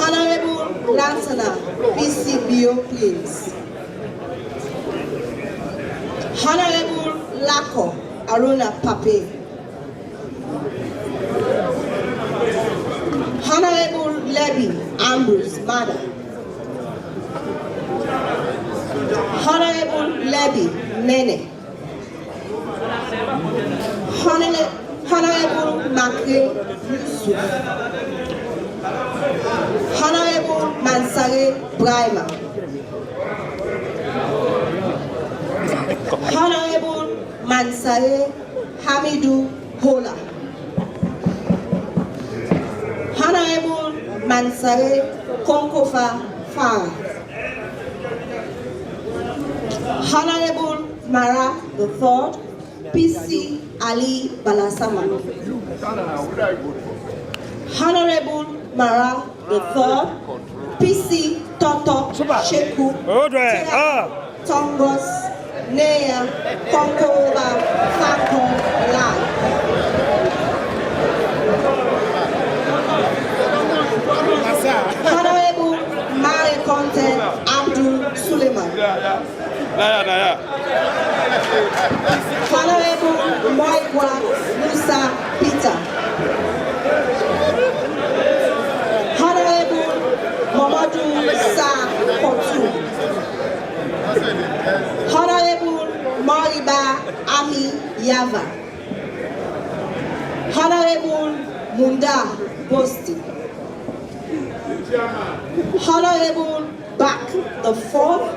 Honorable Lansana BC Bio Plains. Honorable Lako Aruna Pape. Honorable Levy Ambrose Mada. Honorable Levy Nene. Honorable Makre Yusuf. Honorable Mansare Brahima. Honorable Mansare Hamidou Hola. Honorable Mansare Konkofa Farah. Honorable Mara the third, PC Ali Balasama. Honorable Mara the third, PC Toto Sheku Tongos Nea Konkoba Fako Lai. Honorable Mare Conte Abdul Suleiman. Honorable Moigwa Musa Peter. Honorable Mamadou Sa Kotu. Honorable Moriba Ami Yava. Honorable Munda Bosti. Honorable Bak the fourth,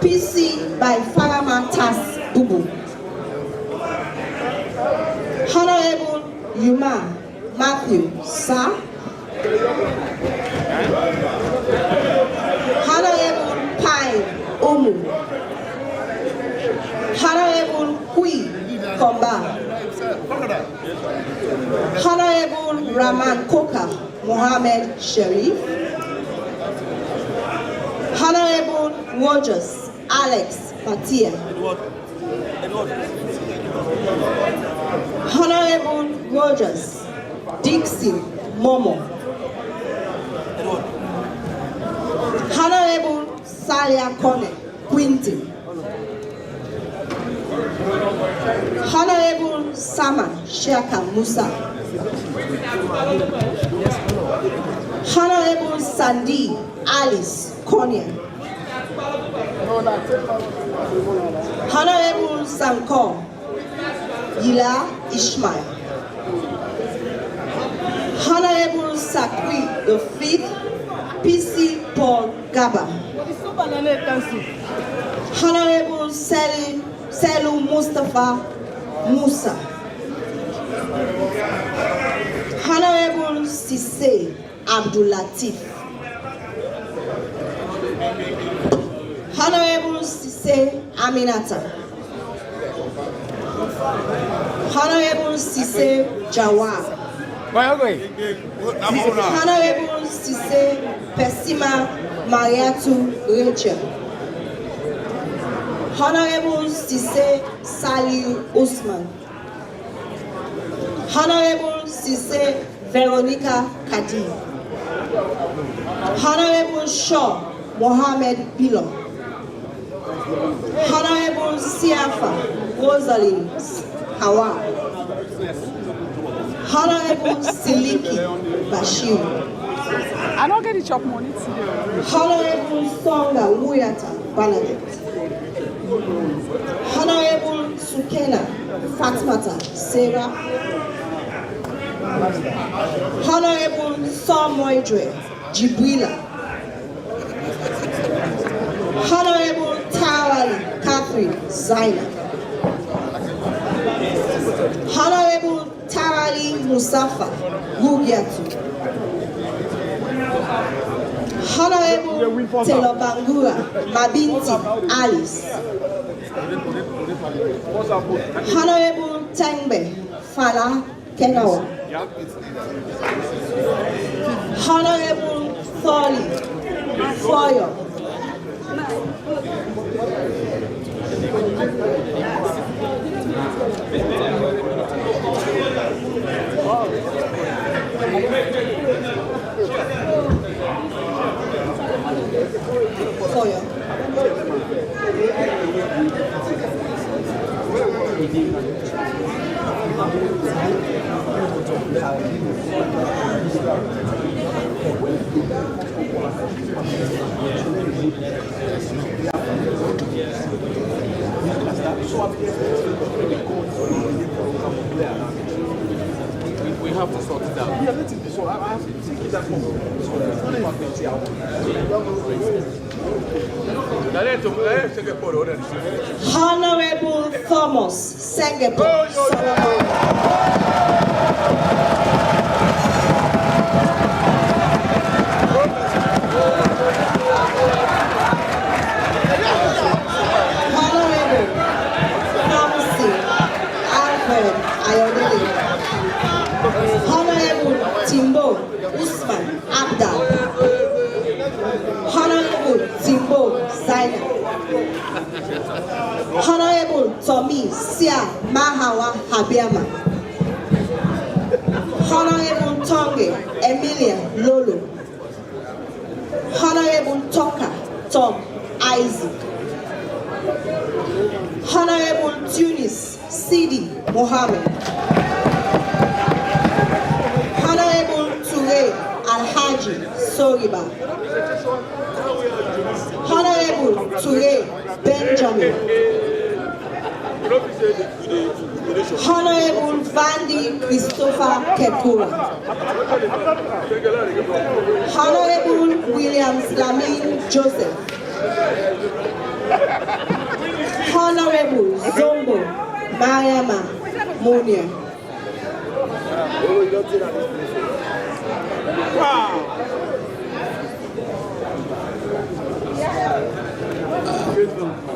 PC by Farama Tas Bubu. Honorable Yuma Matthew Sa. Honorable Pine Omu. Honorable Hui Komba. Honorable Raman Koka Mohammed Sharif. Honorable Rogers Alex Matia. Honorable Rogers Dixon Momo. Honorable Salia Kone Quintin. Honorable Sama Shaka Musa. Honorable Sandy Alice Konya. Honorable Sanko Yila Ishmael. Honorable Sakwi the 5th, PC Paul Gaba. Honorable Selu Mustafa Musa. Honorable Sise Abdul Latif. Honorable Sise Aminata. Honorable Sise Jawad. Honorable Sise Pesima Mariatu Rachel. Honorable Sise Saliu Usman. Honorable Sise Veronica Kadi. Honorable Shaw Mohammed Bilo. Honorable Siafa Rosalind Hawa. Honorable Siliki Bashir. I don't get the chop money. Honorable Songa Muyata Bernadette. Honorable Sukena Fatmata Sarah. Honorable Somoidre Jibrila. Honorable Tawali Catherine Zaina. Honorable Tarali Musafa Gugiatu. Honorable Telobangura Mabinti Alice. Honorable Tangbe Fala Kenawa. Honorable Thorley Foyo. Foyo. We have to sort it out. Yeah, let it be so. I have to take that home. Honorable Thomas Sengepoh Honorable Timbo Usman Abdal. Honorable Timbo Zaina. Honorable Tommy Sia Mahawa Habiama. Honorable Tonge Emilia Lolo. Honorable Toka Tom Isaac. Honorable Tunis Sidi Mohammed. Honorable Toure Alhaji Soriba. Honorable Toure Benjamin. Honorable Vandi Christopher Kekura. Honorable Williams Lamin Joseph. Honorable Zombo Mariama Monia.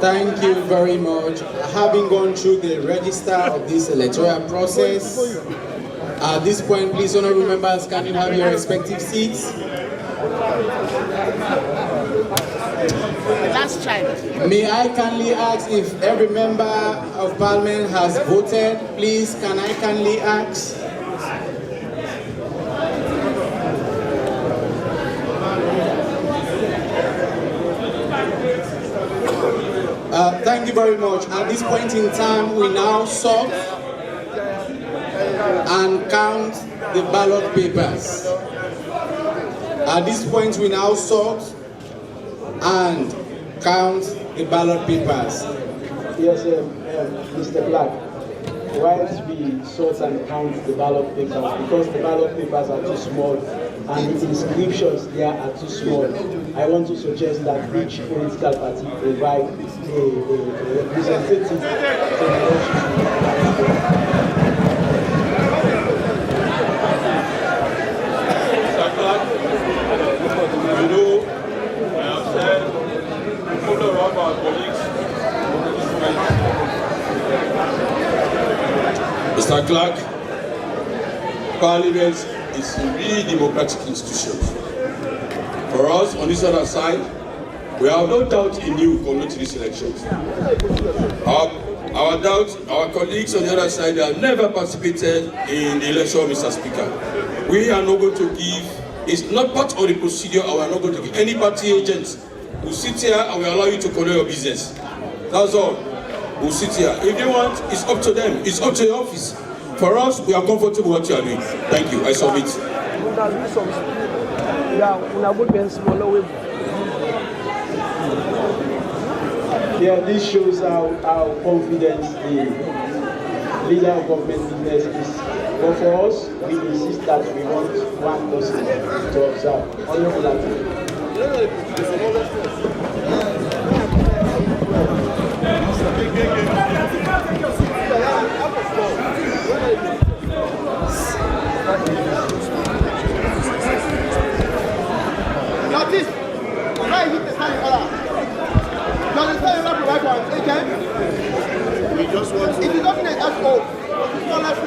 Thank you very much. Having gone through the register of this electoral process, at this point, please, honorable members, can you have your respective seats? Last time. May I kindly ask if every member of parliament has voted? Please, can I kindly ask? Thank you very much. At this point in time, we now sort and count the ballot papers. At this point, we now sort and count the ballot papers. Yes, Mr. Black. whilst we sort and count the ballot papers, because the ballot papers are too small and the inscriptions there are too small, I want to suggest that each political party provide a representative to You know, I have said, follow around our colleagues. Mr. Clark, Parliament is a really democratic institution. For us, on this other side, we have no doubt in you coming to these elections. Our doubt, our colleagues on the other side have never participated in the election of Mr. Speaker. We are not going to give, it's not part of the procedure, and we are not going to give any party agents who sit here and we allow you to conduct your business. That's all. We'll sit here. If they want, it's up to them. It's up to your office. For us, we are comfortable with what you are doing. Thank you. I submit. Yeah, this shows how confident the leader of government business is. But for us, we insist that we want one person to observe. Honorable Latin. Notice, why hit the sign color? You understand you're not the right one, okay? We just want to... It is not that's all. It's not last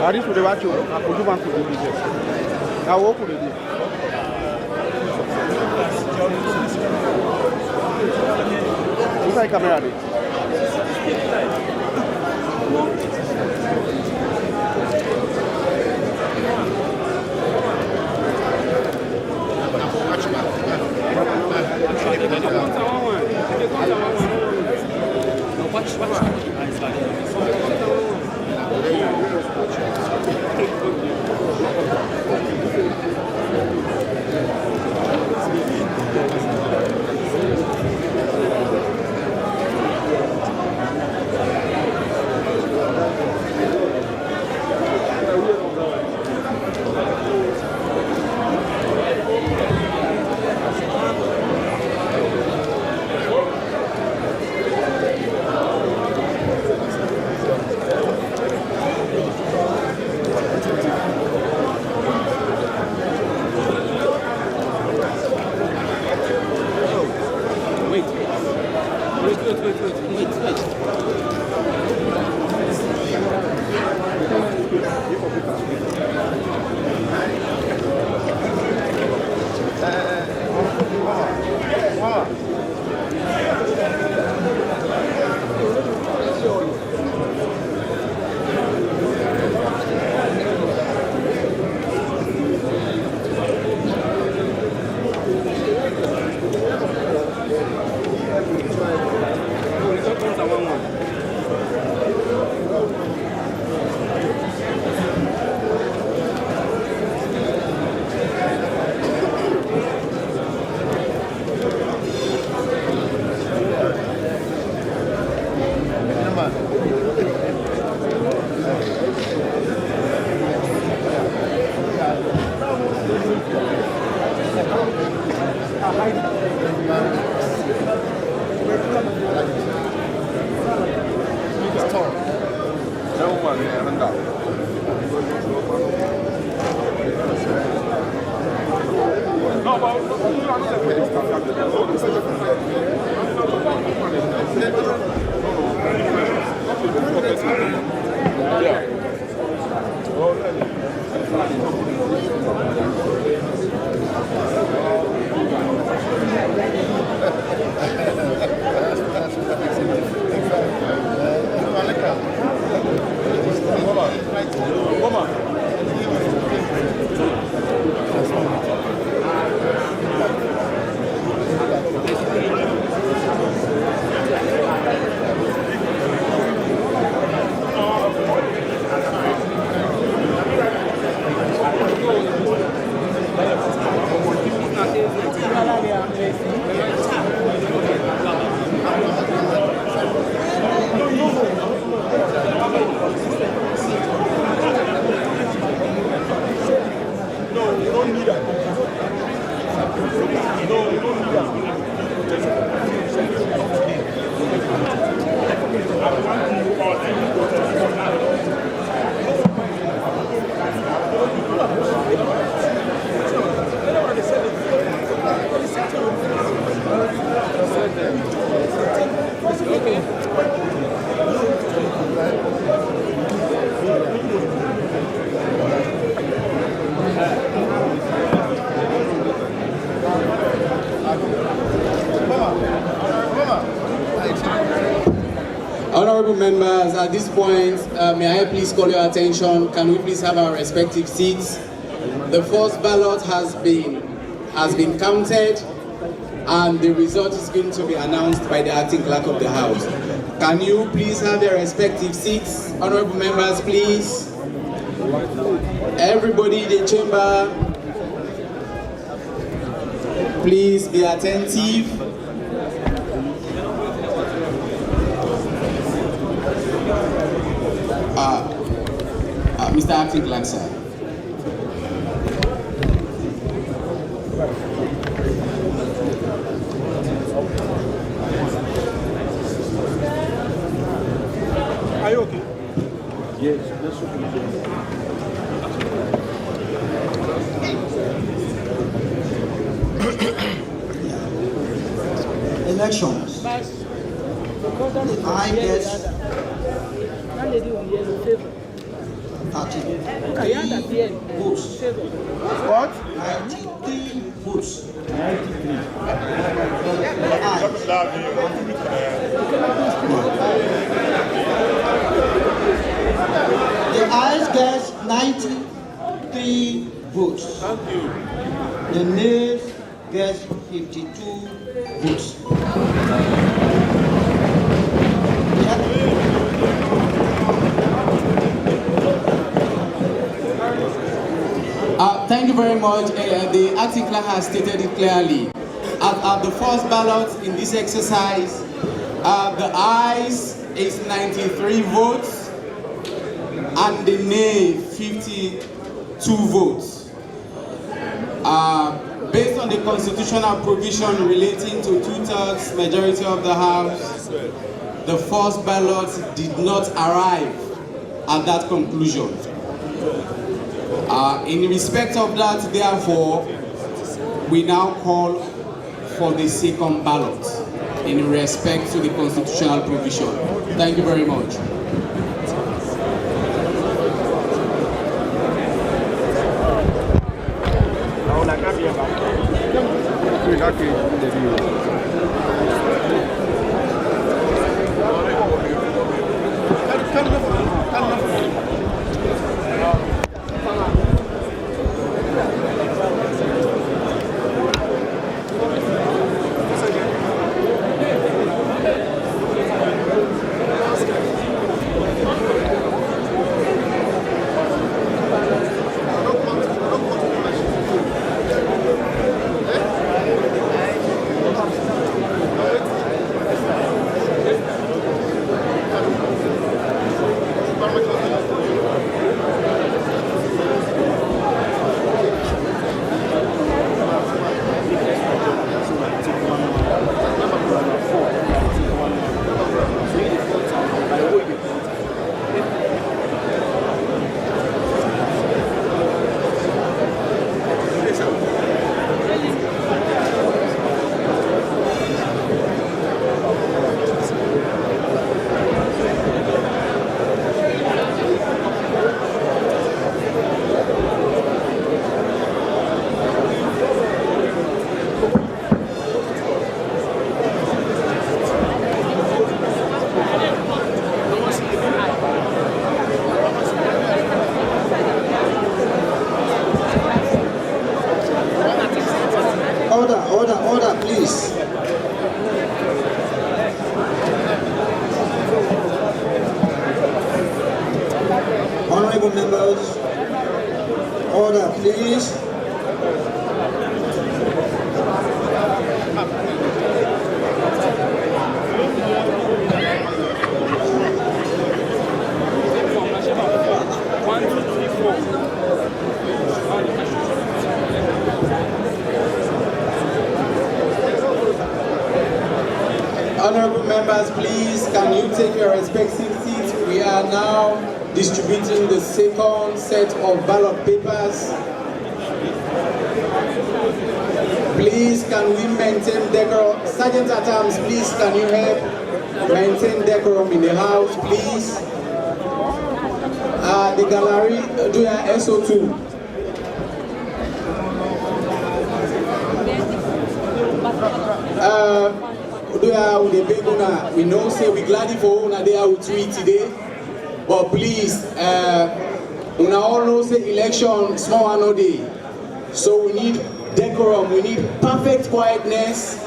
Ari sudah baca, aku cuma aku dia. Aku dia. Usai kamera dia. Honorable members, at this point, may I please call your attention? Can we please have our respective seats? The first ballot has been counted, and the result is going to be announced by the acting clerk of the House. Can you please have your respective seats? Honorable members, please. Everybody in the chamber, please be attentive. Mr. Acting Clerk, sir. Are you okay? Yes, that's okay. Elections. I get 30 votes. What? 93 votes. 93. The ayes gets 93 votes. The nays gets 52 votes. Thank you very much. The acting clerk has stated it clearly. At the first ballot in this exercise, the ayes is 93 votes and the nay 52 votes. Based on the constitutional provision relating to 2/3 majority of the House, the first ballot did not arrive at that conclusion. In respect of that, therefore, we now call for the second ballot in respect to the constitutional provision. Thank you very much. Order, please. Honorable members, order, please. Honorable members, please, can you take your respective seats? We are now distributing the second set of ballot papers. Please, can we maintain decorum? Sergeant at Arms, please, can you help maintain decorum in the House, please? The gallery, do your SO2. We know say we glad for una there with we today, but please, una all know say election small one no day, so we need decorum, we need perfect quietness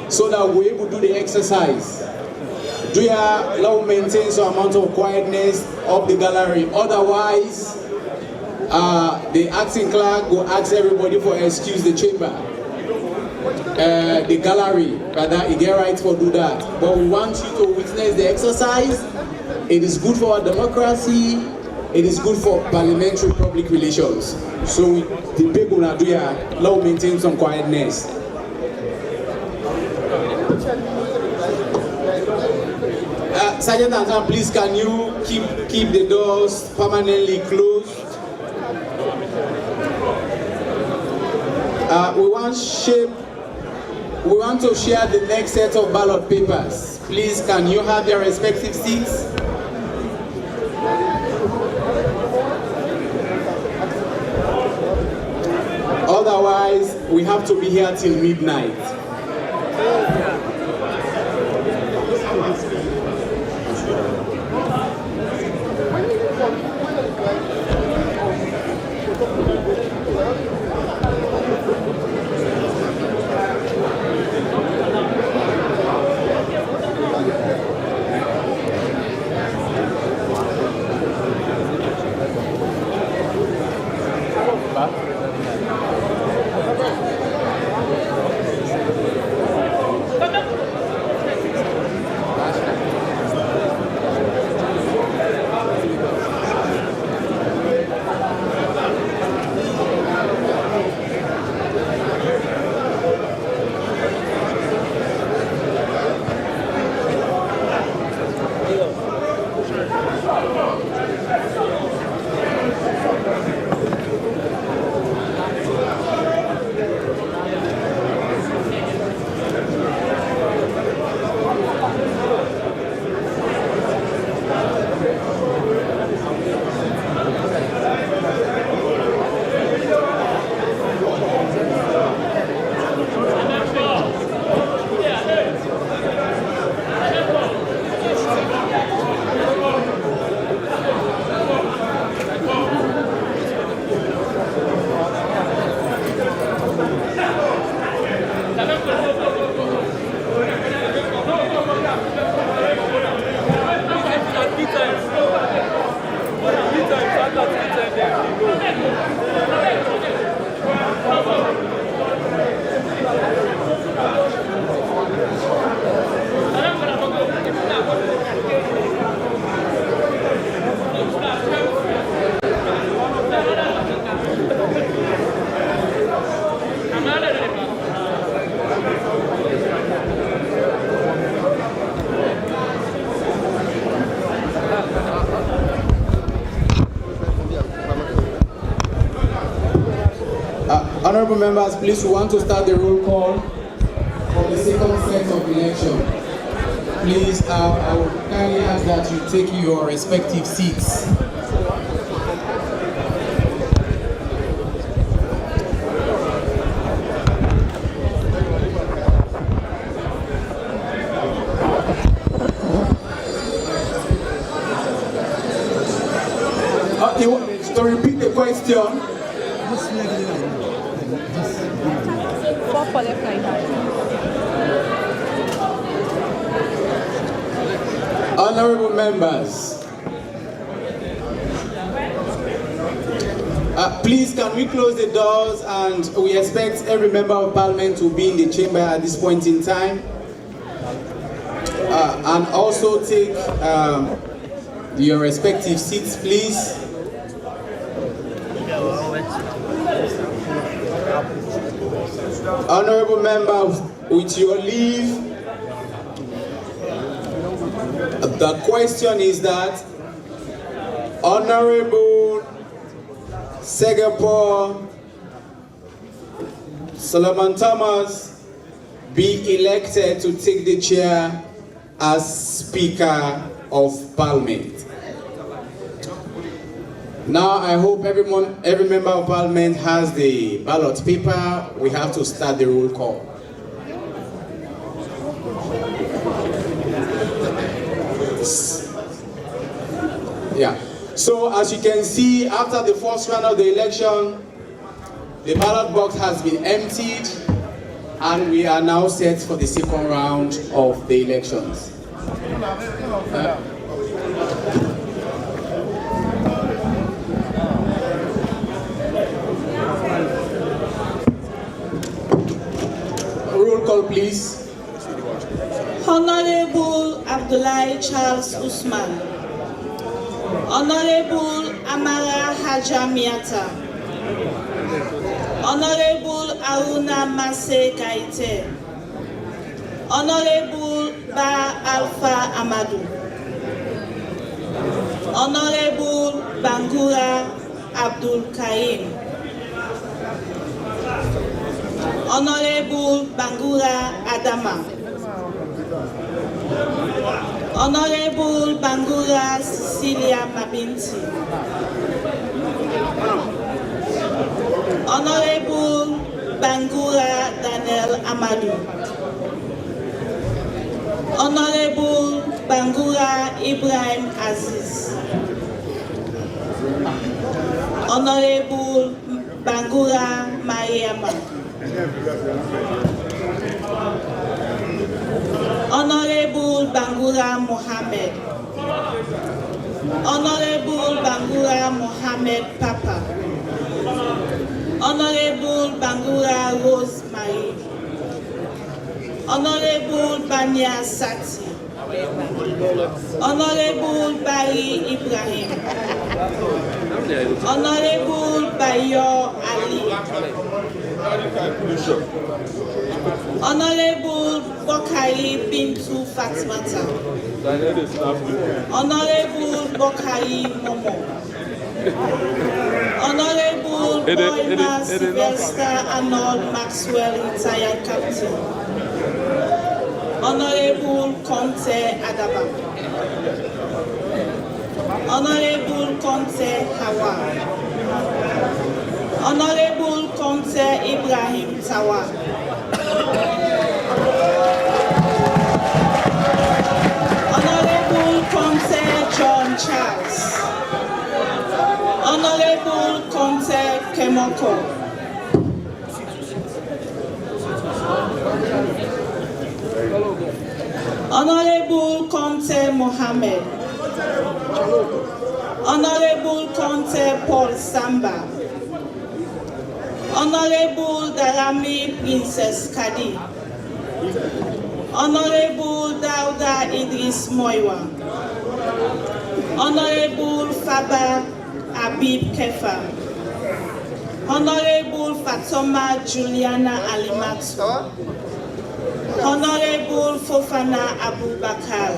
so that we're able to do the exercise. Do you allow maintain some amount of quietness of the gallery? Otherwise, the acting clerk will ask everybody for excuse the chamber. The gallery, rather, you get right for do that. But we want you to witness the exercise. It is good for our democracy. It is good for parliamentary public relations. So the people na do ya, allow maintain some quietness. Sergeant Anton, please can you keep the doors permanently closed? We want to share the next set of ballot papers. Please, can you have your respective seats? we have to be here till midnight. Honorable members, please, we want to start the roll call for the second set of election. Please, I would kindly ask that you take your respective seats. To repeat the question. Honorable members, please can we close the doors, and we expect every member of parliament to be in the chamber at this point in time, and also take your respective seats, please. Honorable members, with your leave, the question is that Honorable Sengepoh Solomon Thomas be elected to take the chair as Speaker of Parliament. Now I hope every member of Parliament has the ballot paper. We have to start the roll call. Yeah. So as you can see, after the first round of the election, the ballot box has been emptied, and we are now set for the second round of the elections. Roll call, please. Honorable Abdullahi Charles Usman. Honorable Amara Hajamiata. Honorable Aruna Mase Kaite. Honorable Ba Alpha Amadou. Honorable Bangura Abdul Karim. Honorable Bangura Adama. Honorable Bangura Cecilia Mabinti. Honorable Bangura Samuel Amadou. Honorable Bangura Ibrahim Aziz. Honorable Bangura Mariama. Honorable Bangura Mohammed. Honorable Bangura Mohammed Papa. Honorable Bangura Rosemary. Honorable Banya Sati. Honorable Bari Ibrahim. Honorable Bayo Ali. Honorable Bokari Bintu Fatmata. Honorable Bokari Momo. Honorable Boyma Sylvester Arnold Maxwell, retired captain. Honorable Conte Adaba. Honorable Conte Hawa. Honorable Conte Ibrahim Tawa. Honorable Conte John Charles. Honorable Conte Kemoko. Honorable Conte Mohammed. Honorable Conte Paul Samba. Honorable Darami Princess Kadi. Honorable Dauda Idris Moiwa. Honorable Faba Abib Kefa. Honorable Fatoma Juliana Alimatu. Honorable Fofana Abubakar.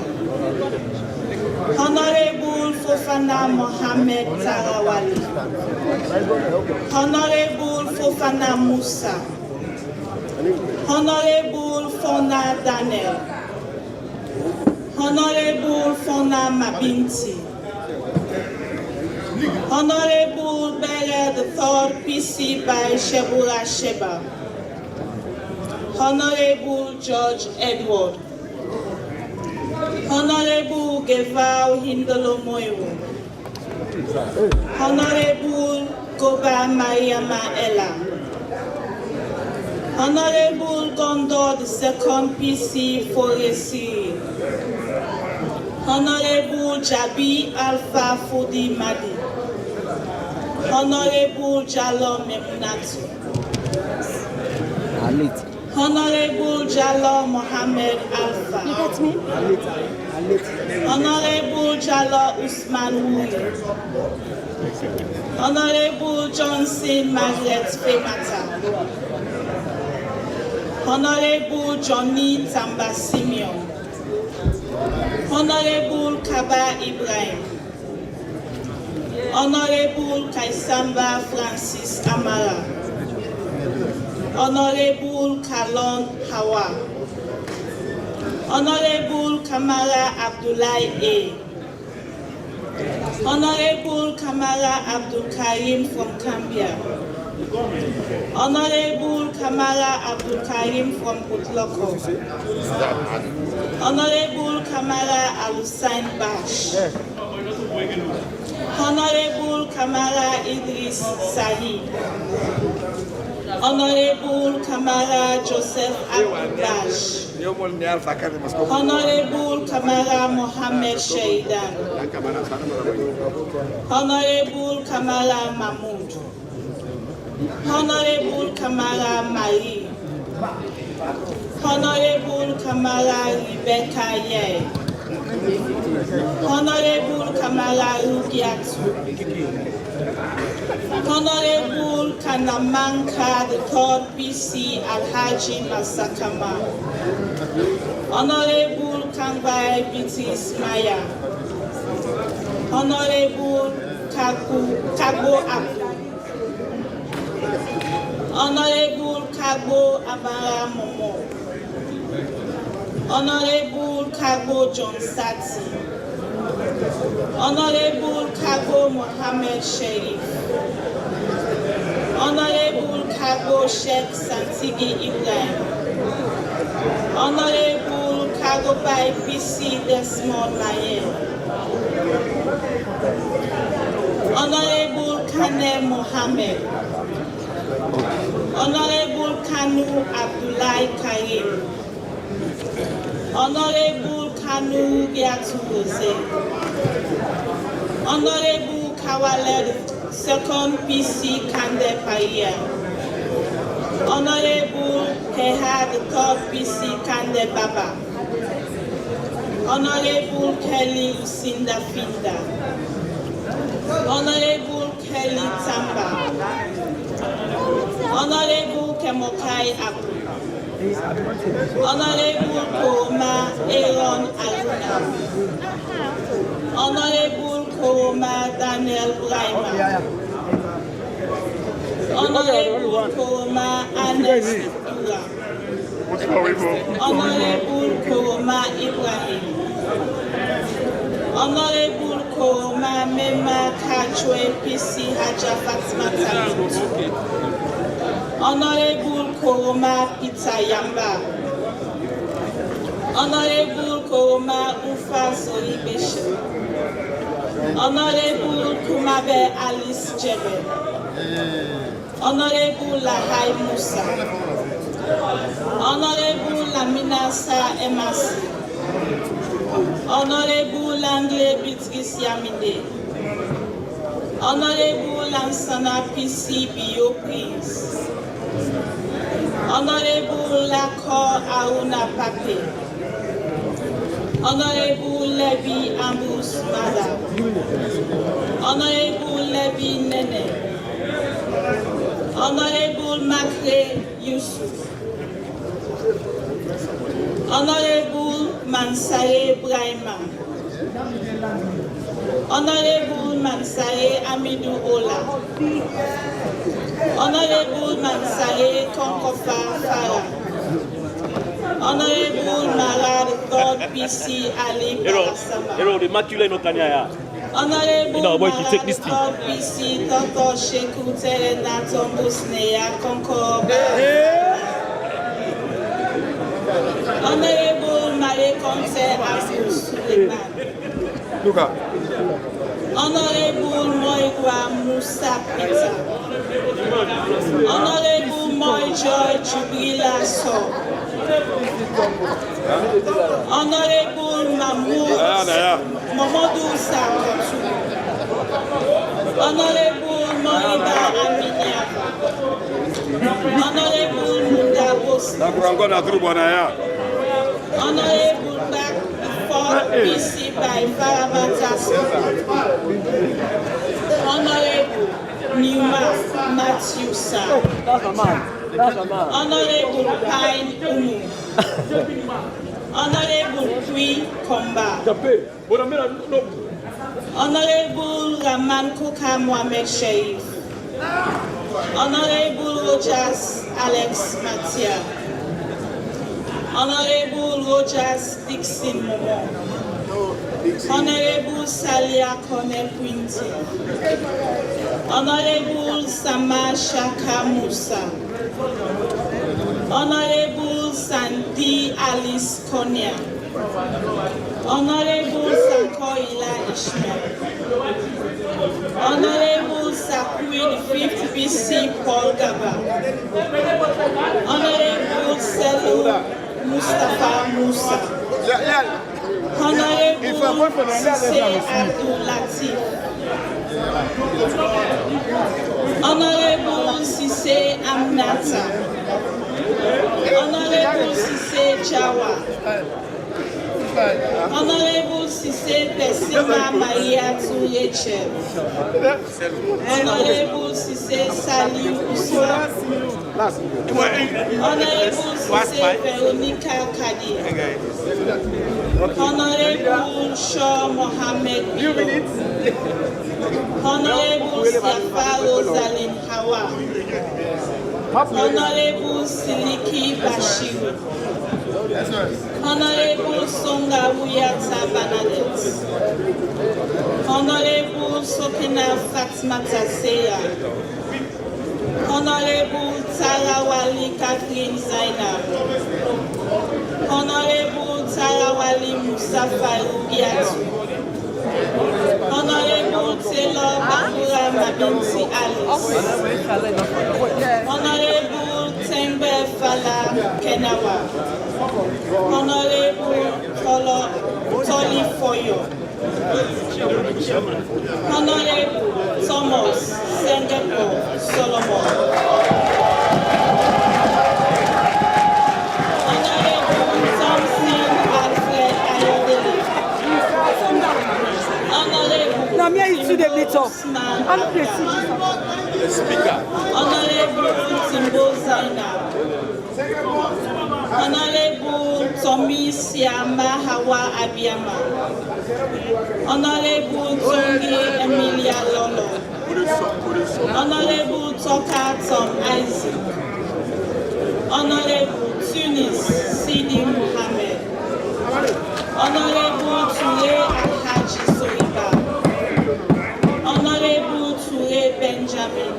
Honorable Fofana Mohammed Tarawali. Honorable Fofana Musa. Honorable Fona Daniel. Honorable Fona Mabinti. Honorable Bere III PC by Shebura Sheba. Honorable George Edward. Honorable Gevao Hindolo Moiwo. Honorable Goba Mariama Ella. Honorable Gondor II PC Foresi. Honorable Jabi Alpha Fudi Madi. Honorable Jalo Memunatu. Honorable Jalo Mohammed Alpha. You get me? Honorable Jalo Usman Wuli. Honorable Johnson Margaret Femata. Honorable Johnny Tamba Simeon. Honorable Kaba Ibrahim. Honorable Kaisamba Francis Amara. Honorable Kalon Hawa. Honorable Kamara Abdullahi A. Honorable Kamara Abdul Karim from Cambia. Honorable Kamara Abdul Karim from Putloko. Honorable Kamara Al-Hussein Bash. Honorable Kamara Idris Sahi. Honorable Kamara Joseph Abdul Bash. Honorable Kamara Mohammed Shaidan. Honorable Kamara Mahmoud. Honorable Kamara Mali. Honorable Kamara Rebecca Ye. Honorable Kamara Rugiatu. Honorable Kanamanka the Third PC Alhaji Masakama. Honorable Kangbai Biti Ismaya. Honorable Kabo Abu. Honorable Kabo Amara Momo. Honorable Kabo John Sati. Honorable Kabo Mohammed Sharif. Honorable Cargo Sheikh Santigi Ibrahim. Honorable Cargo by PC Desmond Mayen. Honorable Kane Mohammed. Honorable Kanu Abdullahi Karim. Honorable Kanu Giatu Jose. Honorable Kawaled Second PC Kande Paya. Honorable Keha the Third PC Kande Baba. Honorable Kelly Lucinda Finda. Honorable Kelly Tamba. Honorable Kemokai Abu. Honorable Koma Aaron Aruna. Honorable Koma Daniel Braima. Honorable Koma Anes Dura. Honorable Koma Ibrahim. Honorable Koma Mema Kachwe PC Haja Fatima Talut. Honorable Koma Peter Yamba. Honorable Koma Ufa Solibeshe. Honorable Kumabe Alice Jebe. Honorable Lahai Musa. Honorable Lamina Sa Emasi. Honorable Langley Beatrice Yaminde. Honorable Lansana PC Bio Prince. Honorable Lako Auna Pape. Honorable Levy Ambus Mada. Honorable Levy Nene. Honorable Makre Yusuf. Honorable Mansaye Brahima. Honorable Mansaye Amidou Ola. Honorable Mansaye Konkofa Farah. Honorable Marad God PC Ali Barasama. Honorable Marad God PC Dr. Sheku Telena Tombus Neya Konkoba. Honorable Marie Conte Abu Suleiman. Honorable Moigwa Musa Peter. Honorable Moijoy Jubilila So. Honorable Mamadou Sakotu. Honorable Moiba Aminia. Honorable Munda Bosi. Honorable Back before PC by Faramata. Honorable Numa Matthew Sa. Honorable Pine Umu. Honorable Kui Komba. Honorable Raman Kuka Mohamed Sheikh. Honorable Rogers Alex Matia. Honorable Rogers Dixon Momo. Honorable Salia Kone Quinty. Honorable Sama Shaka Musa. Honorable Sandy Alice Konya. Honorable Sakoila Ishmael. Honorable Sakui the 5th BC Paul Gaba. Honorable Selu Mustafa Musa. Honorable Sise Abdul Latif. Honorable Sise Amnata. Honorable Sise Jawa. Honorable Sise Pesima Maria Rachel. Honorable Sise Salim Usman. Honorable Sise Veronica Kadir. Honorable Shaw Mohammed Bilo. Honorable Safa Rosalind Hawa. Honorable Siliki Bashir. Honorable Songa Wuyata Bernadette. Honorable Sokina Fatma Taseya. Honorable Tarawali Kathleen Zainab, Honorable Tarawali Mustafa Rubiatu, Honorable Taylor Bakura Mabinti Alice, Honorable Tembe Fala Kenawa, Honorable Toli Foyo, Honorable Thomas Sengepoh Solomon, Honorable Thompson Alfred Ayodele, Honorable The speaker. Honorable Timbo Zainab, Honorable Tommy Siama Hawa Abiyama, Honorable Tongi Emilia Lolo, Honorable Toka Tom Isaac, Honorable Tunis Sidi Muhammad, Honorable Ture Alhaji Soiba, Honorable Ture Benjamin,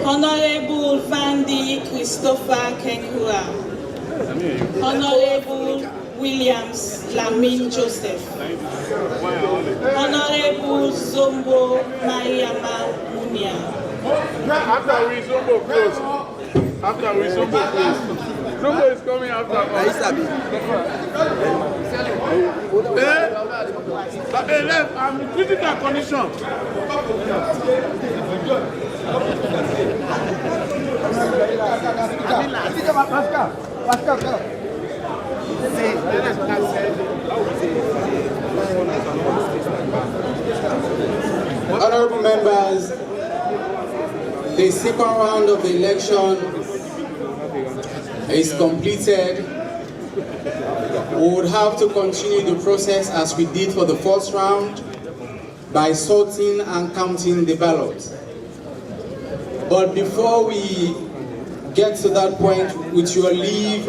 Honorable Vandi Christopher Kenkura, Honorable Williams Lamin Joseph, Honorable Zombo Mariama Munia. After we Zombo close. Zombo is coming after us. I'm in critical condition. Honorable members, the second round of the election is completed. We would have to continue the process as we did for the first round by sorting and counting the ballots. But before we get to that point, with your leave,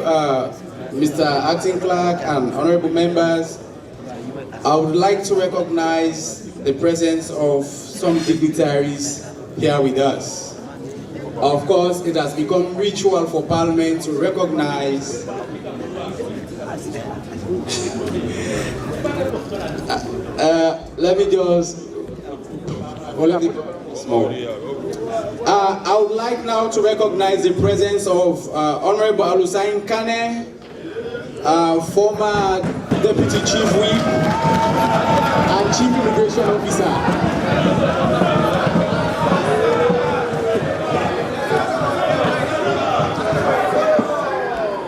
Mr. Acting Clerk and honorable members, I would like to recognize the presence of some dignitaries here with us. Of course, it has become ritual for Parliament to recognize let me just small. I would like now to recognize the presence of Honorable Alusain Kane, former Deputy Chief Whip and Chief Immigration Officer.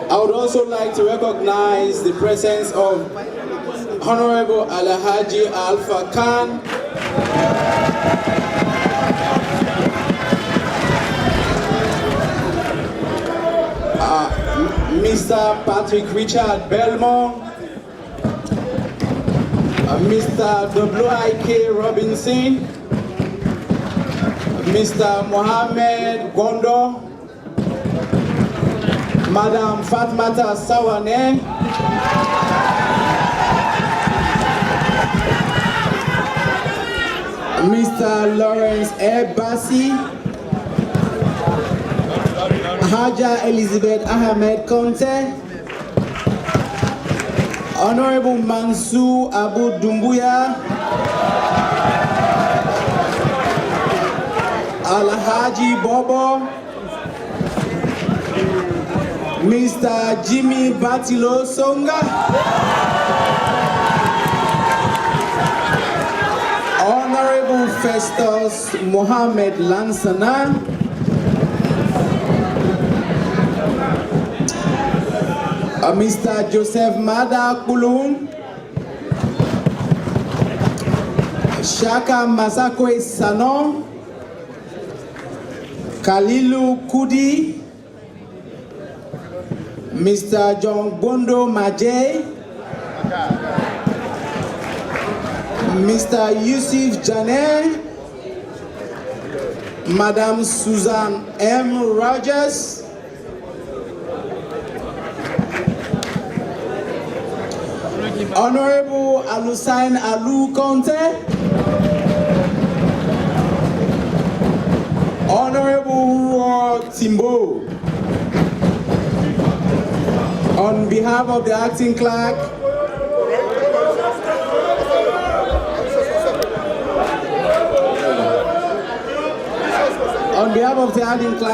I would also like to recognize the presence of Honorable Alhaji Alpha Khan, Mr. Patrick Richard Belmont, Mr. W.I.K. Robinson, Mr. Mohammed Gondo, Madam Fatmata Sawane, Mr. Lawrence Ebasi, Haja Elizabeth Ahmed Conte, Honorable Mansour Abu Dumbuya, Alhaji Bobo, Mr. Jimmy Batilo Songa, Honorable Festus Mohammed Lansana, Mr. Joseph Mada Kulum, Shaka Masakwe Sano, Kalilu Kudi, Mr. John Bondo Majay, Mr. Yusuf Jane, Madam Susan M. Rogers, Honorable Alusain Alu Conte, Timbo. On behalf of the acting clerk,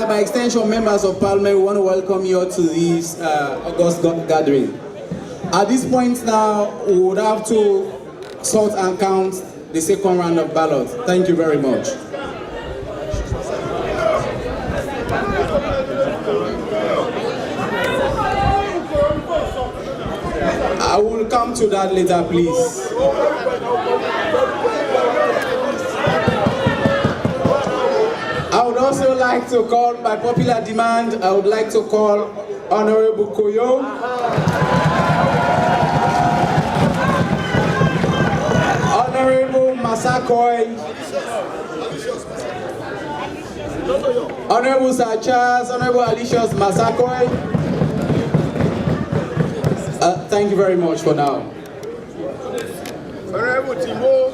by extension, members of Parliament, we want to welcome you to this August gathering. At this point now, we would have to sort and count the second round of ballots. Thank you very much. I will come to that later, please. I would also like to call, by popular demand, I would like to call Honorable Koyo. Honorable Masakoi. Honorable Sir Charles, Honorable Alicious Masakoi. Thank you very much for now. Honorable Timbo.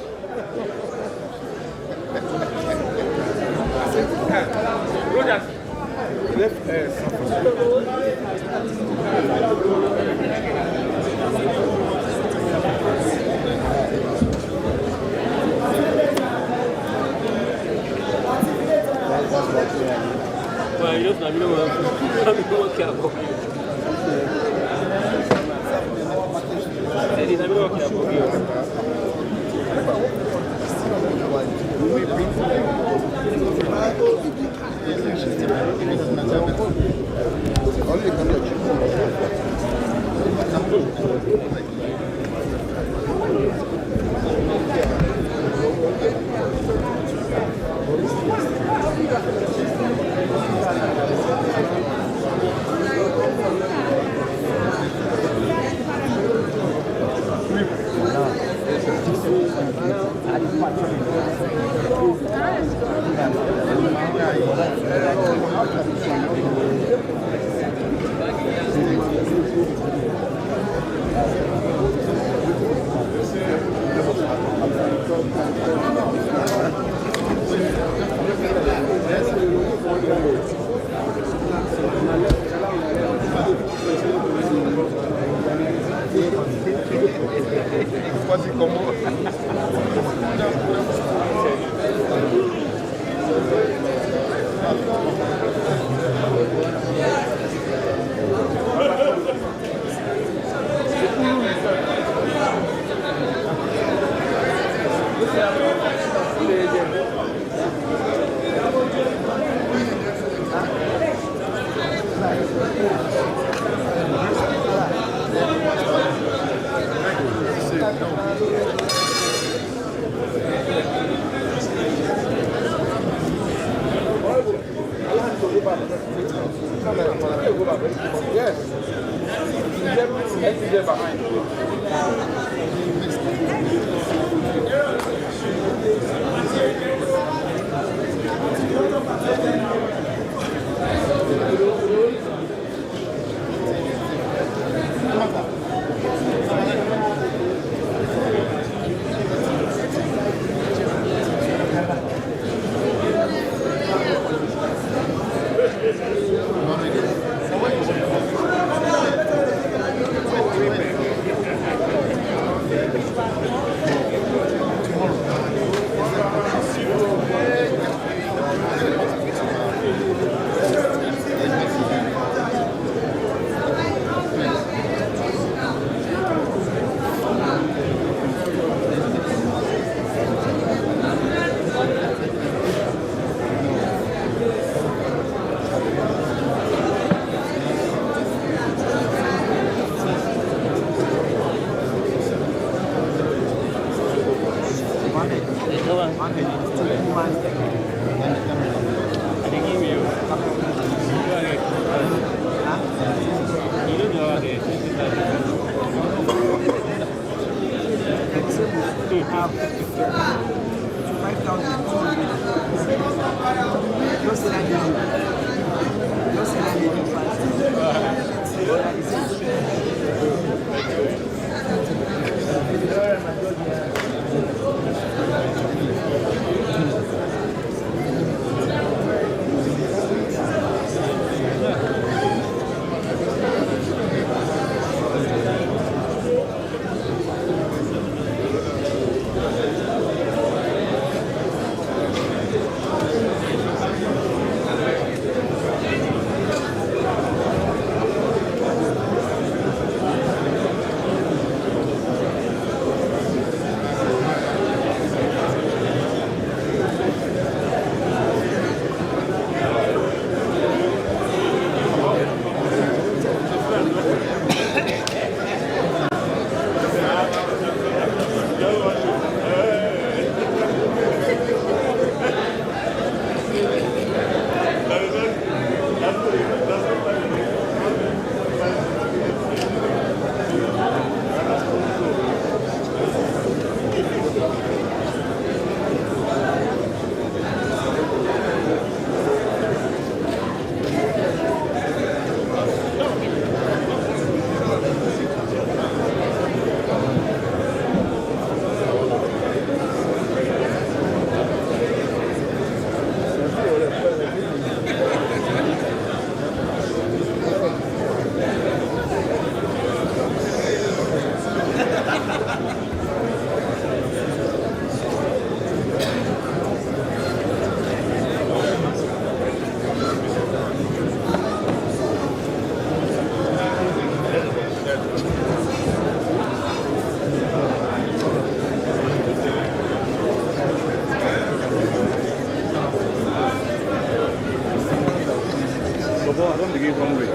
don't begin one way.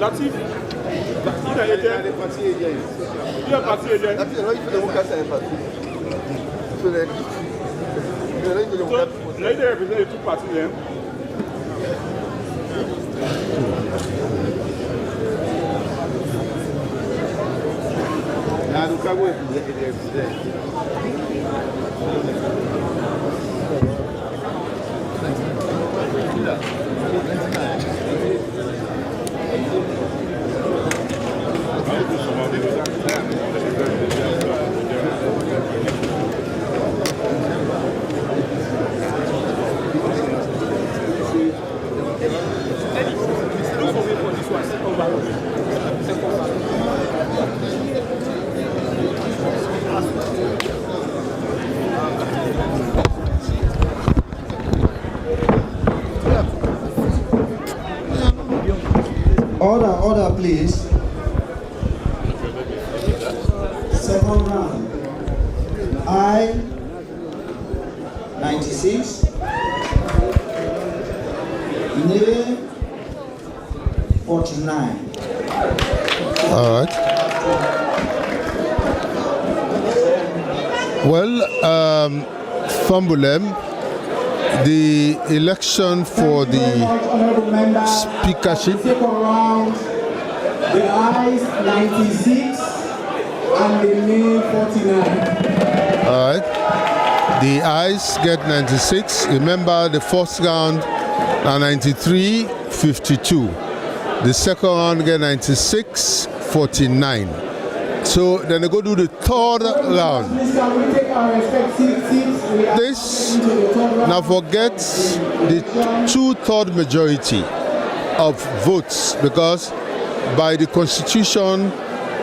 Latif, il a été un parti agent. Il a parti agent. Latif, il fait le cas, c'est un parti. Là, il a représenté tout parti. Là, nous avons Order, please. Second round. I 96. Nay 49. All right. Well, Fambulem, the election for the speakership. The ayes 96 and the nay 49. All right. The ayes get 96. Remember, the first round are 93, 52. The second round get 96, 49. So then they go to the third round. This, now forget the 2/3 majority of votes, because by the constitution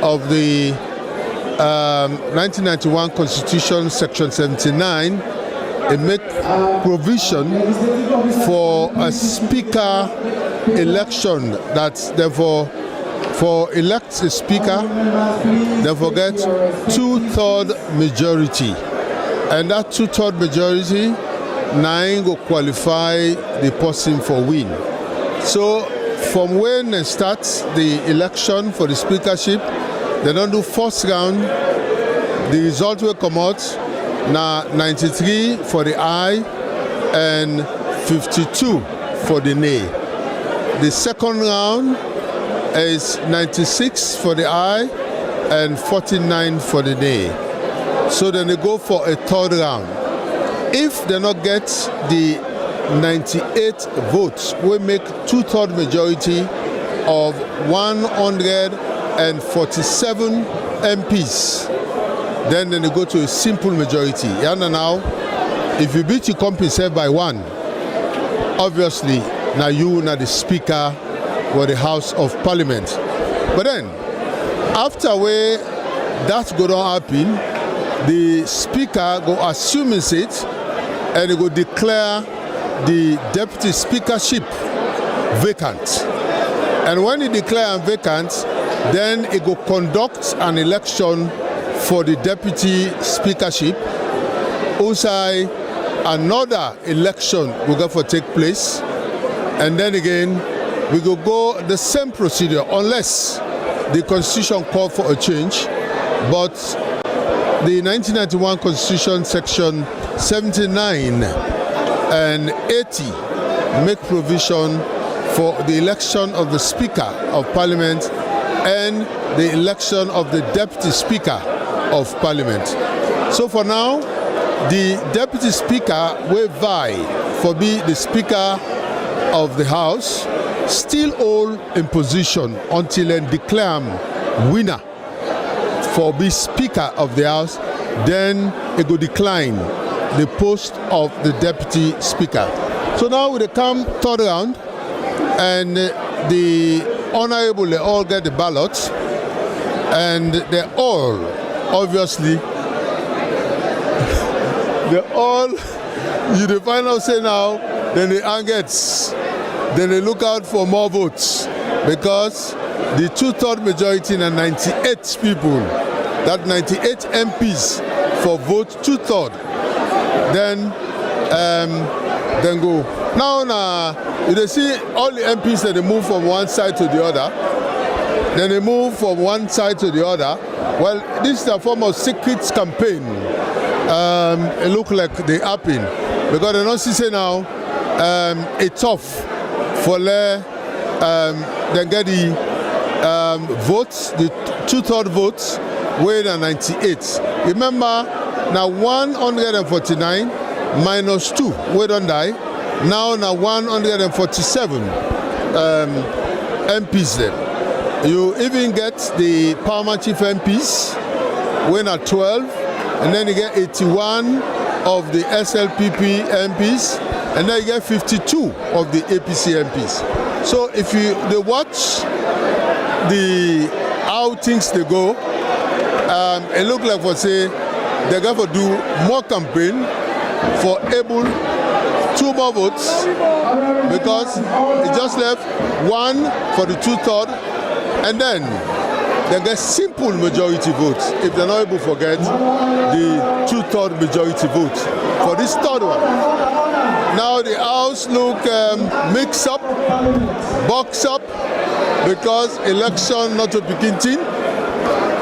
of the 1991 Constitution, Section 79, it makes provision for a speaker election. That's therefore, for elect a speaker, therefore get 2/3 majority. And that 2/3 majority, 9 will qualify the person for win. So from when they start the election for the speakership, they don't do first round. The result will come out now 93 for the aye and 52 for the nay. The second round is 96 for the aye and 49 for the nay. So then they go for a third round. If they not get the 98 votes, we make 2/3 majority of 147 MPs. Then they go to a simple majority. And now, if you beat your company say by 1, obviously now you are the speaker or the House of Parliament. But then, after where that go down happen, the speaker go assume his seat and he go declare the deputy speakership vacant. And when he declares vacant, then he go conduct an election for the deputy speakership. Also, another election will go for take place. And then again, we go the same procedure unless the constitution call for a change. But the 1991 Constitution, Section 79 and 80 make provision for the election of the Speaker of Parliament and the election of the Deputy Speaker of Parliament. So for now, the Deputy Speaker will vie for be the Speaker of the House, still hold in position until they declare winner for be Speaker of the House. Then it will decline the post of the deputy speaker. So now we come third round, and the honorable, they all get the ballots, and they all, obviously, they all, you the final say now, then the angets, then they look out for more votes, because the 2/3 majority and 98 people, that 98 MPs for vote 2/3, then go. Now, you see all the MPs that they move from one side to the other, then they move from one side to the other. Well, this is a form of secret campaign. It look like they happen, because they don't see now it's tough for them get the votes, the 2/3 votes, weighing at 98. Remember, now 149 minus 2, we don't die. Now 147 MPs there. You even get the Palmer Chief MPs, weighing at 12, and then you get 81 of the SLPP MPs, and then you get 52 of the APC MPs. So if they watch how things they go, it look like for say they're going to do more campaign for able 2 more votes, because it just left 1 for the 2/3, and then they get simple majority votes if they're not able to forget the 2/3 majority vote for this 3rd one. Now the house look mix up, box up, because election not to begin thing,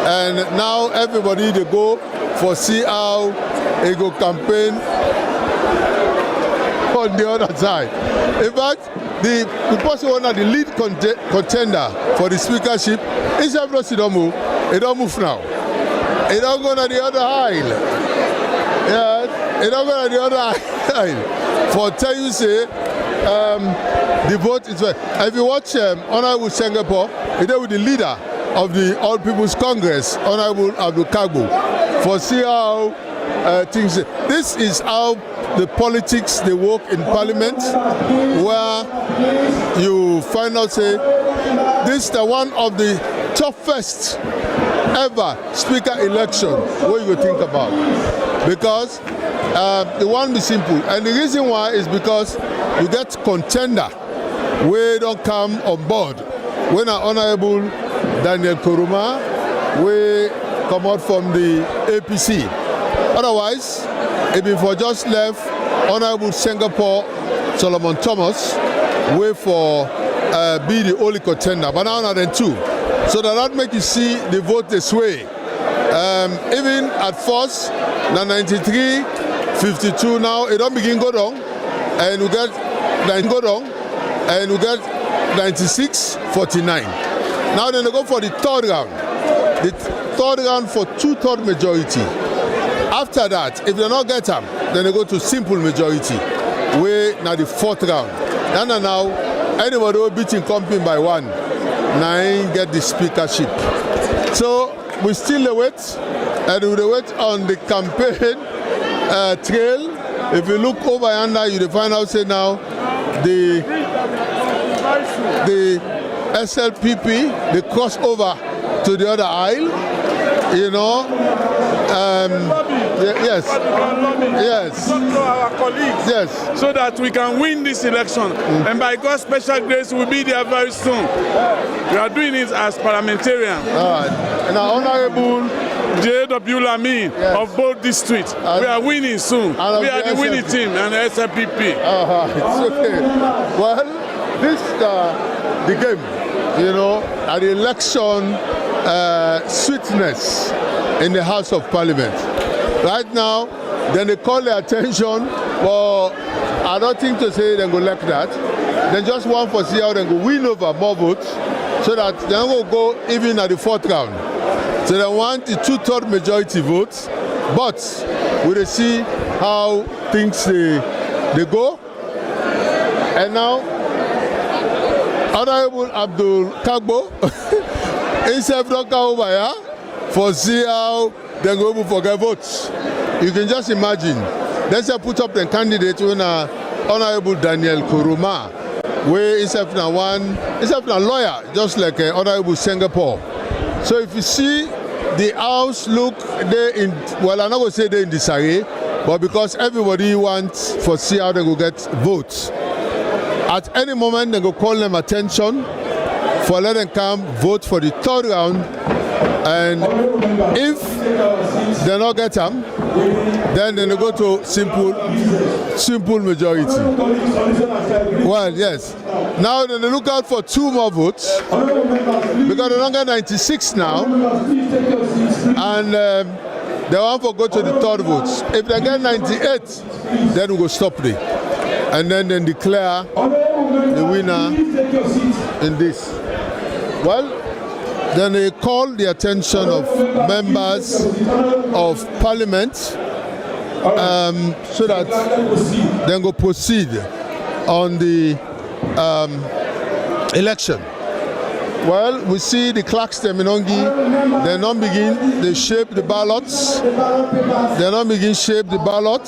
and now everybody they go for see how it go campaign on the other side. In fact, the person one of the lead contender for the speakership is everybody don't move. It don't move now. It don't go to the other aisle. Yeah, it don't go to the other aisle. For tell you say, the vote is right. If you watch Honorable Sengepoh, he did with the leader of the All People's Congress, Honorable Abdul Kagbo, for see how things. This is how the politics they work in Parliament, where you find out say this is the one of the toughest ever speaker election. What you think about? Because the one be simple, and the reason why is because you get contender we don't come on board. When our Honorable Daniel Koroma, we come out from the APC. Otherwise, if for just left Honorable Sengepoh Solomon Thomas, we for be the only contender, but now then 2. So that make you see the vote this way. Even at first, now 93, 52 now, it don't begin go down, and we get 9 go down, and we get 96, 49. Now then they go for the 3rd round. The 3rd round for 2/3 majority. After that, if they don't get them, then they go to simple majority. We now the 4th round. And now anybody who beating company by 1, 9 get the speakership. So we still wait, and we wait on the campaign trail. If you look over yonder, you find out say now the SLPP, they cross over to the other aisle, you know. Yes. Yes. Talk to our colleagues. Yes. So that we can win this election. And by God's special grace, we'll be there very soon. We are doing it as parliamentarians. All right. And our Honorable J.W. Lamin of both districts. We are winning soon. We are the winning team and the SLPP. It's okay. Well, this the game, you know, at the election sweetness in the House of Parliament. Right now, then they call their attention, but I don't think to say they go like that. They just want for see how they go win over more votes, so that they don't go even at the 4th round. So they want the 2/3 majority votes, but we will see how things they go. And now, Honorable Abdul Kagbo, himself don't come over here for see how they go forget votes. You can just imagine Let's just put up the candidate when Honorable Daniel Kuruma, where is a lawyer, just like Honorable Sengepoh. So if you see the house look there in, well, I'm not going to say they're in disarray, but because everybody wants to see how they will get votes. At any moment, they go call them attention for let them come vote for the third round. And if they don't get them, then they go to simple majority. Well, yes. Now then they look out for 2 more votes because they don't get 96 now, and they want to go to the third votes. If they get 98, then we go stop there, and then declare the winner in this. Well, then they call the attention of members of parliament so that they go proceed on the election. Well, we see the clerks terminongi, they don't begin, they shape the ballots. They don't begin shape the ballot.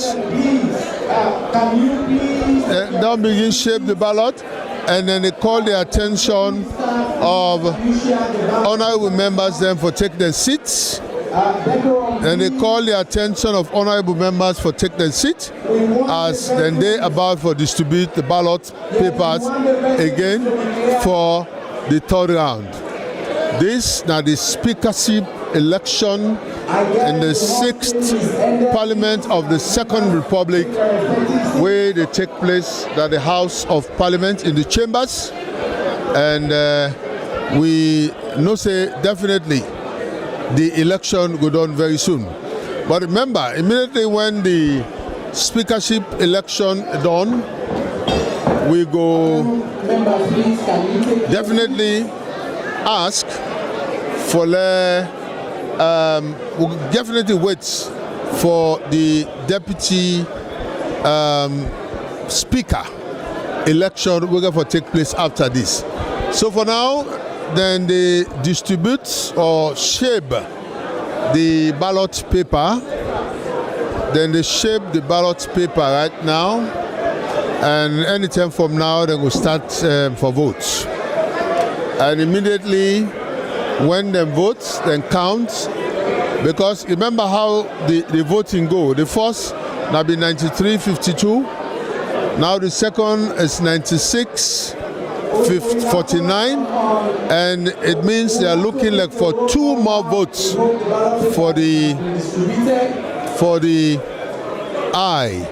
They don't begin shape the ballot. And then they call the attention of honorable members then for take their seats. And they call the attention of honorable members for take their seat as then they about for distribute the ballot papers again for the third round. This now the speakership election in the 6th Parliament of the Second Republic, where they take place at the House of Parliament in the chambers, and we know say definitely the election go on very soon. But remember, immediately when the speakership election done, we go definitely ask for we'll definitely wait for the deputy speaker election we're going to take place after this. So for now, then they distribute or shape the ballot paper. Then they shape the ballot paper right now, and anytime from now they will start for votes. And immediately when they vote, then count, because remember how the voting go. The first now be 93-52. Now the second is 96-49, and it means they are looking like for 2 more votes for the aye,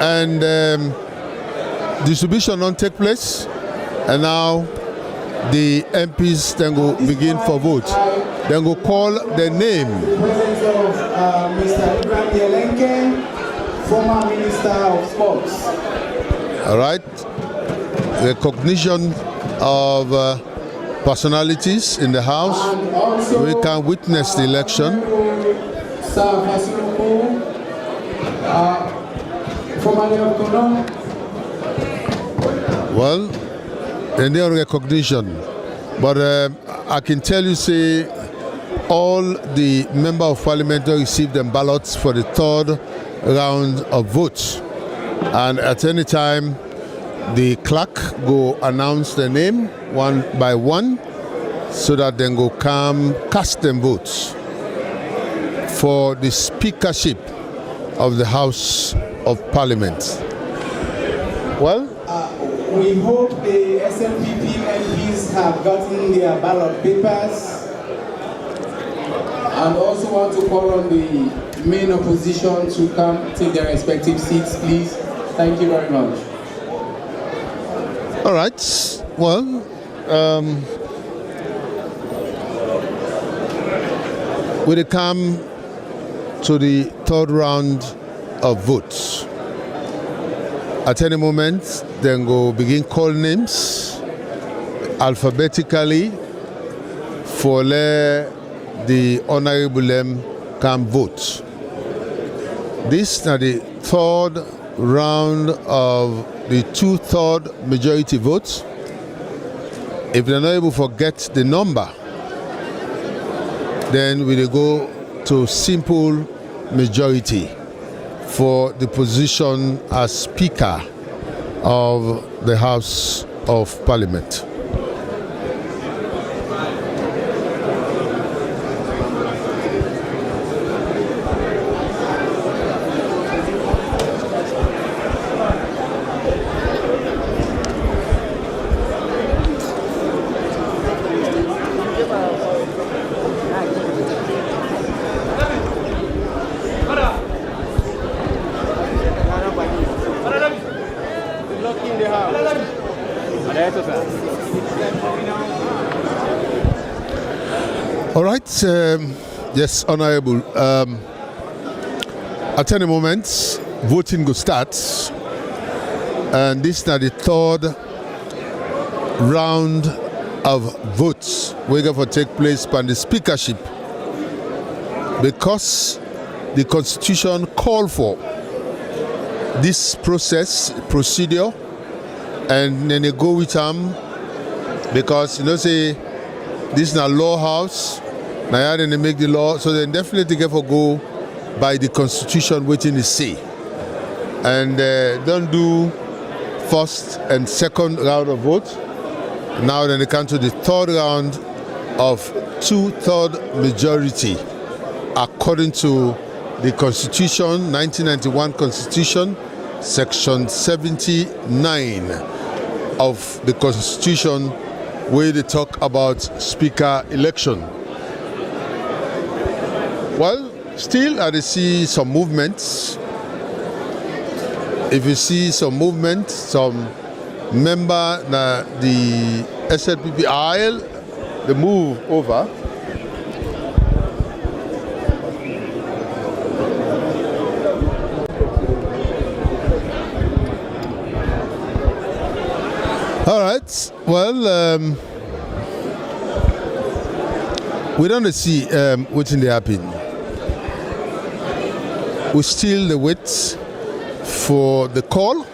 and distribution don't take place, and now the MPs then go begin for vote. Then go call the name. Presence of Mr. Ibrahim Leone, former Minister of Sports. All right. Recognition of personalities in the House. We can witness the election. Sengepoh, formerly of Kono. Well, and their recognition, but I can tell you, say, all the member of parliament received them ballots for the third round of votes, and at any time the clerk go announce the name one by one, so that then go come cast them votes for the speakership of the House of Parliament. Well, we hope the SNPP MPs have gotten their ballot papers, and also want to call on the main opposition to come take their respective seats, please. Thank you very much. All right. Well, we come to the third round of votes. At any moment, then go begin call names alphabetically for the honorable them can vote. This is the third round of the 2/3 majority votes. If they're not able to get the number, then we will go to simple majority for the position as Speaker of the House of Parliament. All right, yes, Honorable. At any moment, voting will start, and this is now the third round of votes we're going to take place by the speakership, because the Constitution called for this procedure, and then they go with them because say this is a law house. Now they make the law, so they definitely get to go by the Constitution waiting to say, and don't do first and second round of vote. Now then they come to the third round of 2/3 majority according to the Constitution, 1991 Constitution, Section 79 of the Constitution, where they talk about speaker election. Well, still I see some movements. If you see some movement, some member the SLPP aisle, they move over. All right. Well, we don't see what's in the happen. We still wait for the call.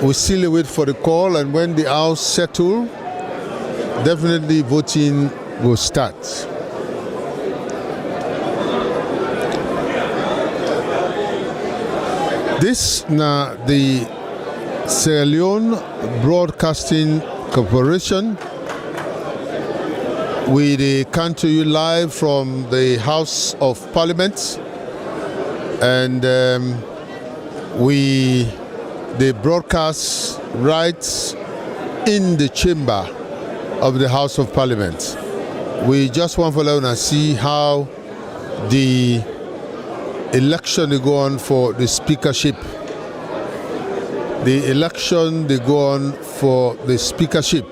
We still wait for the call, and when the house settle, definitely voting will start. This now the Salone Broadcasting Corporation. We come to you live from the House of Parliament, and they broadcast right in the chamber of the House of Parliament. We just want to see how the election they go on for the speakership. The election they go on for the speakership,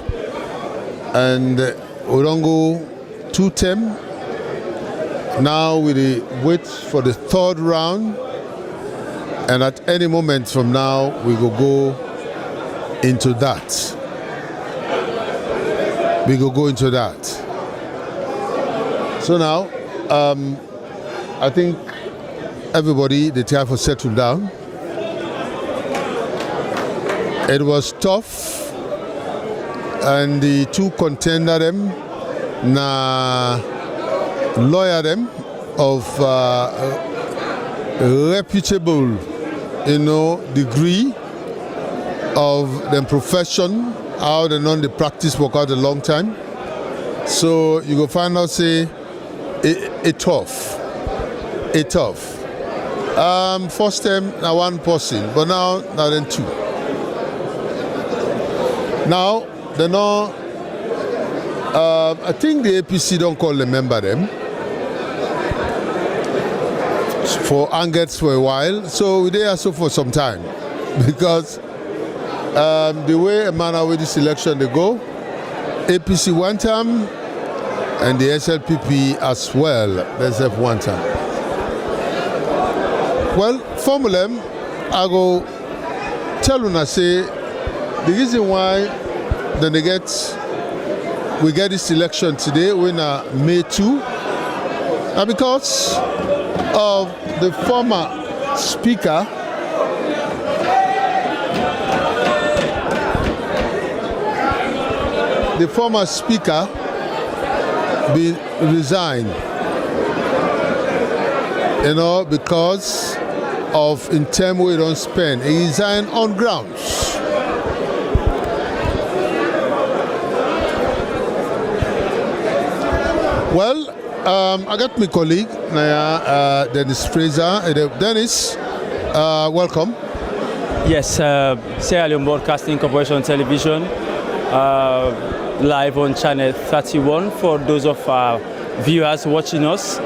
and we don't go 2 term. Now we wait for the third round, and at any moment from now we will go into that. We will go into that. So now, I think everybody, the time for settle down. It was tough, and the two contender them, na lawyer them of reputable, degree of their profession, how they know the practice work out a long time. So you go find out say it tough. First time now one person, but now then two. Now they know. I think the APC don't call the member them for angers for a while, so they are so for some time because the way a manner with this election they go, APC one time and the SLPP as well, there's one time. Well, formula, I go tell you I say the reason why then we get this election today, we're now May 2, and because of the former speaker being resigned. you know, because of in time we don't spend. He resigned on grounds. Well, I got my colleague, Dennis Fraser. Dennis, welcome. Yes, Sierra Leone Broadcasting Corporation Television, live on channel 31 for those of our viewers watching us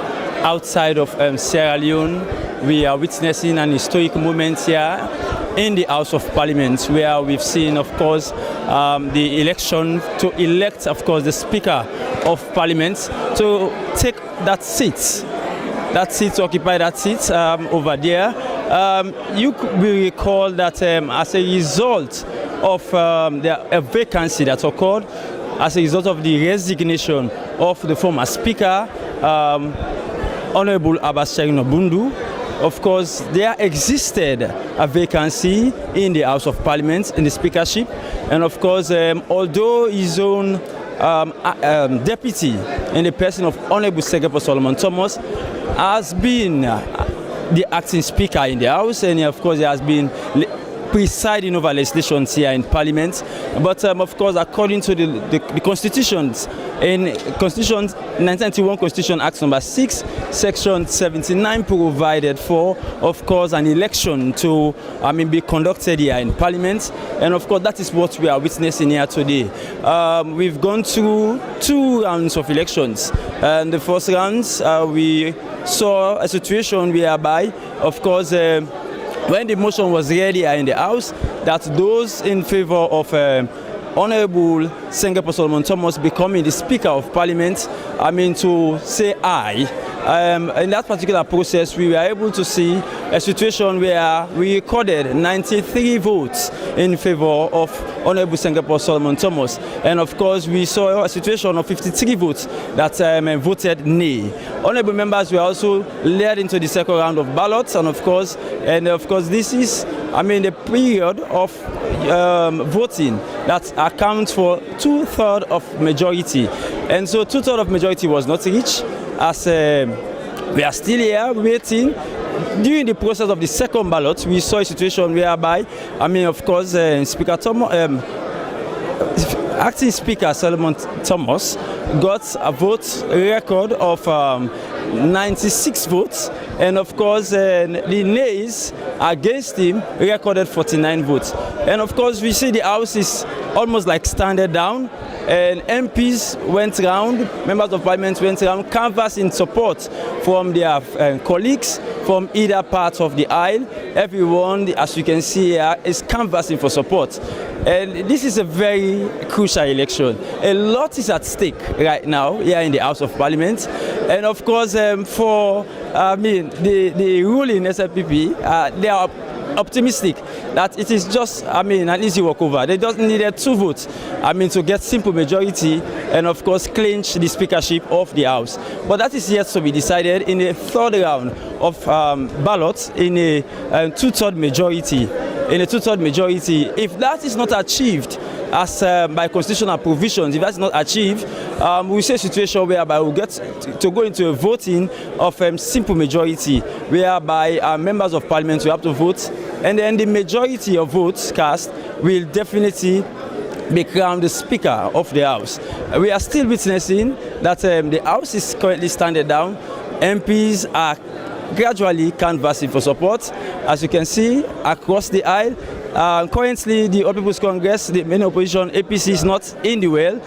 outside of Sierra Leone. We are witnessing an historic moment here in the House of Parliament, where we've seen, of course, the election to elect, of course, the Speaker of Parliament to take that seat, to occupy that seat over there. You will recall that as a result of a vacancy that occurred, as a result of the resignation of the former Speaker, Honorable Abbas Bundu, of course, there existed a vacancy in the House of Parliament, in the speakership, and of course, although his own deputy in the person of Honorable Sengepoh Solomon Thomas has been the acting speaker in the House, and of course, he has been presiding over legislations here in Parliament. But of course, according to the constitutions, in Constitution 1991 Constitution Act number 6, Section 79 provided for, of course, an election to be conducted here in Parliament, and of course that is what we are witnessing here today. We've gone through 2 rounds of elections, and the first rounds we saw a situation whereby, of course, when the motion was ready in the House, that those in favor of Honorable Sengepoh Solomon Thomas becoming the Speaker of Parliament, to say aye. In that particular process, we were able to see a situation where we recorded 93 votes in favor of Honorable Sengepoh Solomon Thomas. And of course, we saw a situation of 53 votes that voted nay. Honorable members were also led into the second round of ballots, and of course, this is, the period of voting that accounts for 2/3 of majority. And so 2/3 of majority was not reached, as we are still here waiting. During the process of the second ballot, we saw a situation whereby, Acting Speaker Solomon Thomas got a vote record of 96 votes, and of course the nays against him recorded 49 votes. And of course we see the House is almost like standing down, and MPs went round, members of Parliament went round, canvassing support from their colleagues from either part of the aisle. Everyone, as you can see here, is canvassing for support. And this is a very crucial election. A lot is at stake right now here in the House of Parliament. And of course, for the ruling SLPP, they are optimistic that it is just, an easy walkover. They just needed 2 votes, to get simple majority and of course clinch the speakership of the House. But that is yet to be decided in a third round of ballots in a 2/3 majority. In a 2/3 majority, if that is not achieved, as by constitutional provisions, if that's not achieved, we see a situation whereby we'll get to go into a voting of simple majority, whereby members of Parliament will have to vote, and then the majority of votes cast will definitely be crowned the Speaker of the House. We are still witnessing that the House is currently standing down. MPs are gradually canvassing for support, as you can see across the aisle. Currently, the All People's Congress, the main opposition, APC, is not in the well.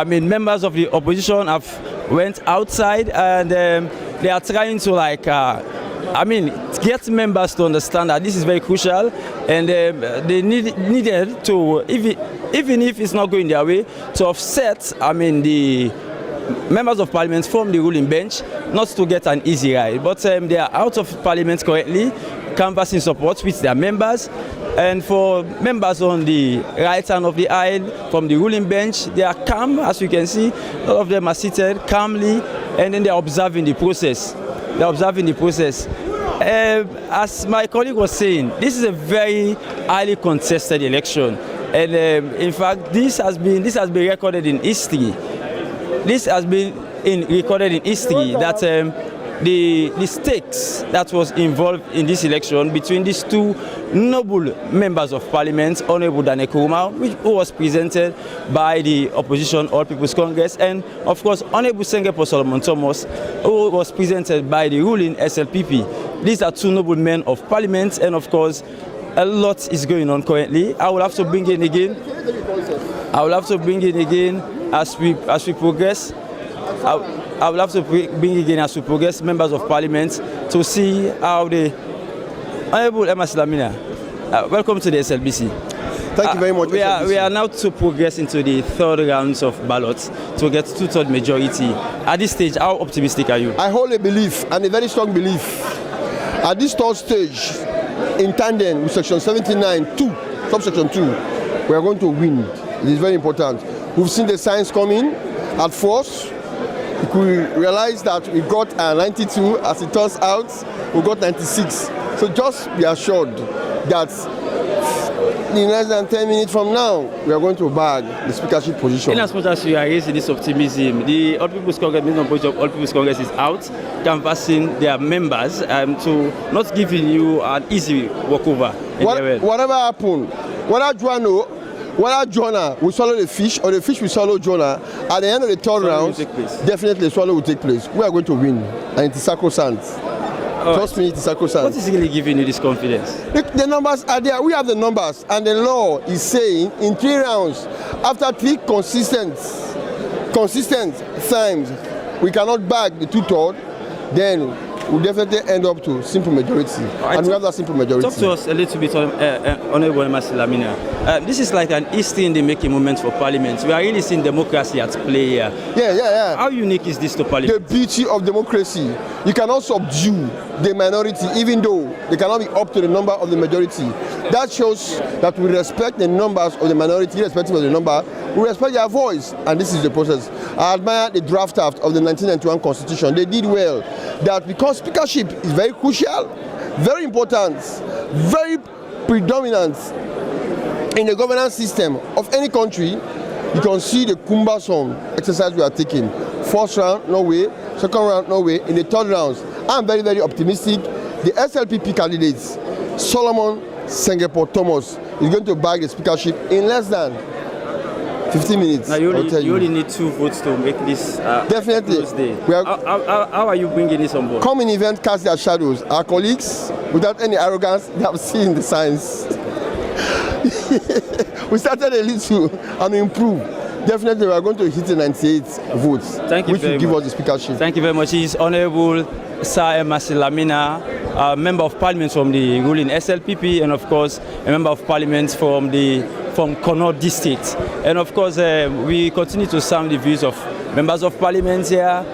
Members of the opposition have went outside, and they are trying to get members to understand that this is very crucial, and they needed to, even if it's not going their way, to offset, the members of Parliament from the ruling bench, not to get an easy ride. But they are out of Parliament currently, canvassing support with their members. And for members on the right hand of the aisle from the ruling bench, they are calm, as you can see. A lot of them are seated calmly, and then they are observing the process. They are observing the process. As my colleague was saying, this is a very highly contested election, and in fact, this has been recorded in history. This has been recorded in history that the stakes that was involved in this election between these two noble members of parliament, Honorable Daniel Kuruma, who was presented by the opposition All People's Congress, and of course Honorable Sengepoh Solomon Thomas, who was presented by the ruling SLPP. These are two noble men of parliament, and of course a lot is going on currently. I will have to bring in again. As we progress. I will have to bring again as we progress members of parliament to see how the Honorable Emma Lamina. Welcome to the SLBC. Thank you very much. We are now to progress into the third rounds of ballots to get 2/3 majority. At this stage, how optimistic are you? I hold a belief, and a very strong belief. At this third stage, in tandem with section 79(2), subsection 2, we are going to win. It is very important. We've seen the signs coming. At first, we realized that we got 92. As it turns out, we got 96. So just be assured that in less than 10 minutes from now, we are going to bag the speakership position. In as much as you are raising this optimism, the All People's Congress, All People's Congress is out canvassing their members to not giving you an easy walkover. Whatever happens, whether Jonah will swallow the fish or the fish will swallow Jonah, at the end of the third round, definitely the swallow will take place. We are going to win, and it is sacrosanct. Trust me, it is sacrosanct. What is really giving you this confidence? The numbers are there. We have the numbers, and the law is saying in 3 rounds, after 3 consistent times, we cannot bag the 2/3, then we'll definitely end up to simple majority. And we have that simple majority. Talk to us a little bit on Honorable Emma Lamina. This is like an history in the making moment for Parliament. We are really seeing democracy at play here. Yeah. How unique is this to Parliament? The beauty of democracy. You cannot subdue the minority, even though they cannot be up to the number of the majority. That shows that we respect the numbers of the minority, irrespective of the number. We respect their voice, and this is the process. I admire the draft of the 1991 Constitution. They did well. That because speakership is very crucial, very important, very predominant in the governance system of any country, you can see the cumbersome exercise we are taking. First round, no way. Second round, no way. In the third round, I'm very, very optimistic. The SLPP candidates, Solomon Sengepoh Thomas, is going to bag the speakership in less than 15 minutes. Now you only need 2 votes to make this definitely. How are you bringing this on board? Come in event, cast their shadows. Our colleagues, without any arrogance, they have seen the signs. We started a little and improved. Definitely, we are going to hit the 98 votes, which will give us the speakership. Thank you very much. He is Honorable Sir Emma Lamina, a member of Parliament from the ruling SLPP, and of course a member of Parliament from Kono District. And of course, we continue to sound the views of members of Parliament here,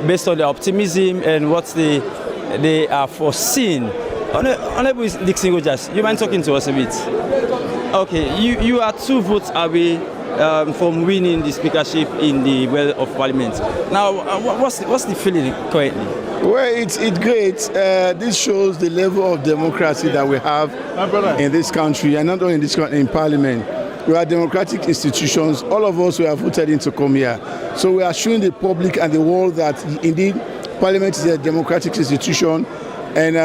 based on their optimism and what they are foreseeing. Honorable Dixon Rogers, you mind talking to us a bit? Okay, you are 2 votes away from winning the speakership in the Well of Parliament. Now, what's the feeling currently? Well, it's great. This shows the level of democracy that we have in this country, and not only in this country, in Parliament. We are democratic institutions. All of us, we are voted in to come here. So we are showing the public and the world that indeed Parliament is a democratic institution, and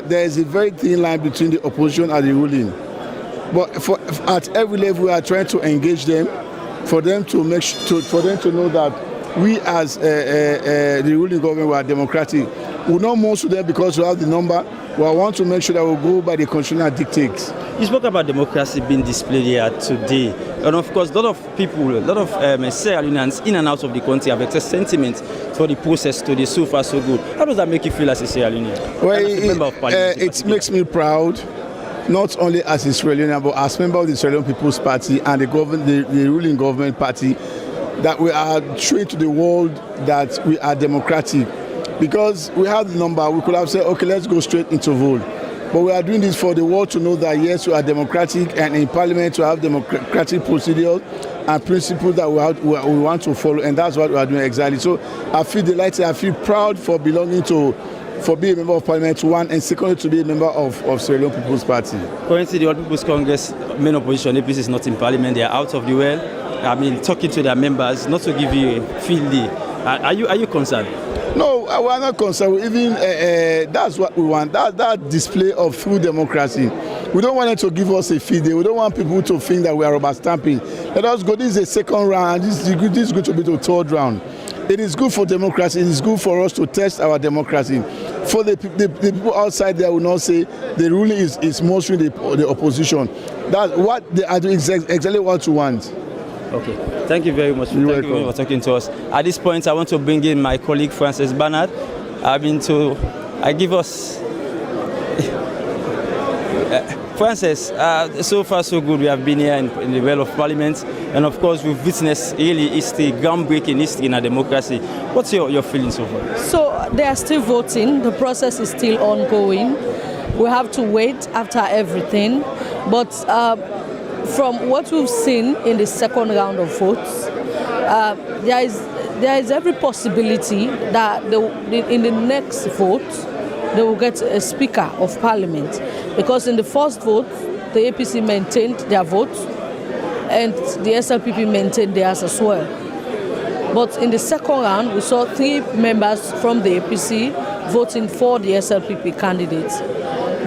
there is a very thin line between the opposition and the ruling. But at every level, we are trying to engage them, for them to know that we, as the ruling government, we are democratic. We will not move to them because we have the number. We want to make sure that we go by the constitutional dictates. You spoke about democracy being displayed here today, and of course, a lot of people, a lot of Sierra Leoneans in and out of the country have expressed sentiment for the process today. So far, so good. How does that make you feel as a Sierra Leonean? Well, it makes me proud. Not only as a Sierra Leonean, but as member of the Sierra Leone People's Party and the ruling government party, that we are showing to the world that we are democratic. Because we have the number, we could have said, okay, let's go straight into vote. But we are doing this for the world to know that yes, we are democratic, and in Parliament we have democratic procedures and principles that we want to follow, and that's what we are doing exactly. So I feel delighted, I feel proud for belonging to, for being a member of Parliament, one, and secondly to be a member of Sierra Leone People's Party. Currently, the All People's Congress main opposition, APC, is not in Parliament. They are out of the well. I mean, talking to their members, not to give you a field day. Are you concerned? No, we are not concerned. Even that's what we want. That display of true democracy. We don't want it to give us a fee. We don't want people to think that we are rubber stamping. Let us go. This is a second round, and this is going to be the third round. It is good for democracy. It is good for us to test our democracy. For the people outside there will not say the ruling is mostly the opposition. That's what they are doing exactly what you want. Okay, thank you very much. Thank you for talking to us. At this point, I want to bring in my colleague Francis Bernard. Francis, so far so good. We have been here in the Well of Parliament, and of course we've witnessed really history, groundbreaking history in our democracy. What's your feelings so far? So they are still voting. The process is still ongoing. We have to wait after everything, but from what we've seen in the second round of votes, there is every possibility that in the next vote they will get a Speaker of Parliament, because in the first vote the APC maintained their vote and the SLPP maintained theirs as well. But in the second round we saw 3 members from the APC voting for the SLPP candidates.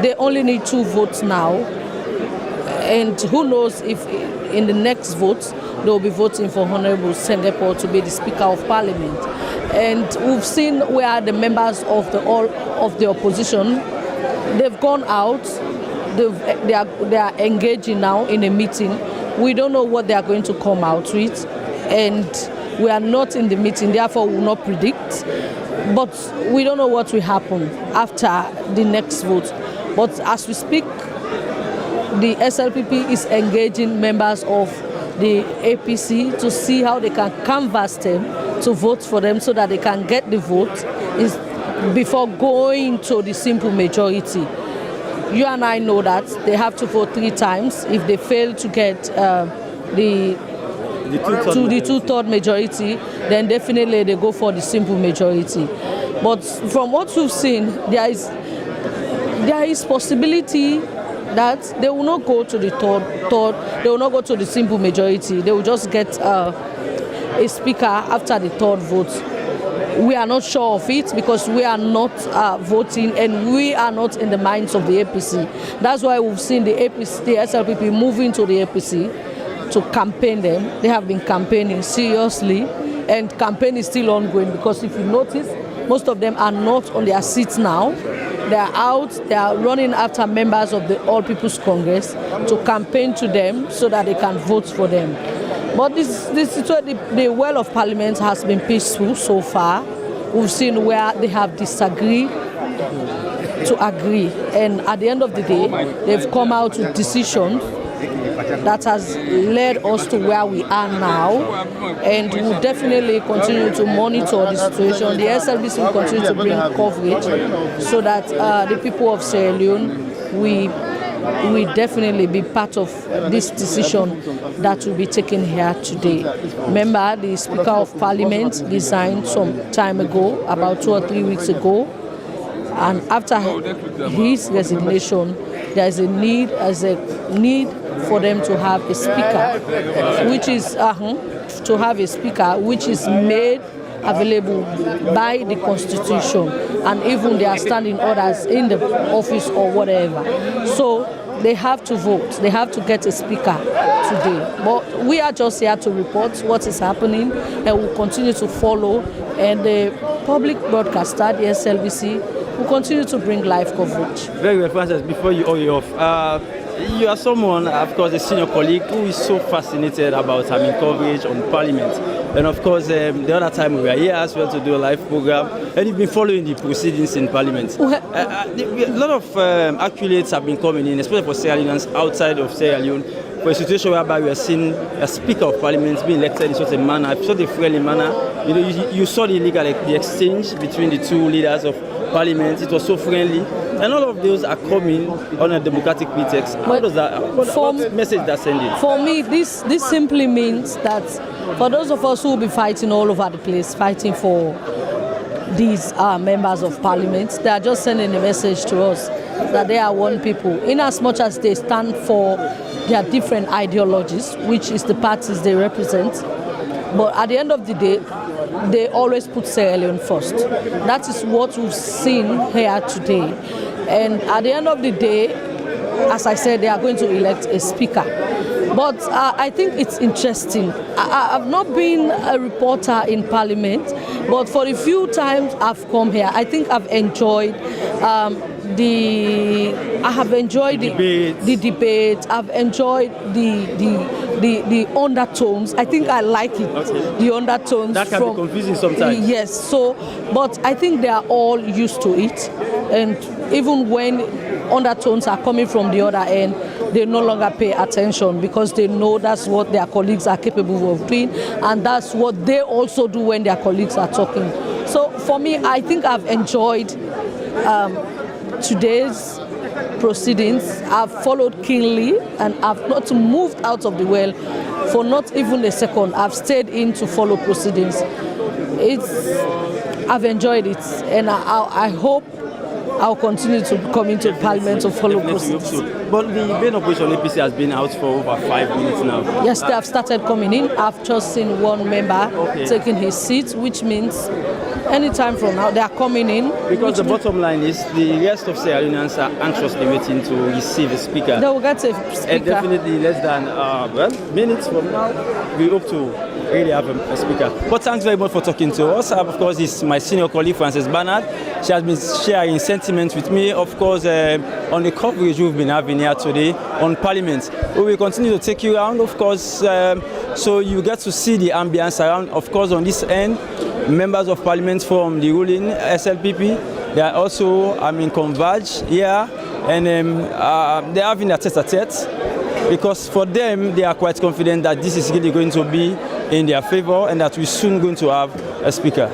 They only need 2 votes now, and who knows if in the next vote they will be voting for Honorable Sengepoh to be the Speaker of Parliament. And we've seen where the members of the opposition, they've gone out, they are engaging now in a meeting. We don't know what they are going to come out with, and we are not in the meeting, therefore we will not predict. But we don't know what will happen after the next vote. But as we speak, the SLPP is engaging members of the APC to see how they can canvass them to vote for them so that they can get the vote before going to the simple majority. You and I know that they have to vote 3 times. If they fail to get the 2/3 majority, then definitely they go for the simple majority. But from what we've seen, there is possibility that they will not go to the third, they will not go to the simple majority. They will just get a speaker after the third vote. We are not sure of it because we are not voting and we are not in the minds of the APC. That's why we've seen the SLPP moving to the APC to campaign them. They have been campaigning seriously, and campaign is still ongoing, because if you notice, most of them are not on their seats now. They are out, they are running after members of the All People's Congress to campaign to them so that they can vote for them. But the Well of Parliament has been peaceful so far. We've seen where they have disagreed to agree, and at the end of the day, they've come out with decisions that has led us to where we are now, and we will definitely continue to monitor the situation. The SLBC will continue to bring coverage so that the people of Sierra Leone, we definitely be part of this decision that will be taken here today. Remember, the Speaker of Parliament resigned some time ago, about 2 or 3 weeks ago, and after his resignation, there is a need for them to have a speaker, which is made available by the Constitution, and even there are standing orders in the office or whatever. So they have to vote. They have to get a speaker today. But we are just here to report what is happening, and we'll continue to follow. And the public broadcaster, the SLBC, will continue to bring live coverage. Very well, Francis. Before you off, you are someone, of course, a senior colleague who is so fascinated about having coverage on Parliament. And of course, the other time we were here as well to do a live program, and you've been following the proceedings in Parliament. A lot of accolades have been coming in, especially for Sierra Leoneans outside of Sierra Leone, for a situation whereby we are seeing a Speaker of Parliament being elected in such a manner, such a friendly manner. You know, you saw the exchange between the 2 leaders of Parliament. It was so friendly, and all of those are coming on a democratic pretext. How does that? What message that sending? For me, this simply means that for those of us who will be fighting all over the place, fighting for these members of Parliament, they are just sending a message to us that they are one people, in as much as they stand for their different ideologies, which is the parties they represent. But at the end of the day, they always put Sierra Leone first. That is what we've seen here today. And at the end of the day, as I said, they are going to elect a speaker. But I think it's interesting. I've not been a reporter in Parliament, but for the few times I've come here, I think I've enjoyed the debate. I've enjoyed the undertones. I think I like it. Okay. The undertones. That can be confusing sometimes. Yes. So, but I think they are all used to it, and even when undertones are coming from the other end, they no longer pay attention because they know that's what their colleagues are capable of doing, and that's what they also do when their colleagues are talking. So for me, I think I've enjoyed today's proceedings. I've followed keenly, and I've not moved out of the well for not even a second. I've stayed in to follow proceedings. I've enjoyed it, and I hope I'll continue to come into Parliament to follow proceedings. But the main opposition APC has been out for over 5 minutes now. Yes, they have started coming in. I've just seen one member taking his seat, which means anytime from now they are coming in. Because the bottom line is the rest of Sierra Leoneans are anxiously waiting to receive a speaker. They will get a speaker. And definitely less than minutes from now, we hope to really have a speaker. But thanks very much for talking to us. Of course, it's my senior colleague, Frances Bernard. She has been sharing sentiments with me, of course, on the coverage we've been having here today on Parliament. We will continue to take you around, of course, so you get to see the ambience around. Of course, on this end, members of Parliament from the ruling SLPP, they are also, converge here, and they're having a tete-a-tete, because for them, they are quite confident that this is really going to be in their favor and that we're soon going to have a speaker.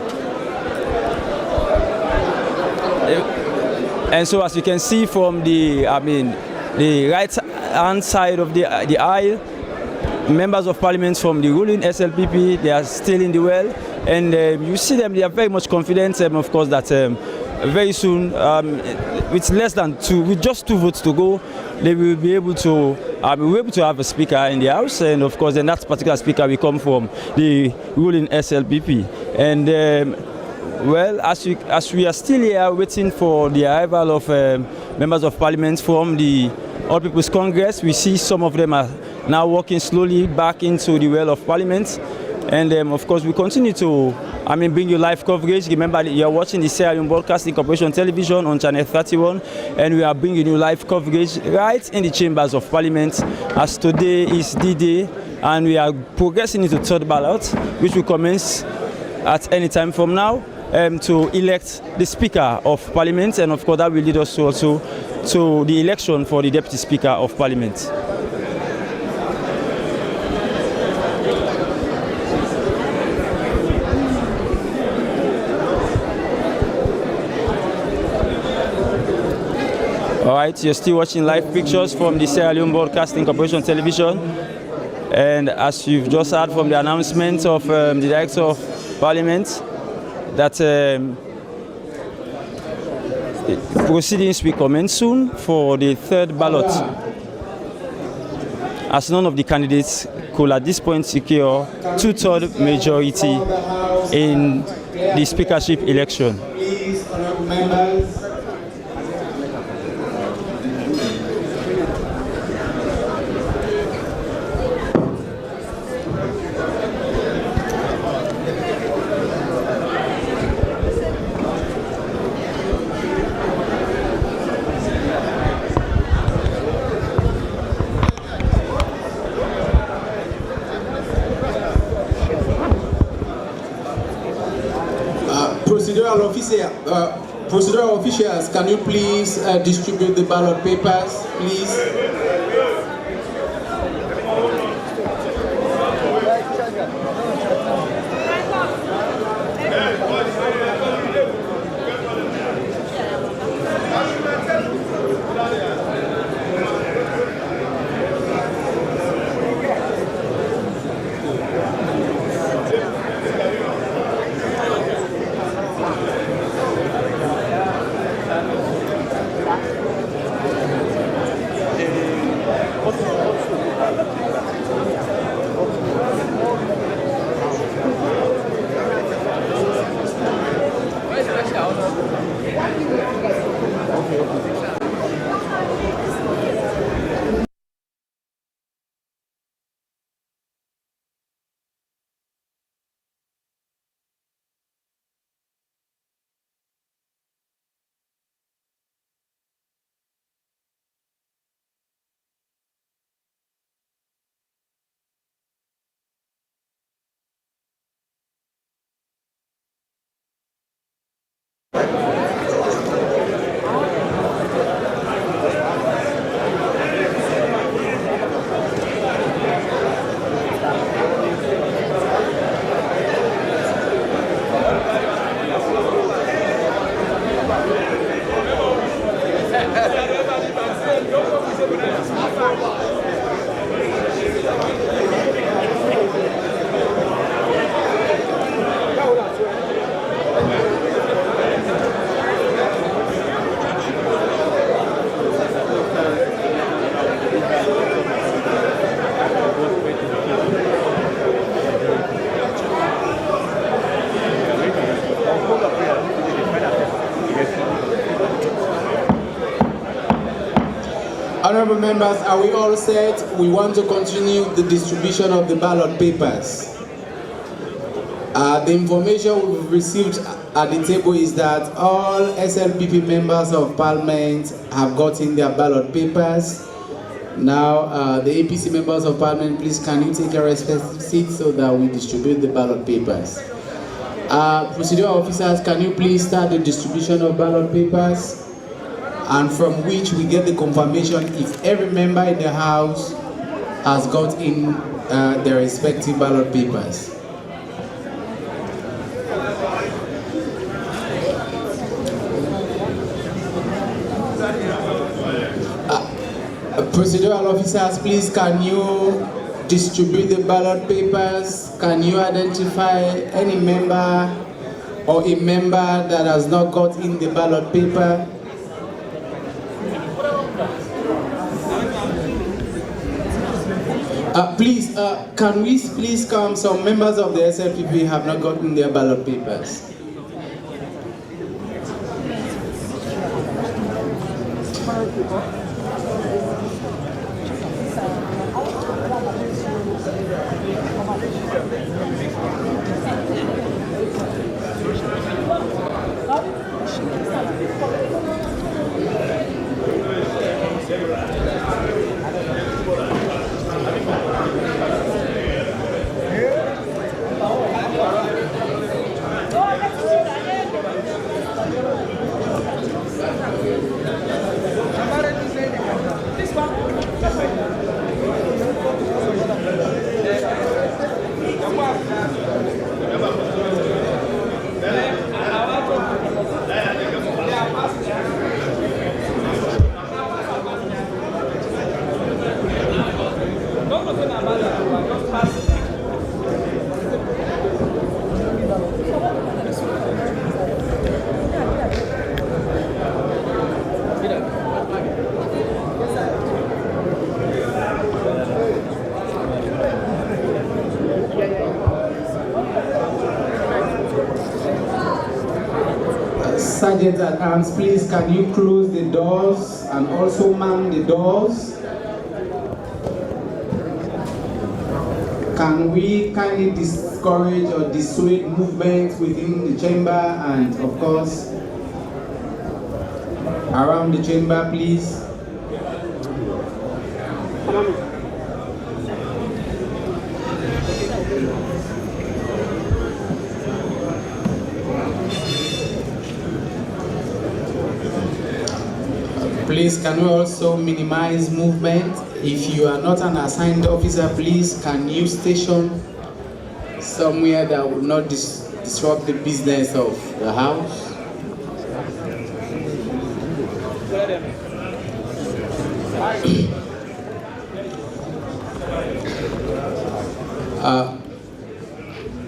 And so, as you can see from the right-hand side of the aisle, members of Parliament from the ruling SLPP, they are still in the well, and you see them, they are very much confident, of course, that very soon, with just 2 votes to go, they will be able to have a speaker in the House, and of course, then that particular speaker will come from the ruling SLPP. And well, as we are still here waiting for the arrival of members of Parliament from the All People's Congress, we see some of them are now walking slowly back into the well of Parliament. And of course, we continue to bring you live coverage. Remember, you're watching the Sierra Leone Broadcasting Corporation Television on Channel 31, and we are bringing you live coverage right in the chambers of Parliament, as today is D-Day, and we are progressing into third ballot, which will commence at any time from now to elect the Speaker of Parliament, and of course, that will lead us also to the election for the Deputy Speaker of Parliament. All right, you're still watching live pictures from the Sierra Leone Broadcasting Corporation Television. And as you've just heard from the announcement of the Director of Parliament, that proceedings will commence soon for the third ballot, as none of the candidates could at this point secure 2/3 majority in the speakership election. Please, honorable members. Procedural officials, can you please distribute the ballot papers, please? Honorable members, are we all set? We want to continue the distribution of the ballot papers. The information we've received at the table is that all SLPP members of Parliament have gotten their ballot papers. Now, the APC members of Parliament, please can you take your respective seats so that we distribute the ballot papers. Procedural officers, can you please start the distribution of ballot papers? And from which we get the confirmation if every member in the House has got in their respective ballot papers. Procedural officers, please can you distribute the ballot papers? Can you identify any member or a member that has not got in the ballot paper? Please, can we please come? Some members of the SLPP have not gotten their ballot papers. Sergeant at Arms, please can you close the doors and also man the doors? Can we kindly discourage or dissuade movement within the chamber and of course around the chamber, please? Please, can we also minimize movement? If you are not an assigned officer, please, can you station somewhere that will not disrupt the business of the House?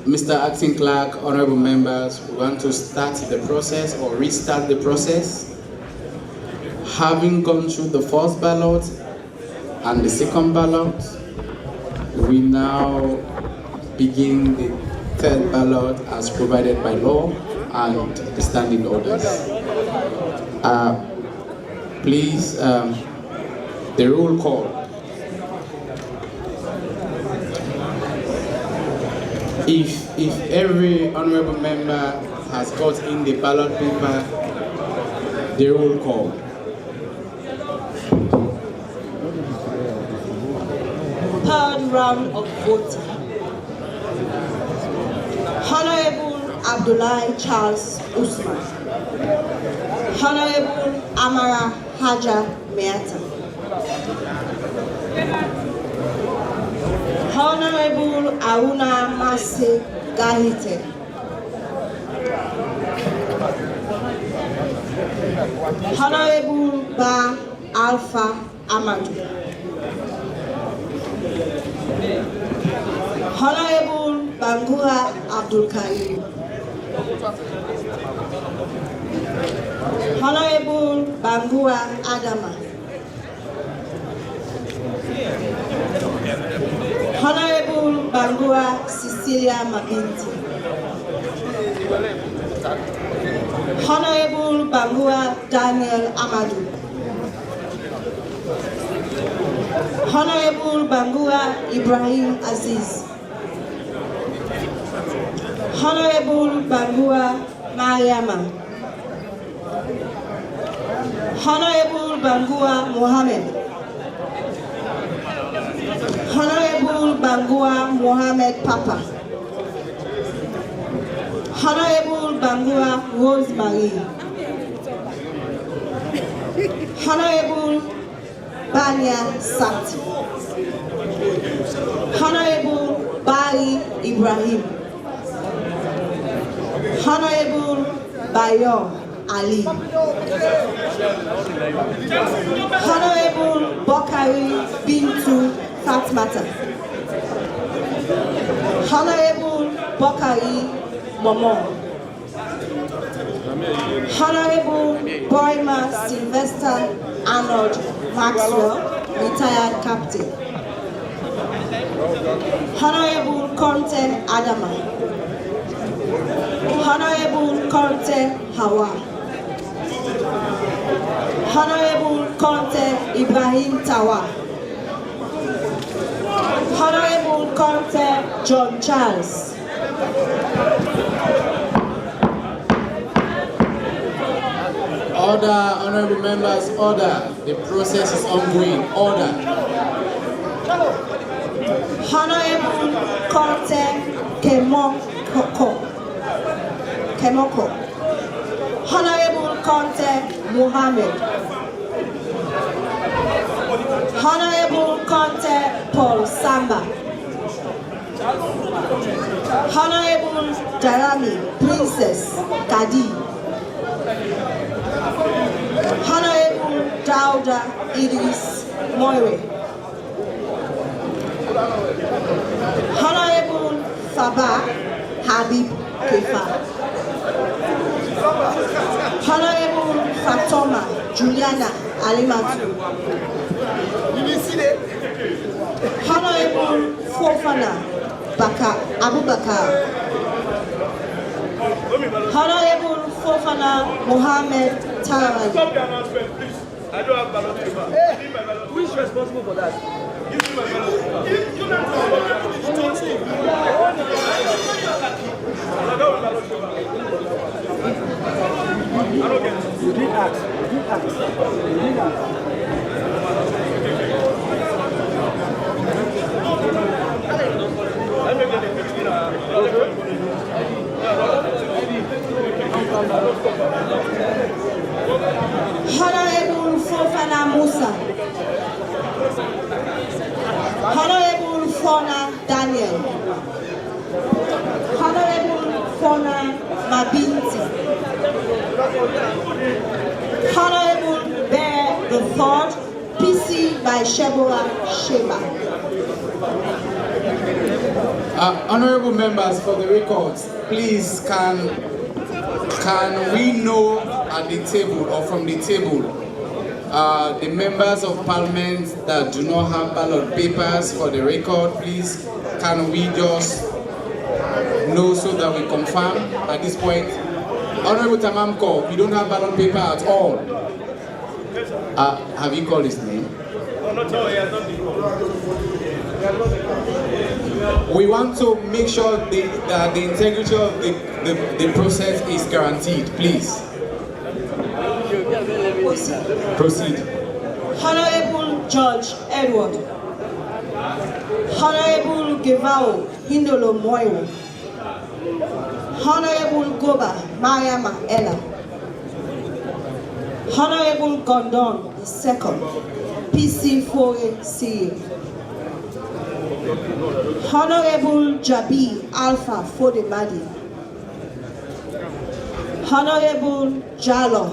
Mr. Acting Clerk, honorable members, we want to start the process or restart the process. Having gone through the first ballot and the second ballot, we now begin the third ballot as provided by law and the standing orders. Please, the roll call. If every honorable member has got in the ballot paper, the roll call. Third round of voting. Honorable Abdullahi Charles Usman. Honorable Amara Haja Meata. Honorable Aruna Mase Gahite. Honorable Ba Alpha Amadou. Honorable Bangura Abdul Karim. Honorable Bangura Adama. Honorable Bangura Cecilia Mabinti. Honorable Bangura Daniel Amadou. Honorable Bangura Ibrahim Aziz. Honorable Bangura Mariama. Honorable Bangura Mohammed. Honorable Bangura Mohammed Papa. Honorable Bangura Rosemary. Honorable Banya Sati. Honorable Bari Ibrahim. Honorable Bayo Ali. Honorable Bokari Bintu Fatmata. Honorable Bokari Momo. Honorable Boima Sylvester Arnold Maxwell, retired captain. Honorable Conte Adama. Honorable Conte Hawa. Honorable Conte Ibrahim Tawa. Honorable Conte John Charles. Order, honorable members, order. The process is ongoing. Order. Honorable Conte Kemoko. Honorable Conte Mohammed. Honorable Conte Paul Samba. Honorable Darami Princess Kadi. Honorable Dauda Idris Moire. Honorable Faba Habib Kefa. Honorable Fatoma Juliana Alimatu. Honorable Fofana Abubakar. Honorable Fofana Mohammed Tarawani. Stop the announcement, please. I don't have ballot paper. Who is responsible for that? Give me my ballot paper. Give me my ballot paper. I don't have ballot paper. I don't get it. You did ask. You did ask. You did ask. Let me get the 15. Honorable Fofana Musa. Honorable Fona Daniel. Honorable Fona Mabinti. Honorable Bear the Third, PC by Sheboa Sheba. Honorable members, for the records, please can we know at the table or from the table the members of parliament that do not have ballot papers for the record, please can we just know so that we confirm at this point? Honorable Tamamko, we don't have ballot paper at all. Have you called his name? No, he has not been called. We want to make sure that the integrity of the process is guaranteed, please. Proceed. Honorable Judge Edward, Honorable Gevao Hindolo Moyo, Honorable Goba Mariama Ella, Honorable Gondon II, PC Fore C, Honorable Jabi Alpha Fodemadi, Honorable Jalo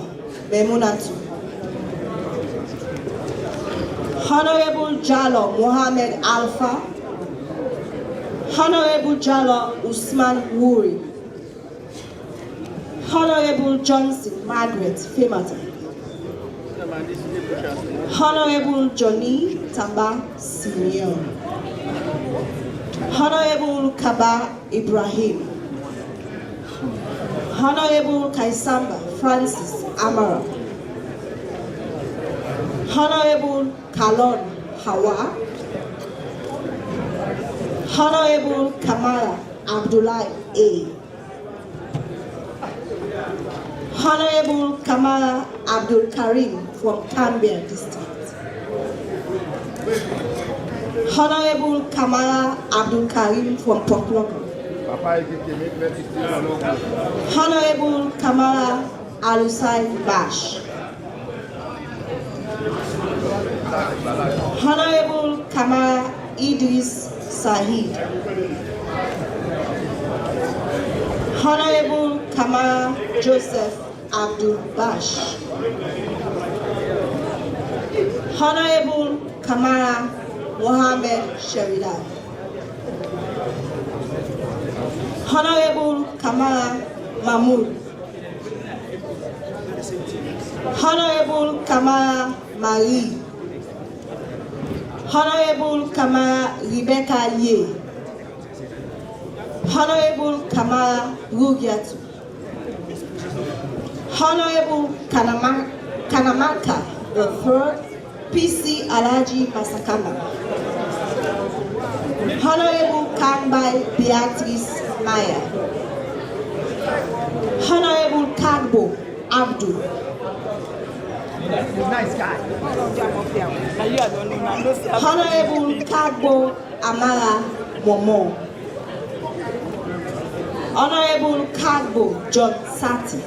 Memunatu, Honorable Jalo Mohammed Alpha, Honorable Jalo Usman Wuri, Honorable Johnson Margaret Femata, Honorable Johnny Tamba Senior, Honorable Kaba Ibrahim, Honorable Kaisamba Francis Amara, Honorable Kalon Hawa, Honorable Kamala Abdullah A, Honorable Kamala Abdul Karim from Cambia District, Honorable Kamala Abdul Karim from Pokloko, Honorable Kamala Alusai Bash, Honorable Kamala Idris Sahid, Honorable Kamala Joseph Abdul Bash, Honorable Kamala Mohammed Sheridan, Honorable Kamala Mahmoud, Honorable Kamala Marie, Honorable Kamala Rebecca Ye, Honorable Kamala Rugiatu, Honorable Kanamaka III, PC Alaji Masakama, Honorable Kanbai Beatrice Maya, Honorable Kagbo Abdul, Nice guy. Honorable Kagbo Amara Momo, Honorable Kagbo John Sati,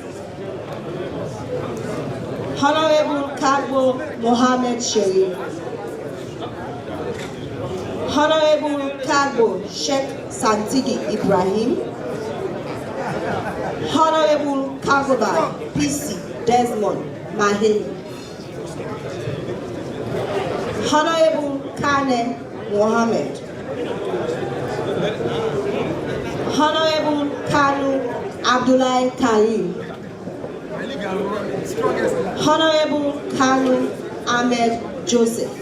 Honorable Kagbo Mohammed Sherif, Honorable Kagbo Sheikh Santigi Ibrahim, Honorable Kagoba PC Desmond Maheli, Honorable Kane Mohammed, Honorable Kanu Abdullah Karim, Honorable Kanu Ahmed Joseph,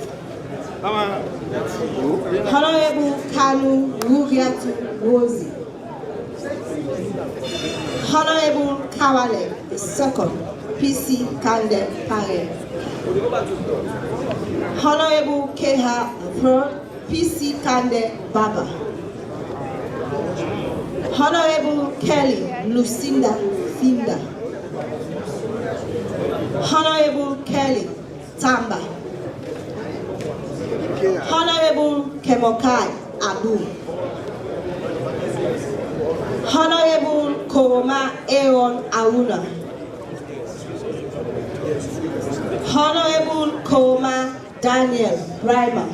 Honorable Kanu Rugiatu Rosie, Honorable Kawale II, PC Kande Pare, Honorable Keha III, PC Kande Baba, Honorable Kelly Lucinda Finda, Honorable Kelly Tamba, Honorable Kemokai Abu, Honorable Koroma Aaron Aruna, Honorable Koroma Daniel Reimer,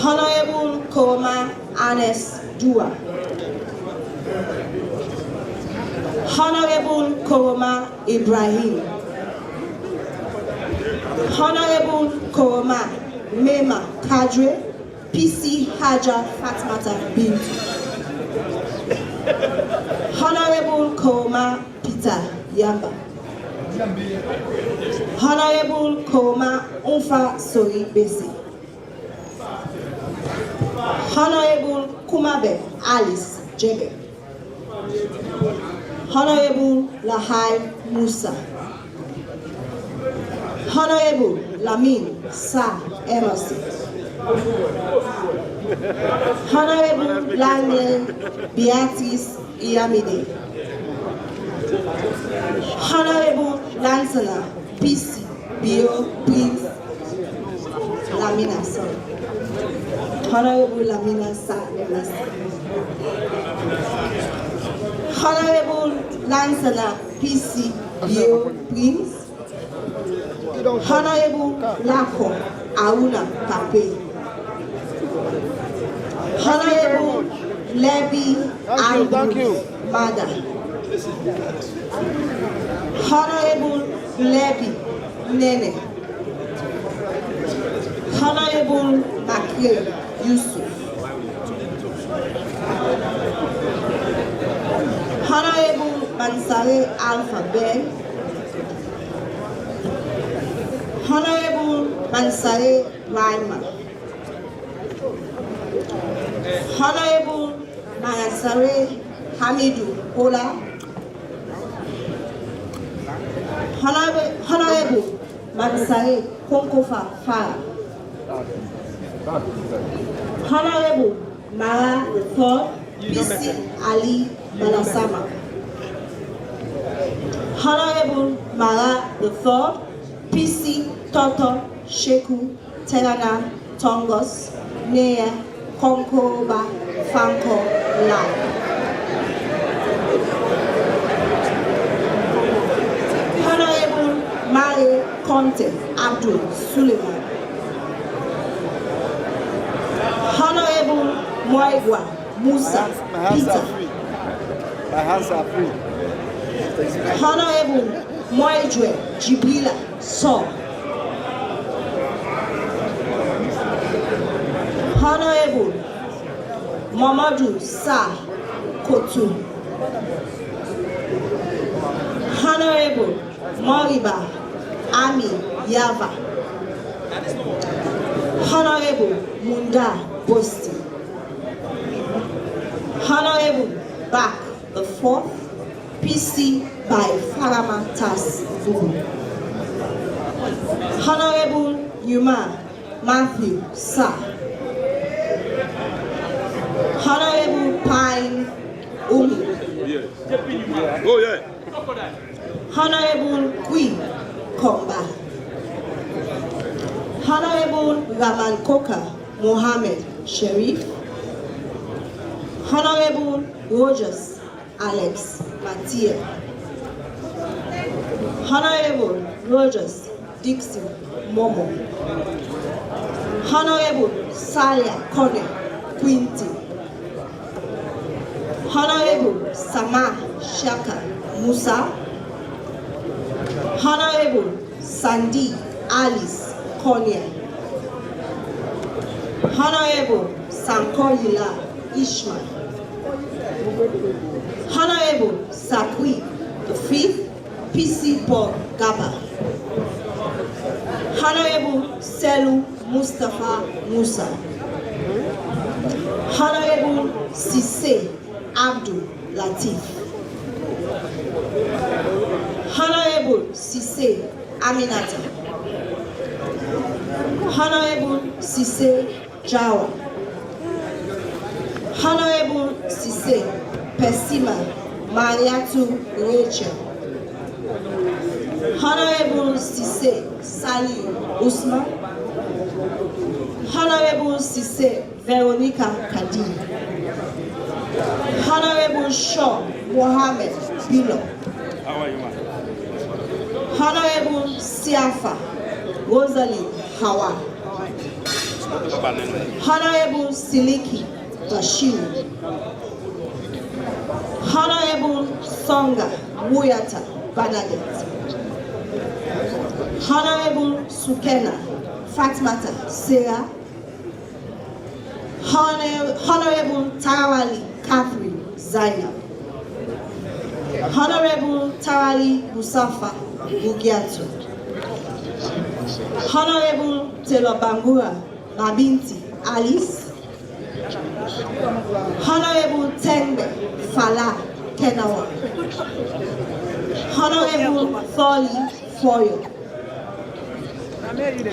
Honorable Koroma Anes Dua, Honorable Koroma Ibrahim, Honorable Koroma Mema Kadre, PC Haja Fatmata Bintu, Honorable Koroma Peter Yamba, Honorable Koroma Unfa Sori Besi, Honorable Kumabe Alice Jebe, Honorable Lahai Musa. Honorable Lamin Sa Emerson. Honorable Langley Beatrice Iyamide. Honorable Lansana PC Bio Prince Lamina, sorry. Honorable Lamina Sa Emerson. Honorable Lansana PC Bio Prince. Honorable Lako Auna Pape. Honorable Levi Andrew Mada. Honorable Levi Nene. Honorable Bakre Yusuf. Honorable Bansare Alpha Ben. Honorable Bansare Raima. Honorable Manasare Hamidu Ola. Honorable Bansare Konkofa Farah. Honorable Mara III PC Ali Balasama. Honorable Mara III PC Toto Sheku Terana Tongos Nea Konkoba Fanko Lai. Honorable Mare Conte Abdul Suleiman. Honorable Moigwa Musa Peter. My hands are free. Honorable Moijwe Jibrila So. Honorable Mamadou Sa Kotu. Honorable Moriba Ami Yava. Honorable Munda Bosti. Honorable Bak the Fourth PC by Farama Tas Bubu. Honorable Yuma Matthew Sa. Honorable Pine Umi. Oh yeah. Honorable Queen Komba. Honorable Raman Koka Mohammed Sharif. Honorable Rogers Alex Mathieu. Honorable Rogers Dixon Momo. Honorable Salia Kone Quinty. Honorable Sama Shaka Musa. Honorable Sandy Alice Konya. Honorable Sankoyila Ishmael. Honorable Sakwi the Fifth PC Paul Gaba. Honorable Selu Mustafa Musa. Honorable Sise Abdul Latif. Honorable Sise Aminata. Honorable Sise Jawa. Honorable Sise Pesima Mariatu Rachel. Honorable Sise Saliu Usman. Honorable Sise Veronica Kadim. Honorable Shaw Mohammed Bilo. Honorable Siafa Rosalie Hawa. Honorable Siliki Bashir. Honorable Songa Muyata Banaget. Honorable Sukena Fatmata Sarah. Honorable Tarawali Catherine Zainab. Honorable Tarali Musafa Bugiatu. Honorable Telobangura Mabinti Alice. Honorable Tembe Fala Kenawa. Honorable Thorley Foyo.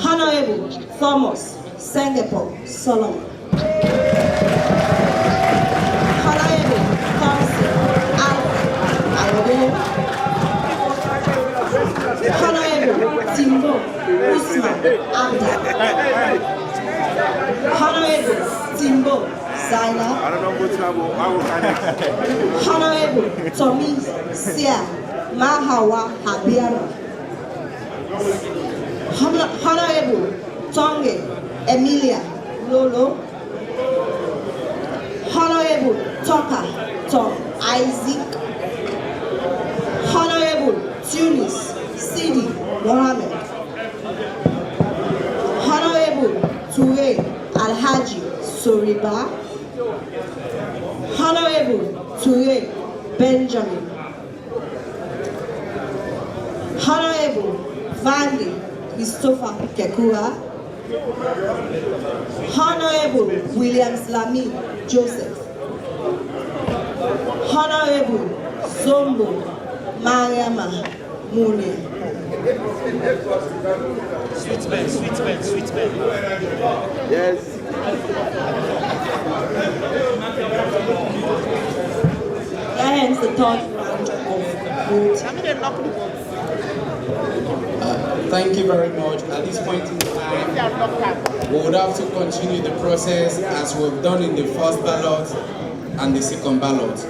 Honorable Thomas Sengepoh Salone. Honorable Thompson Alfred Honorable Timbo Usman Abda. Honorable Timbo Zainab. Honorable Tommy Sia Mahawa Habiara. Honorable Tonge Emilia Lolo. Honorable Toka Tom Isaac. Honorable Tunis Sidi Mohammed. Honorable Toure Alhaji Soriba. Honorable Toure Benjamin. Honorable Vandy Christopher Kekura. Honorable Williams Lamy Joseph. Honorable Zombo Mariama Mune. Sweet man. Yes. That ends the third round of voting. Thank you very much. At this point in time, we would have to continue the process as we've done in the first ballot and the second ballot.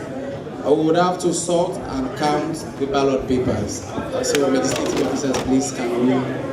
We would have to sort and count the ballot papers. So, legislative officers, please can we?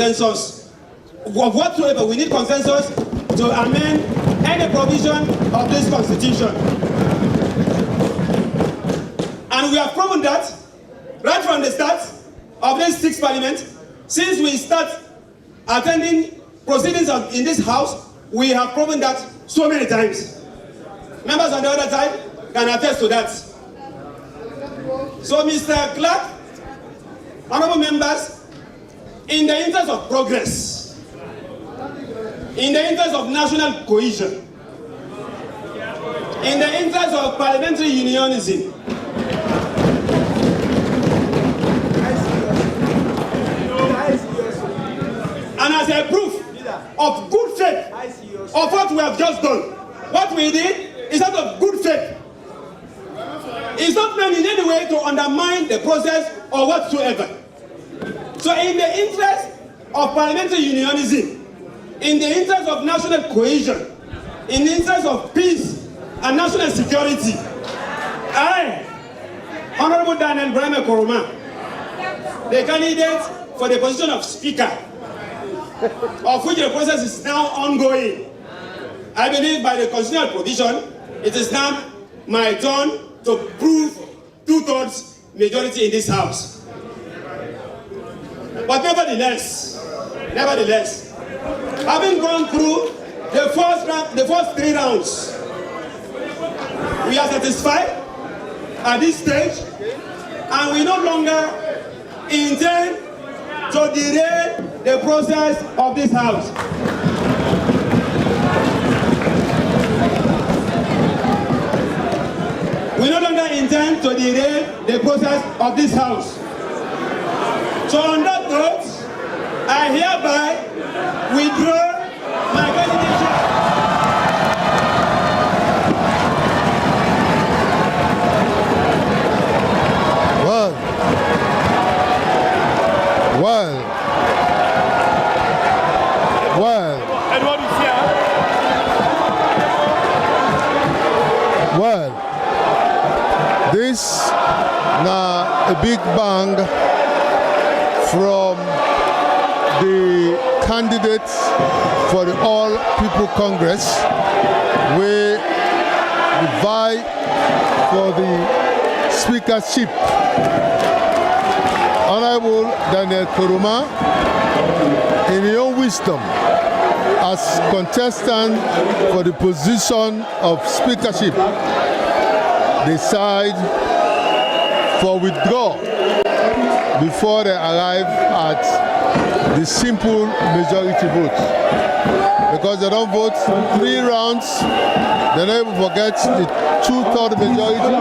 consensus of whatsoever. We need consensus to amend any provision of this constitution. And we have proven that right from the start of this 6th parliament. Since we start attending proceedings in this house, we have proven that so many times. Members on the other side can attest to that. So, Mr. Clark, honorable members, in the interest of progress, in the interest of national cohesion, in the interest of parliamentary unionism, and as a proof of good faith of what we have just done, what we did is out of good faith. It's not meant in any way to undermine the process or whatsoever. So in the interest of parliamentary unionism, in the interest of national cohesion, in the interest of peace and national security, I, Honorable Daniel Brahma Koroma, the candidate for the position of Speaker, of which the process is now ongoing, I believe by the constitutional provision, it is now my turn to prove 2/3 majority in this house. But nevertheless, having gone through the first 3 rounds, we are satisfied at this stage, and we no longer intend to derail the process of this house. We no longer intend to derail the process of this house. So on that note, I hereby withdraw my candidature. Well, this now a big bang from the candidates for the All People Congress. We vie for the speakership. Honorable Daniel Koroma, in your own wisdom, as contestant for the position of speakership, decide for withdrawal before they arrive at the simple majority vote. Because they don't vote 3 rounds, they never forget the 2/3 majority.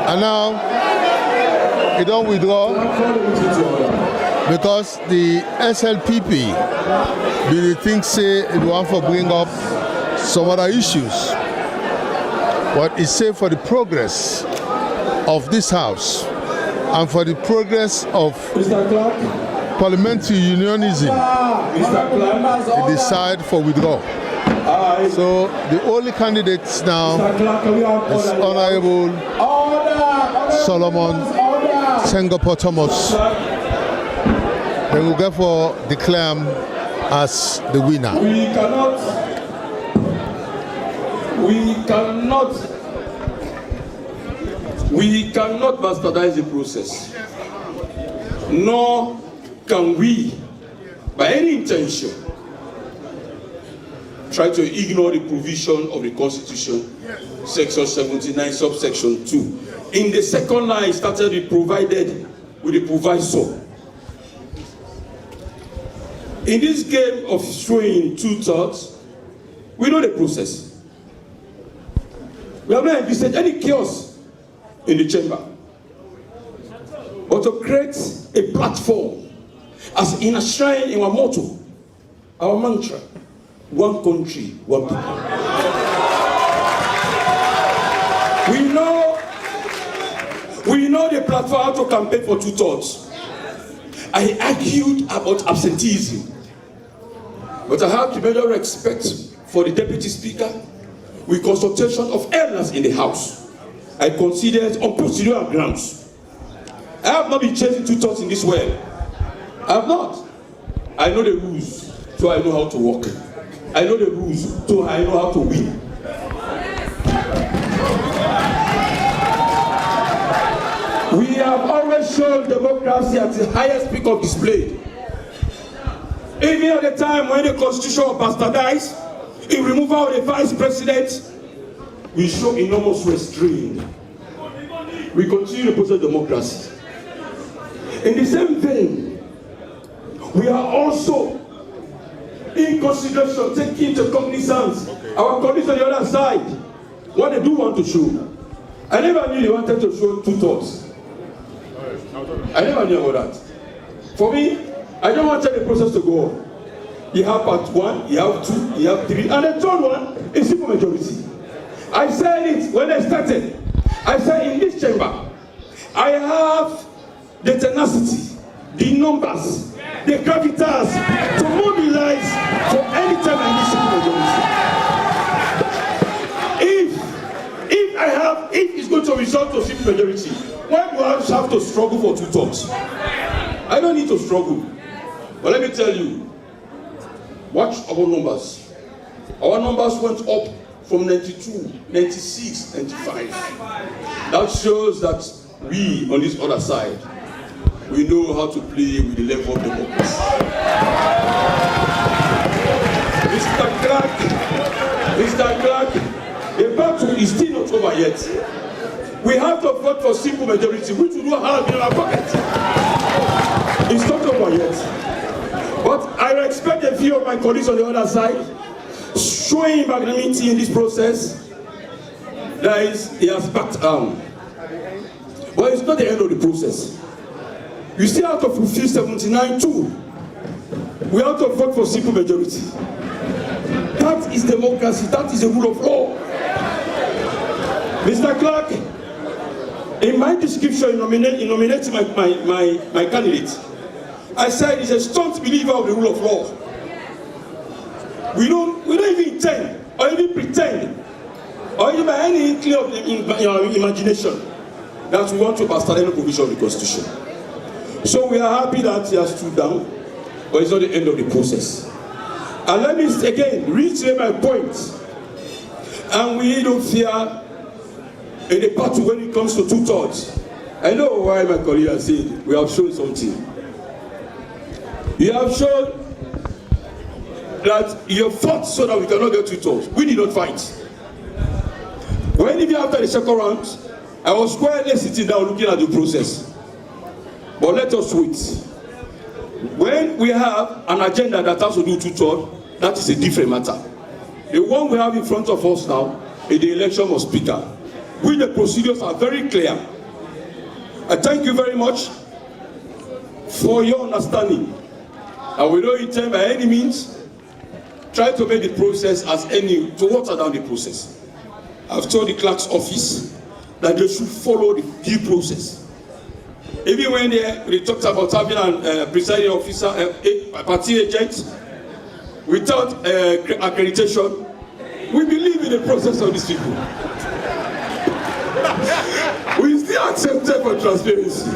And now, they don't withdraw because the SLPP really think say it want to bring up some other issues. But it's safe for the progress of this house and for the progress of parliamentary unionism, they decide for withdrawal. So the only candidates now is Honorable Solomon Sengepoh Thomas. They will therefore declare him as the winner. We cannot bastardize the process, nor can we, by any intention, try to ignore the provision of the Constitution, Section 79, subsection 2. In the second line, started with provided with the provisor. In this game of showing 2/3, we know the process. We have not envisaged any chaos in the chamber, but to create a platform as enshrined in our motto, our mantra, one country, one people. We know the platform how to campaign for 2/3. I argued about absenteeism, but I have tremendous respect for the Deputy Speaker. With consultation of elders in the House, I considered on procedural grounds. I have not been chasing 2/3 in this way. I've not. I know the rules, so I know how to work. I know the rules, so I know how to win. We have always shown democracy at the highest peak of display. Even at the time when the constitution was bastardized, in removal of the vice president, we show enormous restraint. We continue to possess democracy. In the same vein, we are also, in consideration, taking into cognizance our colleagues on the other side, what they do want to show. I never knew they wanted to show two thoughts. I never knew about that. For me, I don't want the process to go on. You have part 1, you have 2, you have 3, and the third one is simple majority. I said it when I started. I said in this chamber, I have the tenacity, the numbers, the gravitas to mobilize for any time I need simple majority. If it's going to result to simple majority, why do I have to struggle for 2 terms? I don't need to struggle. But let me tell you, watch our numbers. Our numbers went up from 92, 96, 95. That shows that we, on this other side, we know how to play with the level of democracy. Mr. Clark, the battle is still not over yet. We have to vote for simple majority, which we don't have in our pocket. It's not over yet. But I respect the view of my colleagues on the other side, showing magnanimity in this process. That is, he has backed down. But it's not the end of the process. You still have to fulfill 79 too. We have to vote for simple majority. That is democracy. That is the rule of law. Mr. Clark, in my description, in nominating my candidate, I said he's a staunch believer of the rule of law. We don't even intend or even pretend or even by any inkling of imagination that we want to bastardize any provision of the Constitution. So we are happy that he has stood down, but it's not the end of the process. And let me again reiterate my point. And we don't fear in the battle when it comes to 2/3. I know why my colleague has said we have shown something. You have shown that you fought so that we cannot get 2/3. We did not fight. When even after the second round, I was quietly sitting down looking at the process. But let us wait. When we have an agenda that has to do 2/3, that is a different matter. The one we have in front of us now is the election of Speaker, which the procedures are very clear. I thank you very much for your understanding. And we don't intend by any means try to make the process to water down the process. I've told the clerk's office that they should follow the due process. Even when they talked about having a presiding officer, a party agent, without accreditation, we believe in the process of these people. We still accept them for transparency.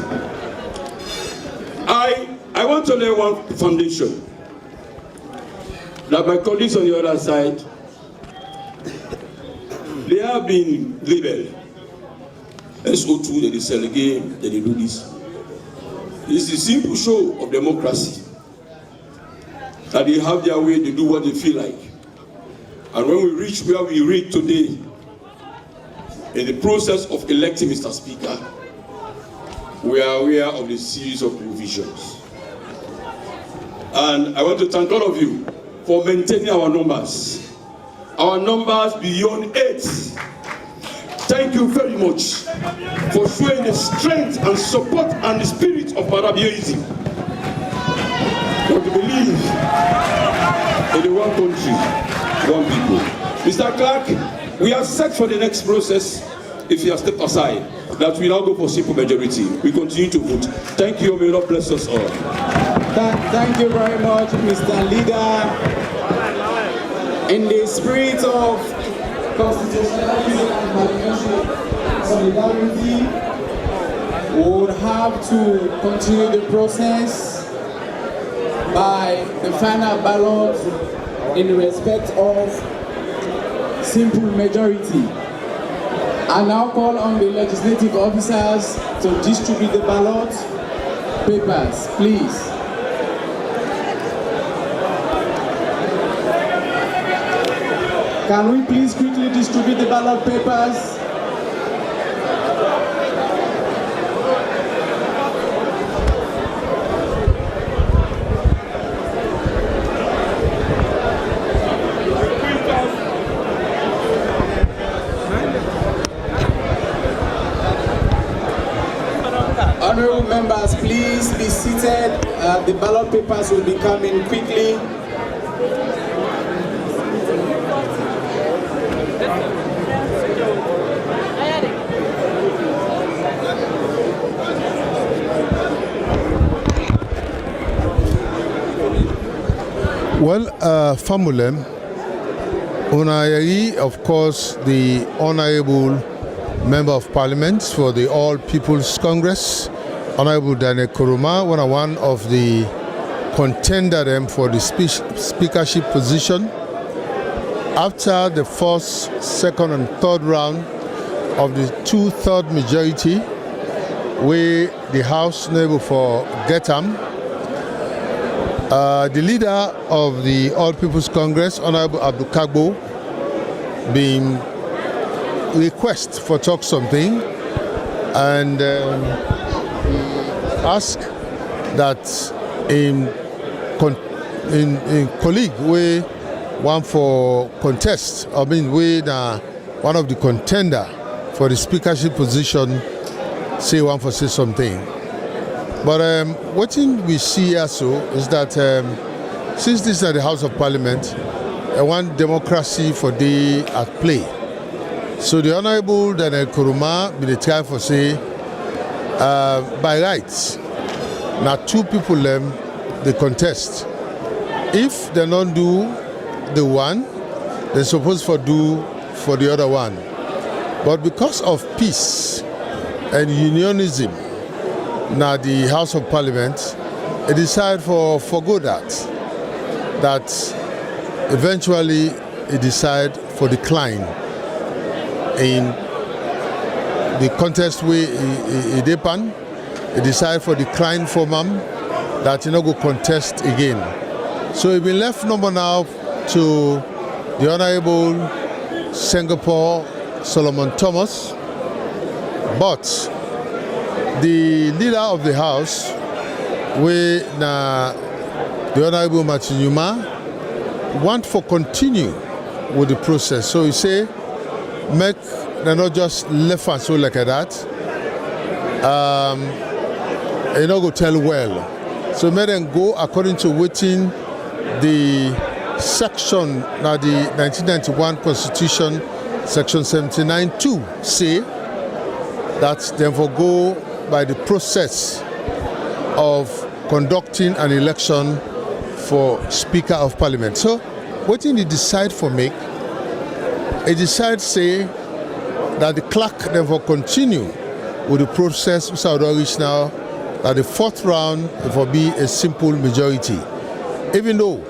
I want to lay one foundation. That my colleagues on the other side, they have been labeled. SO2, they sell a game, they do this. It's a simple show of democracy. That they have their way, they do what they feel like. And when we reach where we reach today, in the process of electing Mr. Speaker, we are aware of the series of provisions. And I want to thank all of you for maintaining our numbers. Our numbers beyond 8. Thank you very much for showing the strength and support and the spirit of Marabiaism. But to believe in the one country, one people. Mr. Clark, we are set for the next process, if you have stepped aside, that we now go for simple majority. We continue to vote. Thank you. May God bless us all. Thank you very much, Mr. Leader. In the spirit of constitutionalism and parliamentary solidarity, we would have to continue the process by the final ballot in respect of simple majority. I now call on the legislative officers to distribute the ballot papers, please. Can we please quickly distribute the ballot papers? Honorable members, please be seated. The ballot papers will be coming quickly. Well, Famulem, Onayeri, of course, the Honorable Member of Parliament for the All People's Congress, Honorable Daniel Kuruma, one of the contender for the speakership position. After the first, second, and third round of the 2/3 majority, where the House neighbor for Getam, the leader of the All People's Congress, Honorable Abdul Kagbo, being request for talk something, and he asked that in colleague we one for contest, we one of the contender for the speakership position say one for say something. But what we see also is that since this is the House of Parliament, one democracy for the at play. So the Honorable Daniel Kuruma be the try for say by rights, now two people they contest. If they don't do the one, they're supposed to do for the other one. But because of peace and unionism, now the House of Parliament, it decided for forgo that eventually it decided for decline in the contest we depan. It decided for decline for that go contest again. So it been left number now to the Honorable Sengepoh Solomon Thomas, but the leader of the House, the Honorable Martin Yuma, want for continue with the process. So he say, make they're not just left and so like that. You know, go tell well. So make them go according to within the section now the 1991 Constitution, section 79(2) say that them for go by the process of conducting an election for Speaker of Parliament. So what did they decide for make? They decide say that the clerk therefore continue with the process which I reach now, that the fourth round will be a simple majority. Even though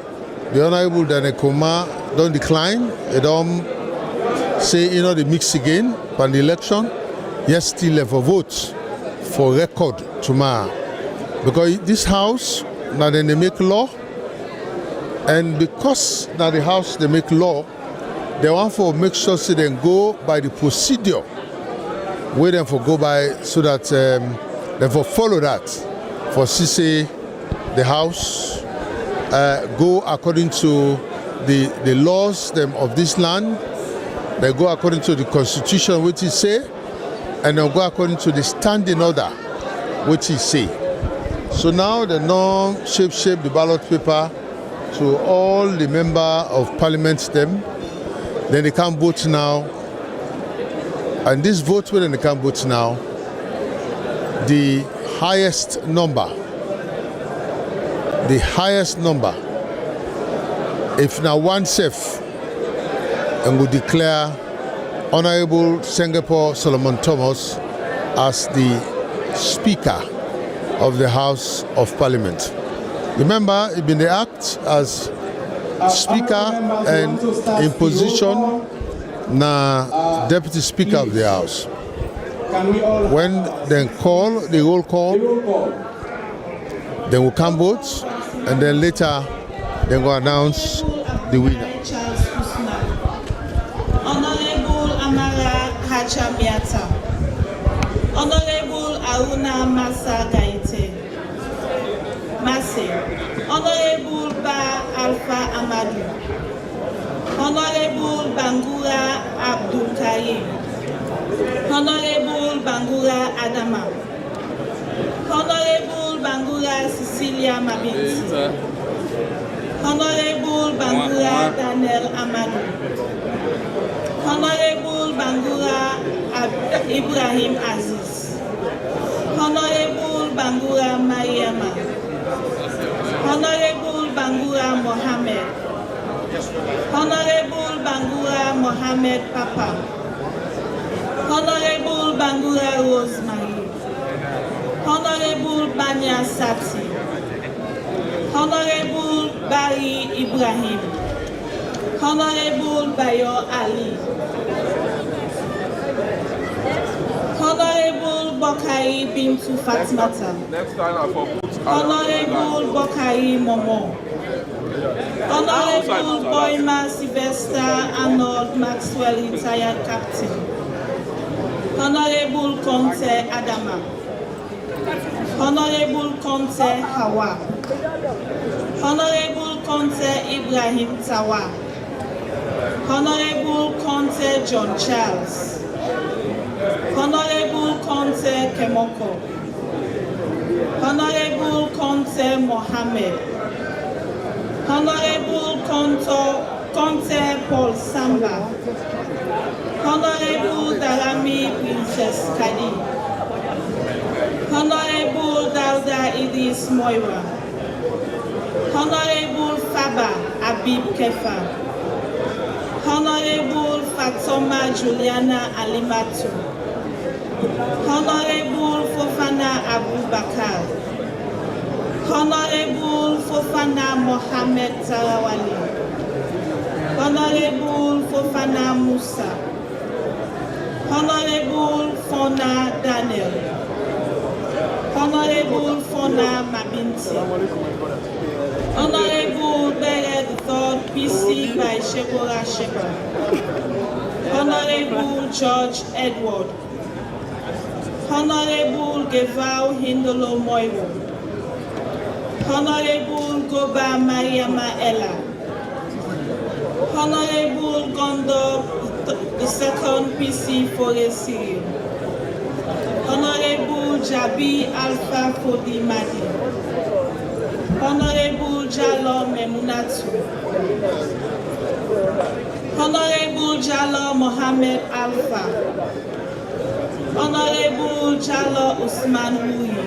the Honorable Daniel Kuruma don't decline, they don't say they mix again for the election, yes still have a vote for record tomorrow. Because this House, now then they make law, and because now the House they make law, they want to make sure so they go by the procedure where them for go by, so that they for follow that for CC the House go according to the laws of this land. They go according to the Constitution which he say, and they go according to the standing order which he say. So now they now shape the ballot paper to all the member of Parliament them. Then they can vote now. And this vote when they can vote now, the highest number, if now one safe, and will declare Honorable Sengepoh Solomon Thomas as the Speaker of the House of Parliament. Remember, he been the act as Speaker and in position na Deputy Speaker of the House. When they call the roll call, they will come vote, and then later they will announce the winner. Honorable Amara Hachamiata, Honorable Aruna Masa Gaite, Mase, Honorable Ba Alpha Amadou, Honorable Bangura Abdul Karim, Honorable Bangura Adama, Honorable Bangura Cecilia Mabinti, Honorable Bangura Daniel Amadou, Honorable Bangura Ibrahim Aziz, Honorable Bangura Mariama, Honorable Bangura Mohammed, Honorable Bangura Mohammed Papa, Honorable Bangura Rosemary, Honorable Banya Sati, Honorable Bari Ibrahim, Honorable Bayo Ali, Honorable Bokari Bintu Fatmata, Honorable Bokari Momo, Honorable Boyma Sylvester Arnold Maxwell retired captain, Honorable Conte Adama, Honorable Conte Hawa, Honorable Conte Ibrahim Tawa, Honorable Conte John Charles, Honorable Conte Kemoko, Honorable Conte Mohammed, Honorable Conte Paul Samba, Honorable Darami Princess Kadi, Honorable Dauda Idris Moira, Honorable Faba Abib Kefa, Honorable Fatoma Juliana Alimatu, Honorable Fofana Abubakar, Honorable Fofana Mohammed Tarawali, Honorable Fofana Musa, Honorable Fona Daniel, Honorable Fona Mabinti, Honorable Beret III PC by Shebora Sheba, Honorable George Edward, Honorable Gevau Hindolo Moiro, Honorable Goba Mariama Ella, Honorable Gondo II PC Foresi, Honorable Jabi Alpha Fodi Madi, Honorable Jalo Memunatu, Honorable Jalo Mohammed Alpha, Honorable Jalo Usman Wuyi,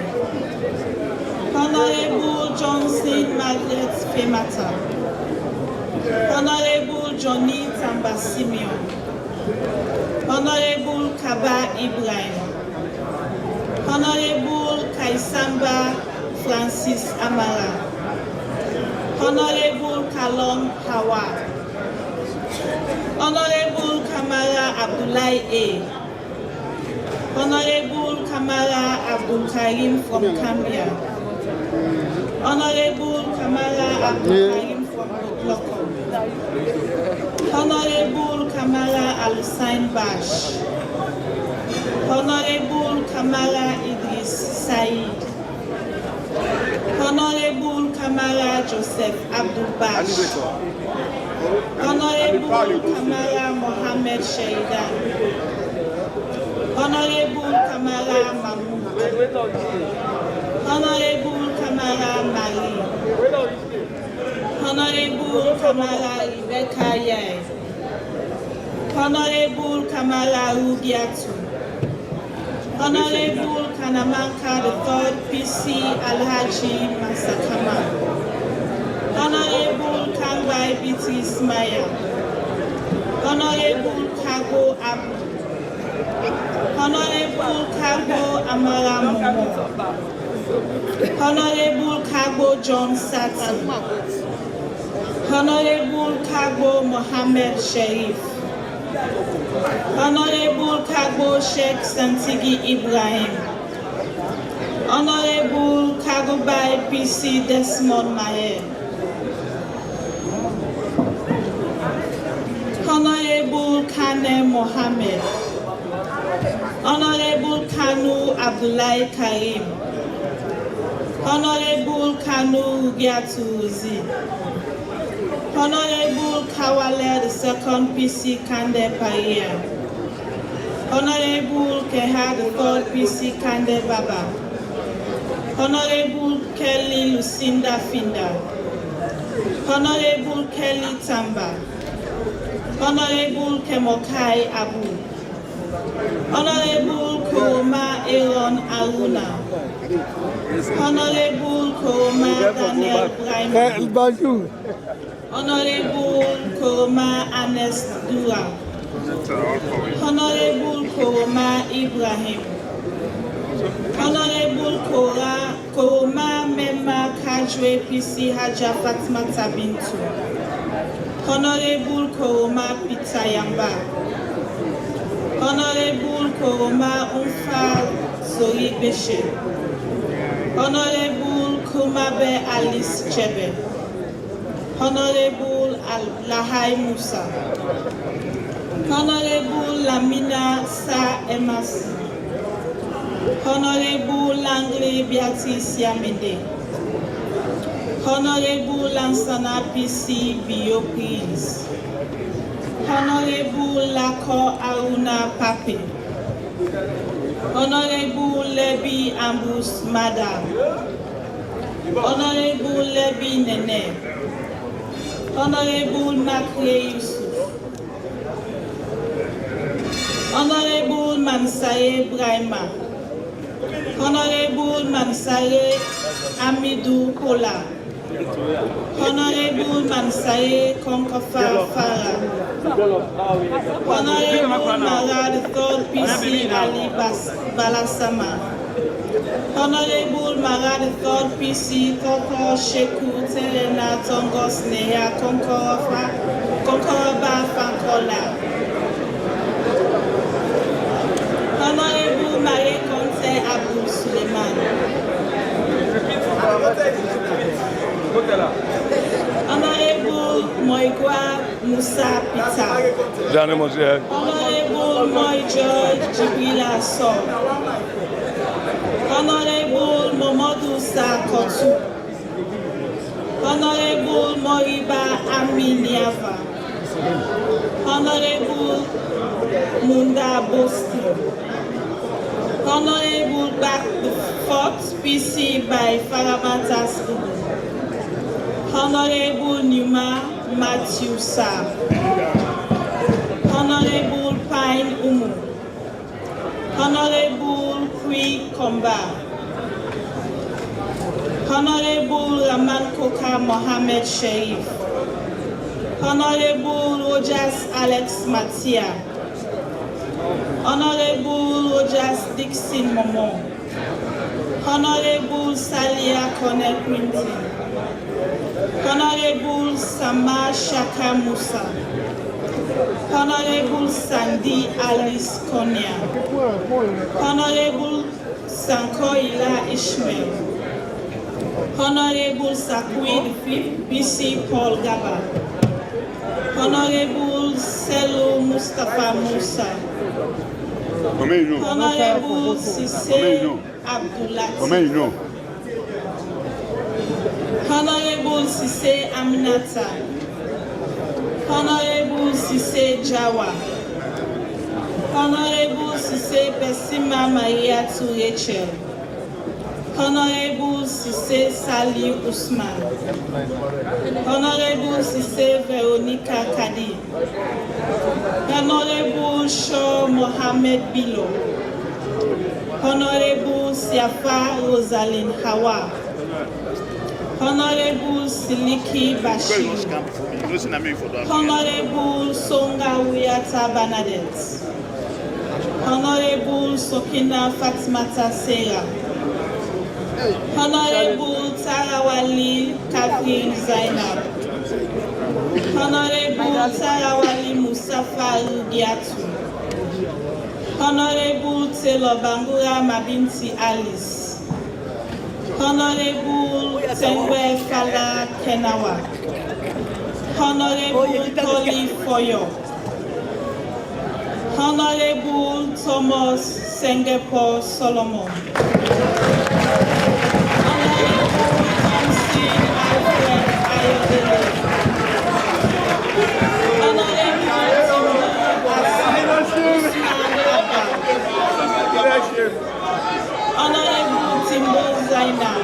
Honorable Johnson Margaret Femata, Honorable Johnny Tamba Simeon, Honorable Kaba Ibrahim, Honorable Kaisamba Francis Amara, Honorable Kalon Hawa, Honorable Kamara Abdullahi A, Honorable Kamara Abdul Karim from Cambia, Honorable Kamara Abdul Karim from Oklahoma, Honorable Kamara Al-Hussein Bash, Honorable Kamara Idris Said, Honorable Kamara Joseph Abdul Bash, Honorable Kamara Mohammed Shaidan, Honorable Kamara Mahmoud, Honorable Kamara Mali, Honorable Kamara Rebecca Yai, Honorable Kamara Rubiatu, Honorable Kanamanka III PC Alhaji Masakama, Honorable Kangbai Biti Ismail, Honorable Kago Abu, Honorable Kago Amara Momo, Honorable Kagbo John Sati, Honorable Kagbo Mohammed Sharif, Honorable Kagbo Sheikh Santigi Ibrahim, Honorable Kagobai PC Desmond Maher, Honorable Kane Mohammed, Honorable Kanu Abdullahi Karim, Honorable Kanu Rugiatu Uzi, Honorable Kawale II PC Kande Paria, Honorable Keha III PC Kande Baba, Honorable Kelly Lucinda Finda, Honorable Kelly Tamba, Honorable Kemokai Abu, Honorable Kuroma Aaron Aruna, Honorable Kuroma Daniel Brahim, Honorable Kuroma Anes Dura, Honorable Kuroma Ibrahim, Honorable Kuroma Mema Kajwe PC Haja Fatma Tabintu, Honorable Kuroma Pitayamba, Honorable Kuroma Umfa Zoe Beshe, Honorable Kumabe Alice Chebe, Honorable Lahai Musa, Honorable Lamina Sa Emasi, Honorable Langley Beatrice Yamede, Honorable Lansana PC Biopis, Honorable Lako Aruna Pape, Honorable Lebi Ambus Madam, Honorable Lebi Nene, Honorable Makle Yusuf, Honorable Mansaye Brahima, Honorable Mansaye Amidou Kola, Honorable Mansaye Konkofa Farah, Honorable Marad III PC Ali Balasama, Honorable Marad III PC Koko Sheku Telena Tongos Neya Konkoroba Fankola, Honorable Marie Conte Abdul Suleiman, Honorable Moigwa Musa Pita, Honorable Moy George Jibrila So, Honorable Momodou Sakotu, Honorable Moriba Aminiava, Honorable Munda Bosti, Honorable Back the 4th PC by Faramatas Ubu, Honorable Numa Matthew Sa, Honorable Pine Umu, Honorable Kui Komba, Honorable Raman Koka Mohammed Sharif, Honorable Rojas Alex Matia, Honorable Rojas Dixon Momo, Honorable Salia Kone Quintin, Honorable Sama Shaka Musa, Honorable Sandy Alice Konya, Honorable Sankoila Ishmael, Honorable Sakui V BC Paul Gaba, Honorable Selo Mustafa Musa, Honorable Sise Abdullah, Honorable Sise Aminata, Honorable Sise Jawa, Honorable Sise Pesima Maria to Rachel, Honorable Sise Sali Usman, Honorable Sise Veronica Kadi, Honorable Shaw Mohammed Bilo, Honorable Siafa Rosalind Hawa, Honorable Siliki Bashir, Honorable Songa Uyata Bernadette, Honorable Sokina Fatmata Sera, Honorable Tarawali Catherine Zainab. Honorable Tarawali Mustafa Rugiatu. Honorable Taylor Bangura Mabinti Alice. Honorable Tengwe Fala Kenawa. Honorable Toli Foyo. Honorable Thomas Sengepoh Solomon. Honorable Thompson Alfred Ayodele. Honorable Timbo Zainab.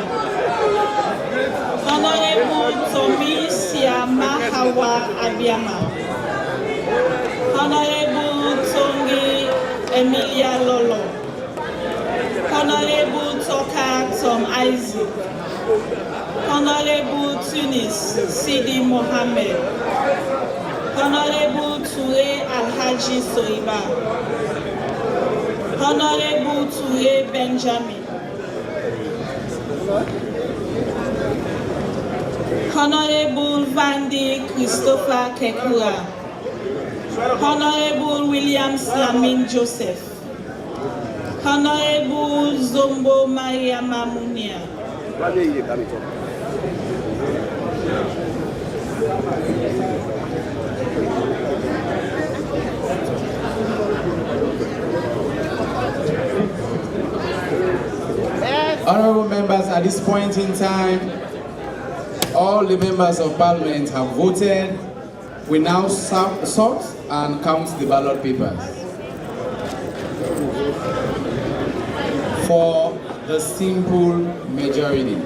Honorable Tomi Siama Hawa Abiama. Honorable Tongi Emilia Lolo. Honorable Toka Tom Isaac. Honorable Tunis Sidi Mohammed. Honorable Toure Alhaji Soiba. Honorable Toure Benjamin. Honorable Vandi Christopher Kekura. Honorable William Slamin Joseph. Honorable Zombo Maria Mamunia. Honorable members, at this point in time, all the members of parliament have voted. We now sort and count the ballot papers. For the simple majority.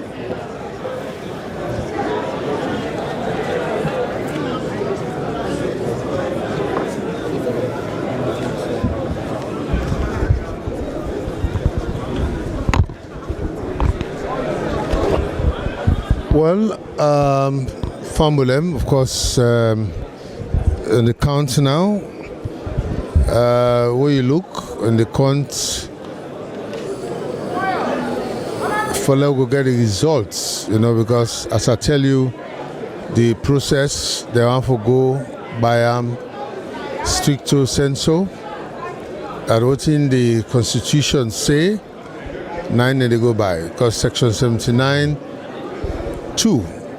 Well, Famulem, of course, in the count now, where you look in the count, for now we'll get the results, because as I tell you, the process, they want to go by stricto sensu, that what in the Constitution say, 9 they go by, because Section 79(2)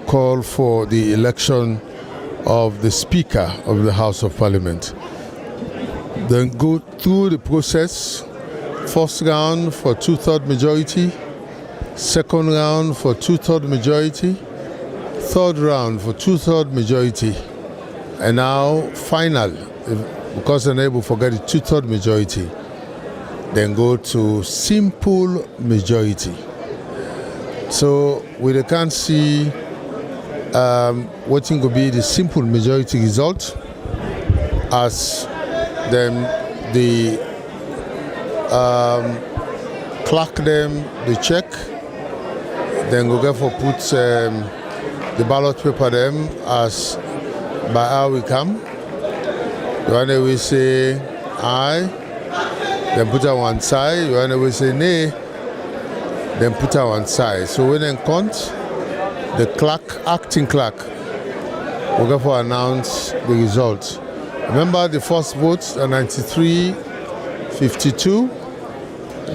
call for the election of the Speaker of the House of Parliament. Then go through the process, first round for 2/3 majority, second round for 2/3 majority, third round for 2/3 majority, and now final, because they're able to forget the 2/3 majority, then go to simple majority. So we can't see what could be the simple majority result, as then the clerk them the check, then go get for put the ballot paper them as by how we come. When we say aye, then put on one side. When we say nay, then put on one side. So when they count, the clerk, acting clerk, will go for announce the result. Remember the first vote, 93-52.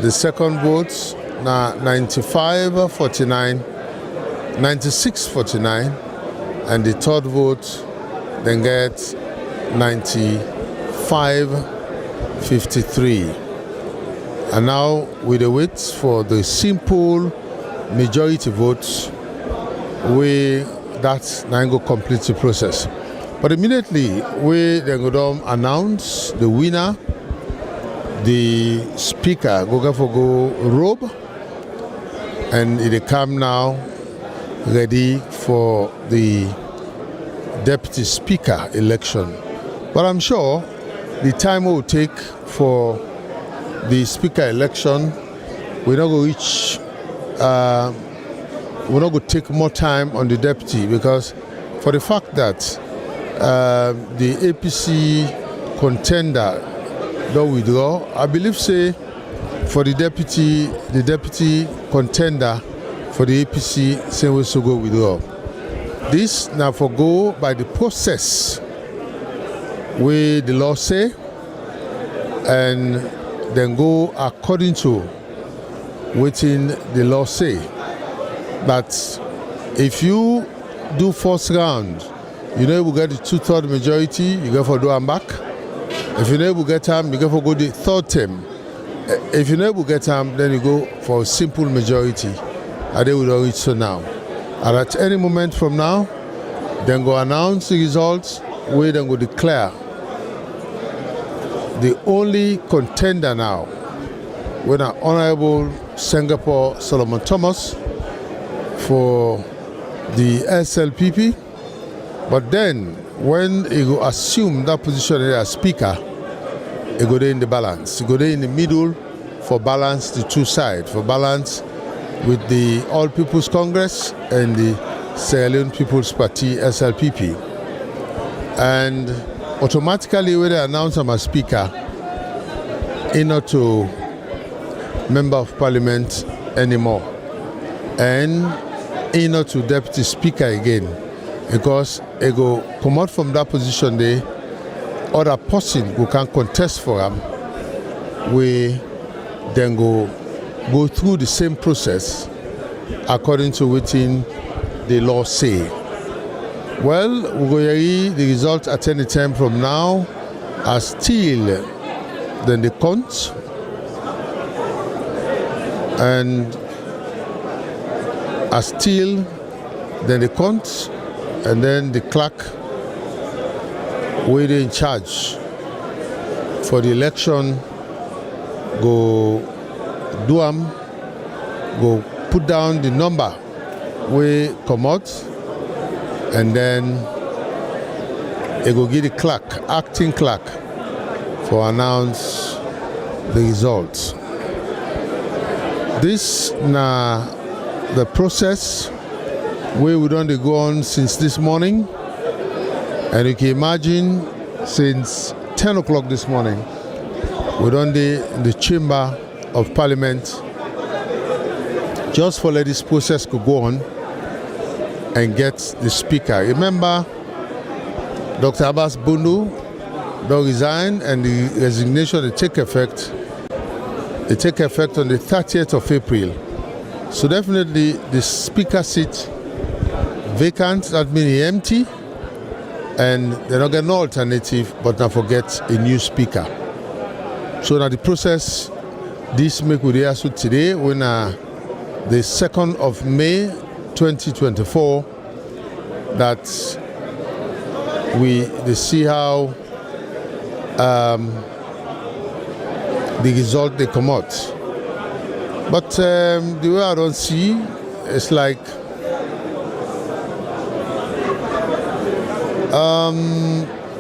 The second vote, 95-49, 96-49, and the third vote then get 95-53. And now we wait for the simple majority votes, that's now go complete the process. But immediately we then go down announce the winner, the speaker go robe, and it come now ready for the deputy speaker election. But I'm sure the time it will take for the speaker election, we're not going to reach, we're not going to take more time on the deputy, because for the fact that the APC contender don't withdraw, I believe say for the deputy contender for the APC saying we should go withdraw. This now for go by the process where the law say, and then go according to what in the law say. But if you do first round, you know we get the 2/3 majority, you go for do them back. If you know we get them, you go for go the third term. If you know we get them, then you go for a simple majority. And they will reach so now. And at any moment from now, then go announce the results, we then go declare the only contender now when an Honorable Sengepoh Solomon Thomas for the SLPP. But then when he go assume that position as Speaker, he go there in the balance. He go there in the middle for balance the two sides, for balance with the All People's Congress and the Salone People's Party SLPP. And automatically when they announce him as Speaker, he not to Member of Parliament anymore. And he not to Deputy Speaker again. Because he go come out from that position there, other person who can contest for him, we then go through the same process according to what the law say. Well, we go hear the result at any time from now as still then the count, and as still then the count, and then the clerk will in charge for the election go do am, go put down the number we come out, and then it go give the clerk, acting clerk, for announce the results. This na the process where we don't go on since this morning, and you can imagine since 10 o'clock this morning we don't in the chamber of Parliament just for let this process could go on and get the Speaker. Remember, Dr. Abbas Bundu don't resign, and the resignation they take effect on the 30th of April. So definitely the Speaker seat vacant, that means empty, and they don't get no alternative but not forget a new Speaker. So now the process this make with the today when the 2nd of May 2024 that they see how the result they come out. But the way I don't see, it's like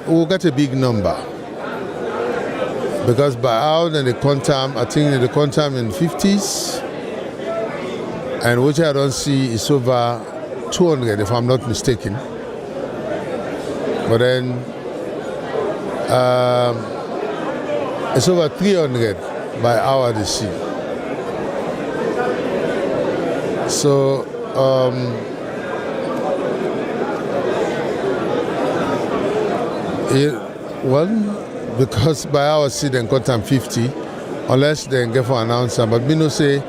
we'll get a big number. Because by how then the quantum, I think the quantum in 50s, and which I don't see is over 200 if I'm not mistaken. But then it's over 300 by hour they see. So because by our seat then cut them 50, unless they get for announcer. But me no say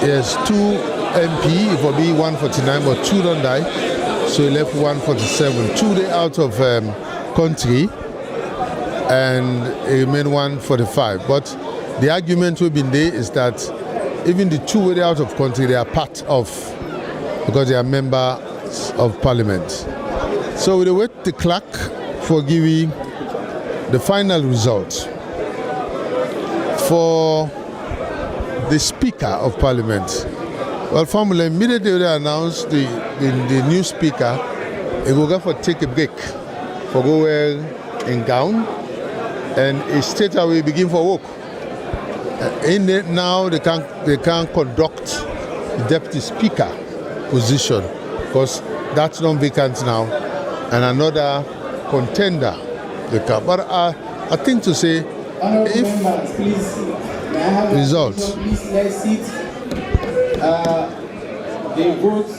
yes, 2 MP, it will be 149, but 2 don't die, so he left 147. 2 they out of country, and it remain 145. But the argument we've been there is that even the 2 way out of country, they are part of, because they are members of Parliament. So we wait the clerk for giving the final result for the Speaker of Parliament. Well, formally, immediately they announced the new speaker, he will go for take a break, for go wear in gown, and he straight away begin for work. In it now, they can conduct the deputy speaker position because that's non-vacant now, and another contender. But I think to say, if members, please, may I have results. Please let's sit. The votes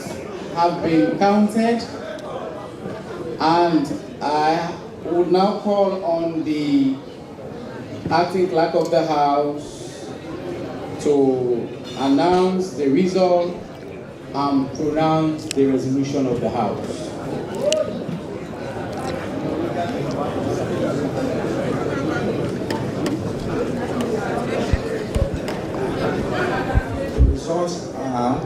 have been counted, and I would now call on the acting clerk of the House to announce the result and pronounce the resolution of the House. The results are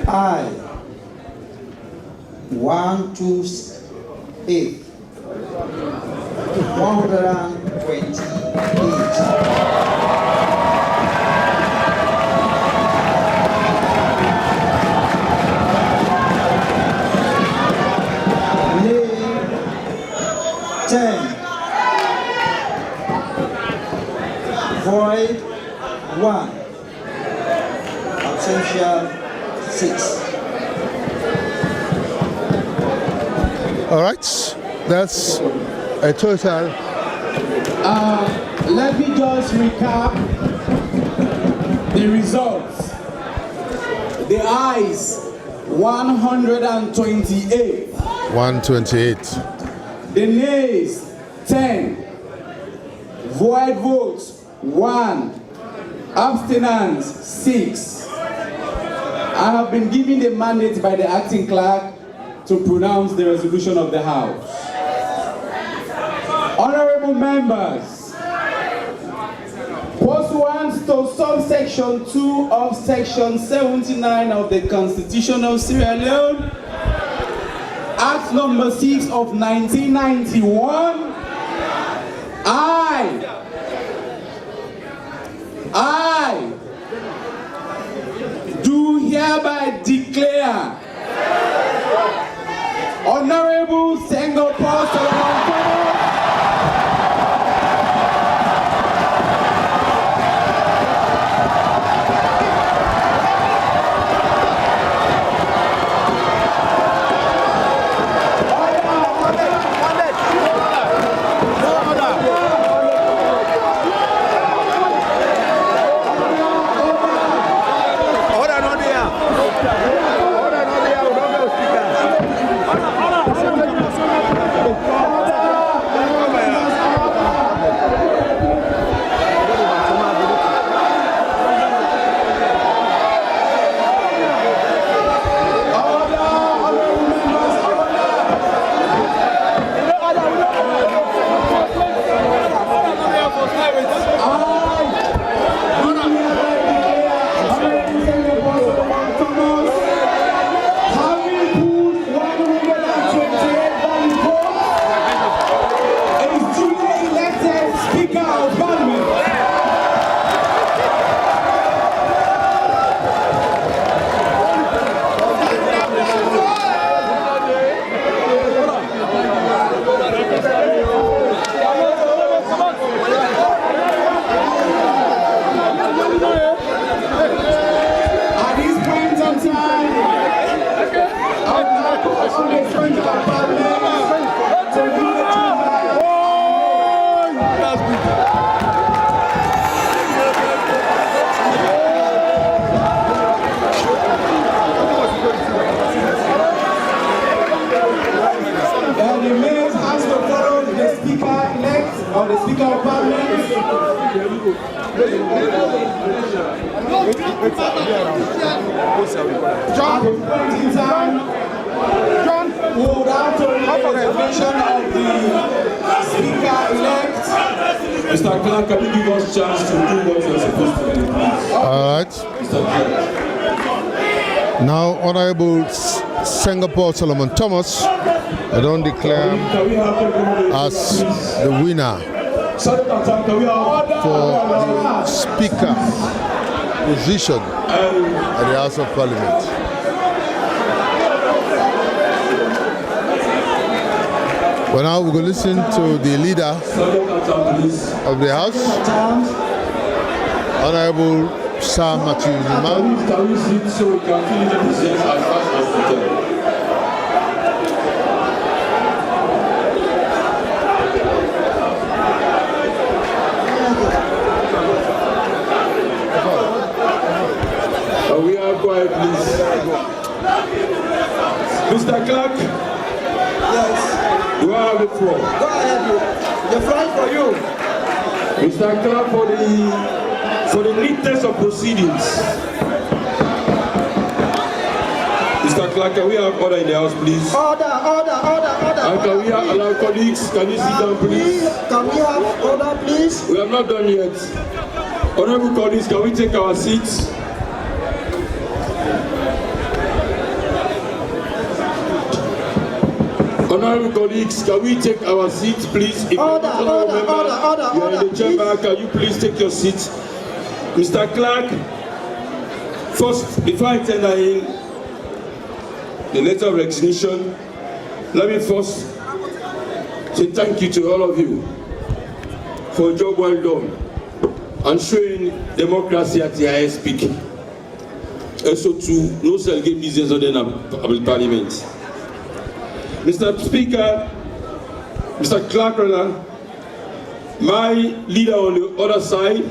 I 128 128. Void 1. Abstention 6. All right, that's a total. Let me just recap the results. The ayes 128. 128. The nays 10. Void votes 1. Abstinence 6. I have been given the mandate by the acting clerk to pronounce the resolution of the House. Honorable members, pursuant to subsection 2 of section 79 of the Constitution of Sierra Leone, Act number 6 of 1991, I do hereby declare Honorable Sengepoh Salone of the Speaker of Parliament. John would have to read the resignation of the Speaker-elect. Mr. Clark, can you give us a chance to do what you're supposed to do, please? All right. Now, Honorable Sengepoh Solomon Thomas, I don't declare as the winner the Speaker position at the House of Parliament. Well, now we're going to listen to the leader of the House, Honorable Sir Matthew Liman. Can we sit so we can finish the business as fast as we can? We are quiet, please. Mr. Clark? Yes. You have the floor. Go ahead, the floor is for you. Mr. Clark, for the neatness of proceedings. Mr. Clark, can we have order in the House, please? Order. And can we allow colleagues, can you sit down, please? Can we have order, please? We have not done yet. Honorable colleagues, can we take our seats? Honorable colleagues, can we take our seats, please? If Order. You are in the chamber, can you please take your seats? Mr. Clark, first, before I tender in the letter of resignation, let me first say thank you to all of you for a job well done and showing democracy at the highest peak. Also to no self-game business other than Parliament. Mr. Speaker, Mr. Clark, my leader on the other side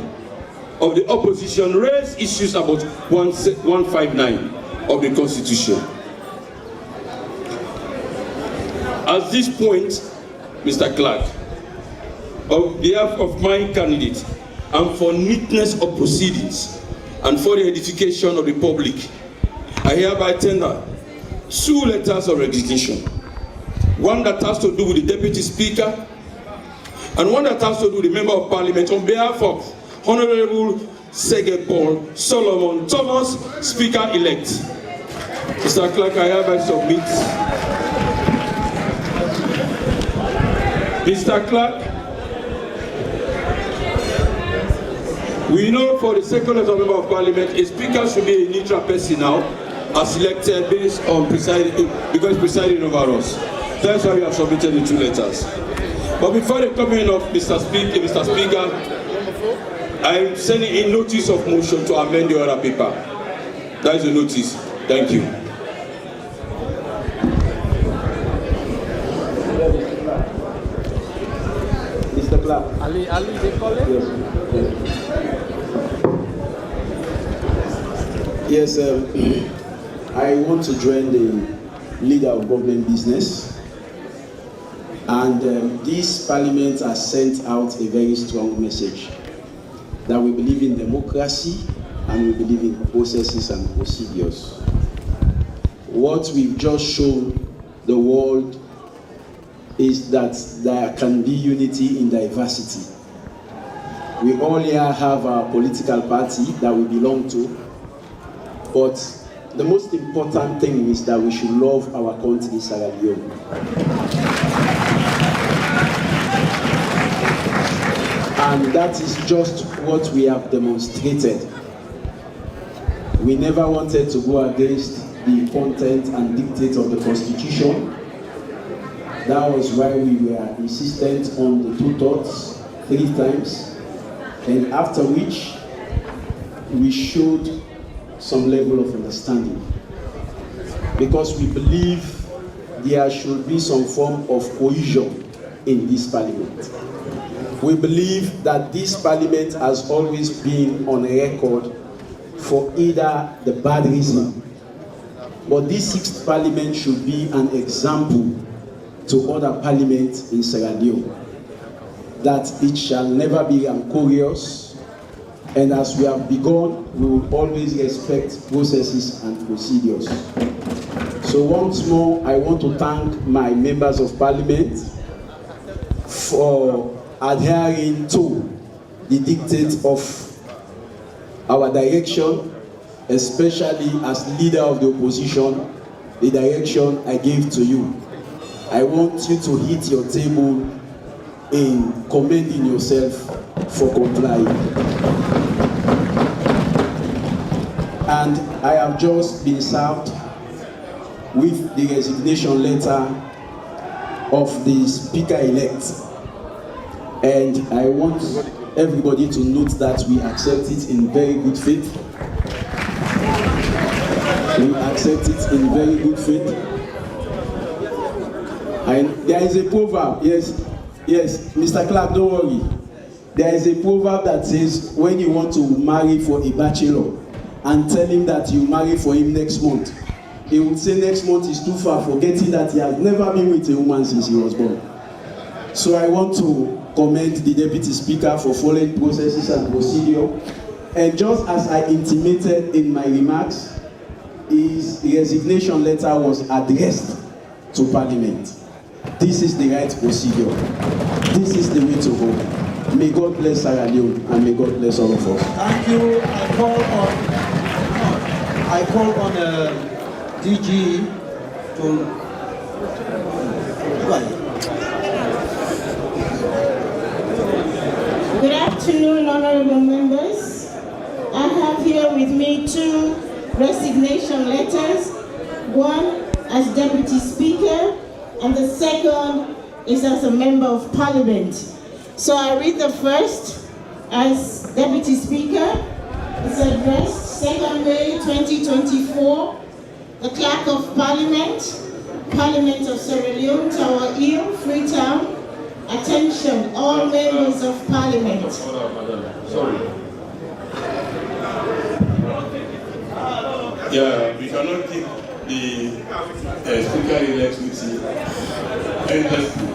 of the opposition raised issues about 159 of the Constitution. At this point, Mr. Clark, on behalf of my candidate and for neatness of proceedings and for the edification of the public, I hereby tender 2 letters of resignation. One that has to do with the Deputy Speaker, and one that has to do with the Member of Parliament on behalf of Honorable Sengepoh Solomon Thomas, Speaker-elect. Mr. Clark, I hereby submit. Mr. Clark, we know for the second Member of Parliament, a Speaker should be a neutral person now, as elected based on because presiding over us. That's why we have submitted the 2 letters. But before the coming of Mr. Speaker, I am sending a notice of motion to amend the other paper. That is the notice. Thank you. Mr. Clark. Ali, they call it? Yes, I want to join the leader of government business. And this parliament has sent out a very strong message that we believe in democracy and we believe in processes and procedures. What we've just shown the world is that there can be unity in diversity. We all here have a political party that we belong to, but the most important thing is that we should love our country, Sierra Leone. And that is just what we have demonstrated. We never wanted to go against the content and dictate of the Constitution. That was why we were insistent on the 2 thoughts 3 times, and after which we showed some level of understanding. Because we believe there should be some form of cohesion in this parliament. We believe that this parliament has always been on record for either the bad reason, but this 6th parliament should be an example to other parliaments in Sierra Leone, that it shall never be rancorous, and as we have begun, we will always respect processes and procedures. So once more, I want to thank my members of parliament for adhering to the dictate of our direction, especially as leader of the opposition, the direction I gave to you. I want you to hit your table in commending yourself for complying. And I have just been served with the resignation letter of the Speaker-elect. And I want everybody to note that we accept it in very good faith. We accept it in very good faith. And there is a proverb, yes, Mr. Clark, don't worry. There is a proverb that says, when you want to marry for a bachelor and tell him that you marry for him next month, he would say next month is too far, forgetting that he has never been with a woman since he was born. So I want to commend the Deputy Speaker for following processes and procedure. And just as I intimated in my remarks, his resignation letter was addressed to Parliament. This is the right procedure. This is the way to go. May God bless Sarah Leone and may God bless all of us. Thank you. I call on DG to go ahead. Good afternoon, honorable members. I have here with me 2 resignation letters. One as Deputy Speaker, and the second is as a Member of Parliament. So I read the first as Deputy Speaker. It's addressed 2nd May 2024, the Clerk of Parliament, Parliament of Sierra Leone, Tower Hill, Freetown. Attention, all members of Parliament. Sorry. Yeah, we cannot keep the Speaker-elect meeting endlessly.